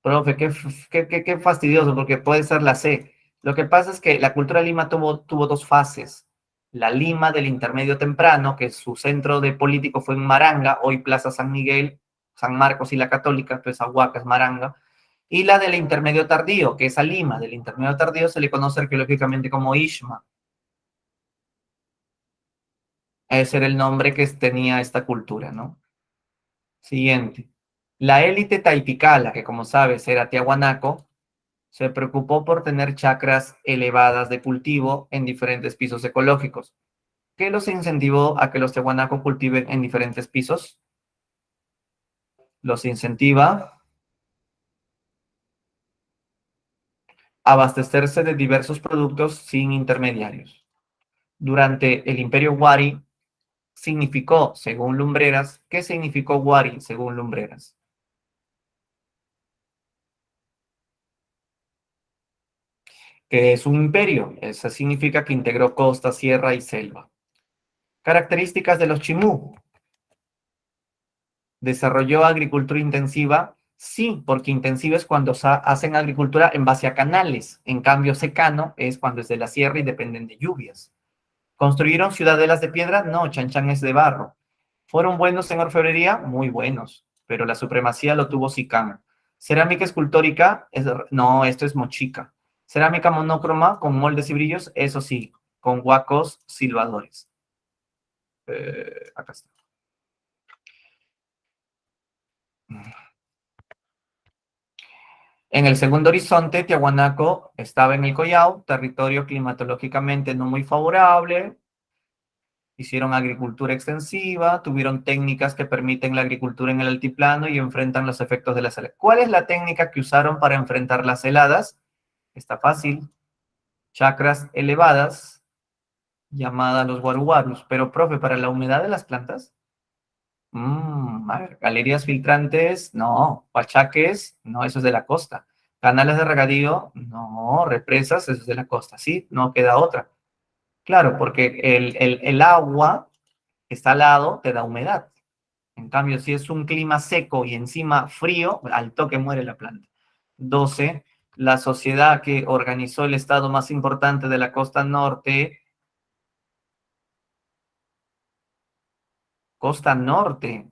Profe, qué fastidioso, porque puede ser la C. Lo que pasa es que la cultura Lima tuvo dos fases. La Lima del intermedio temprano, que su centro de político fue en Maranga, hoy Plaza San Miguel, San Marcos y la Católica, pues Ahuaca es Maranga. Y la del intermedio tardío, que es a Lima. Del intermedio tardío se le conoce arqueológicamente como Ishma. Ese era el nombre que tenía esta cultura, ¿no? Siguiente. La élite taiticala, que como sabes era Tiahuanaco, se preocupó por tener chacras elevadas de cultivo en diferentes pisos ecológicos. ¿Qué los incentivó a que los tiahuanaco cultiven en diferentes pisos? Los incentiva a abastecerse de diversos productos sin intermediarios. Durante el Imperio Wari significó, según Lumbreras, ¿qué significó Wari según Lumbreras? Que es un imperio. Eso significa que integró costa, sierra y selva. Características de los chimú. ¿Desarrolló agricultura intensiva? Sí, porque intensiva es cuando hacen agricultura en base a canales. En cambio, secano es cuando es de la sierra y dependen de lluvias. ¿Construyeron ciudadelas de piedra? No, Chanchan es de barro. ¿Fueron buenos en orfebrería? Muy buenos, pero la supremacía lo tuvo Sicán. ¿Cerámica escultórica? No, esto es mochica. ¿Cerámica monócroma con moldes y brillos? Eso sí, con huacos silbadores. Acá está. En el segundo horizonte, Tiahuanaco estaba en el Collao, territorio climatológicamente no muy favorable. Hicieron agricultura extensiva, tuvieron técnicas que permiten la agricultura en el altiplano y enfrentan los efectos de las heladas. ¿Cuál es la técnica que usaron para enfrentar las heladas? Está fácil. Chacras elevadas, llamadas los guaruguarus. Pero, profe, ¿para la humedad de las plantas? A ver, galerías filtrantes, no. Pachaques, no, eso es de la costa. Canales de regadío, no. Represas, eso es de la costa, sí, no queda otra. Claro, porque el agua está al lado, te da humedad. En cambio, si es un clima seco y encima frío, al toque muere la planta. 12. La sociedad que organizó el estado más importante de la costa norte. Costa norte.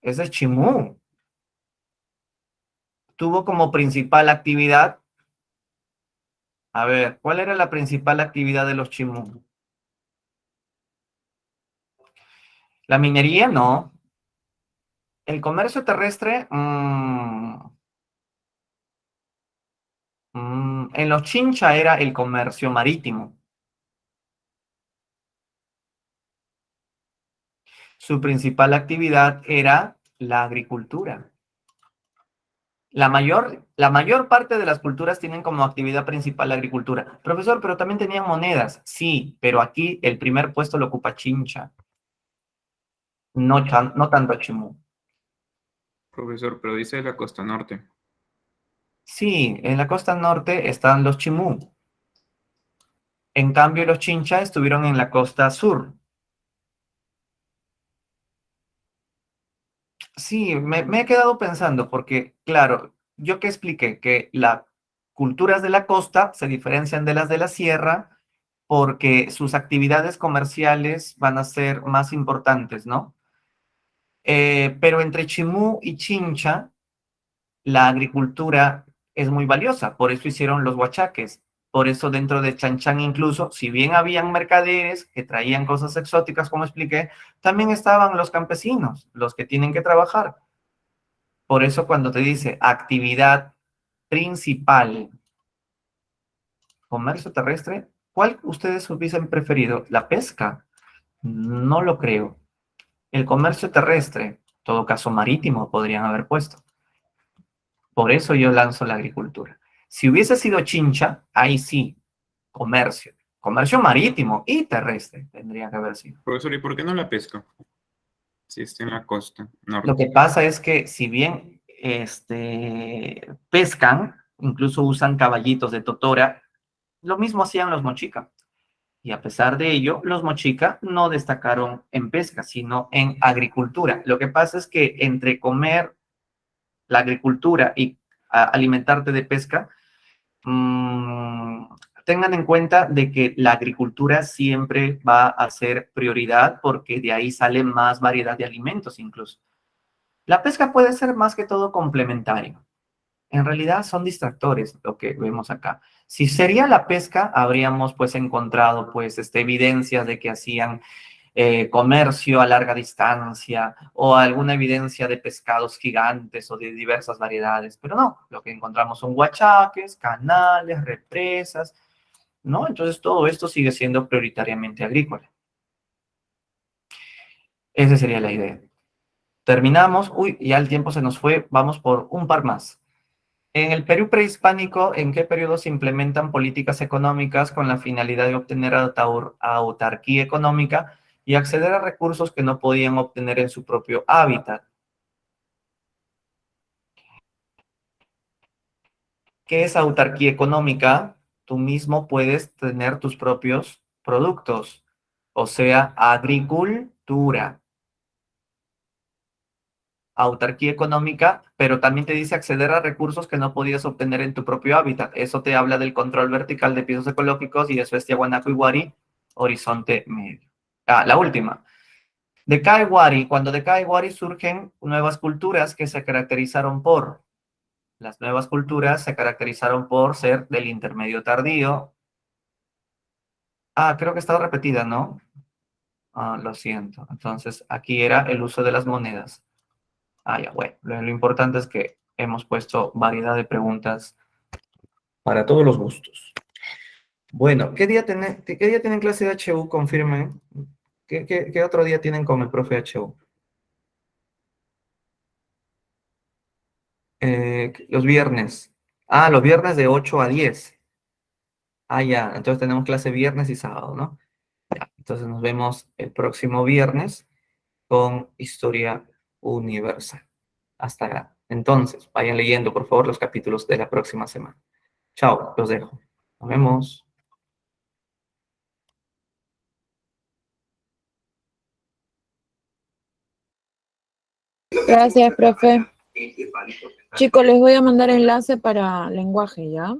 Ese es Chimú. Tuvo como principal actividad. A ver, ¿cuál era la principal actividad de los Chimú? La minería, no. El comercio terrestre, en los Chincha era el comercio marítimo. Su principal actividad era la agricultura. La mayor parte de las culturas tienen como actividad principal la agricultura. Profesor, pero también tenían monedas. Sí, pero aquí el primer puesto lo ocupa Chincha, no tanto Chimú. Profesor, pero dice la costa norte. Sí, en la costa norte están los Chimú. En cambio, los Chincha estuvieron en la costa sur. Sí, me he quedado pensando porque, claro, yo que expliqué que las culturas de la costa se diferencian de las de la sierra porque sus actividades comerciales van a ser más importantes, ¿no? Pero entre Chimú y Chincha, la agricultura es muy valiosa, por eso hicieron los huachaques. Por eso dentro de Chan incluso, si bien habían mercaderes que traían cosas exóticas, como expliqué, también estaban los campesinos, los que tienen que trabajar. Por eso cuando te dice actividad principal, comercio terrestre, ¿cuál ustedes hubiesen preferido? ¿La pesca? No lo creo. El comercio terrestre, en todo caso marítimo, podrían haber puesto. Por eso yo lanzo la agricultura. Si hubiese sido Chincha, ahí sí, comercio. Comercio marítimo y terrestre tendría que haber sido. Profesor, ¿y por qué no la pesca? Si está en la costa Lo norte. que pasa es que si bien pescan, incluso usan caballitos de totora, lo mismo hacían los mochica. Y a pesar de ello, los mochica no destacaron en pesca, sino en agricultura. Lo que pasa es que entre comer la agricultura y alimentarte de pesca, mmm, tengan en cuenta de que la agricultura siempre va a ser prioridad porque de ahí sale más variedad de alimentos incluso. La pesca puede ser más que todo complementario. En realidad son distractores lo que vemos acá. Si sería la pesca, habríamos pues encontrado pues evidencias de que hacían comercio a larga distancia o alguna evidencia de pescados gigantes o de diversas variedades, pero no, lo que encontramos son huachaques, canales, represas, ¿no? Entonces todo esto sigue siendo prioritariamente agrícola. Esa sería la idea. Terminamos, uy, ya el tiempo se nos fue, vamos por un par más. En el Perú prehispánico, ¿en qué periodo se implementan políticas económicas con la finalidad de obtener autarquía económica y acceder a recursos que no podían obtener en su propio hábitat? ¿Qué es autarquía económica? Tú mismo puedes tener tus propios productos, o sea, agricultura. Autarquía económica, pero también te dice acceder a recursos que no podías obtener en tu propio hábitat. Eso te habla del control vertical de pisos ecológicos y eso es Tiahuanaco y Guari, horizonte medio. Ah, la última. Decae Guari. Cuando decae Guari surgen nuevas culturas que se caracterizaron por, las nuevas culturas se caracterizaron por ser del intermedio tardío. Ah, creo que estaba repetida, ¿no? Ah, lo siento. Entonces, aquí era el uso de las monedas. Ah, ya, bueno, lo importante es que hemos puesto variedad de preguntas para todos los gustos. Bueno, ¿qué día tienen clase de HU? Confirmen. ¿Qué otro día tienen con el profe HU? Los viernes. Ah, los viernes de 8 a 10. Ah, ya, entonces tenemos clase viernes y sábado, ¿no? Ya, entonces nos vemos el próximo viernes con Historia Universal. Hasta acá. Entonces, vayan leyendo, por favor, los capítulos de la próxima semana. Chao, los dejo. Nos vemos. Gracias, profe. Chicos, les voy a mandar enlace para lenguaje, ¿ya?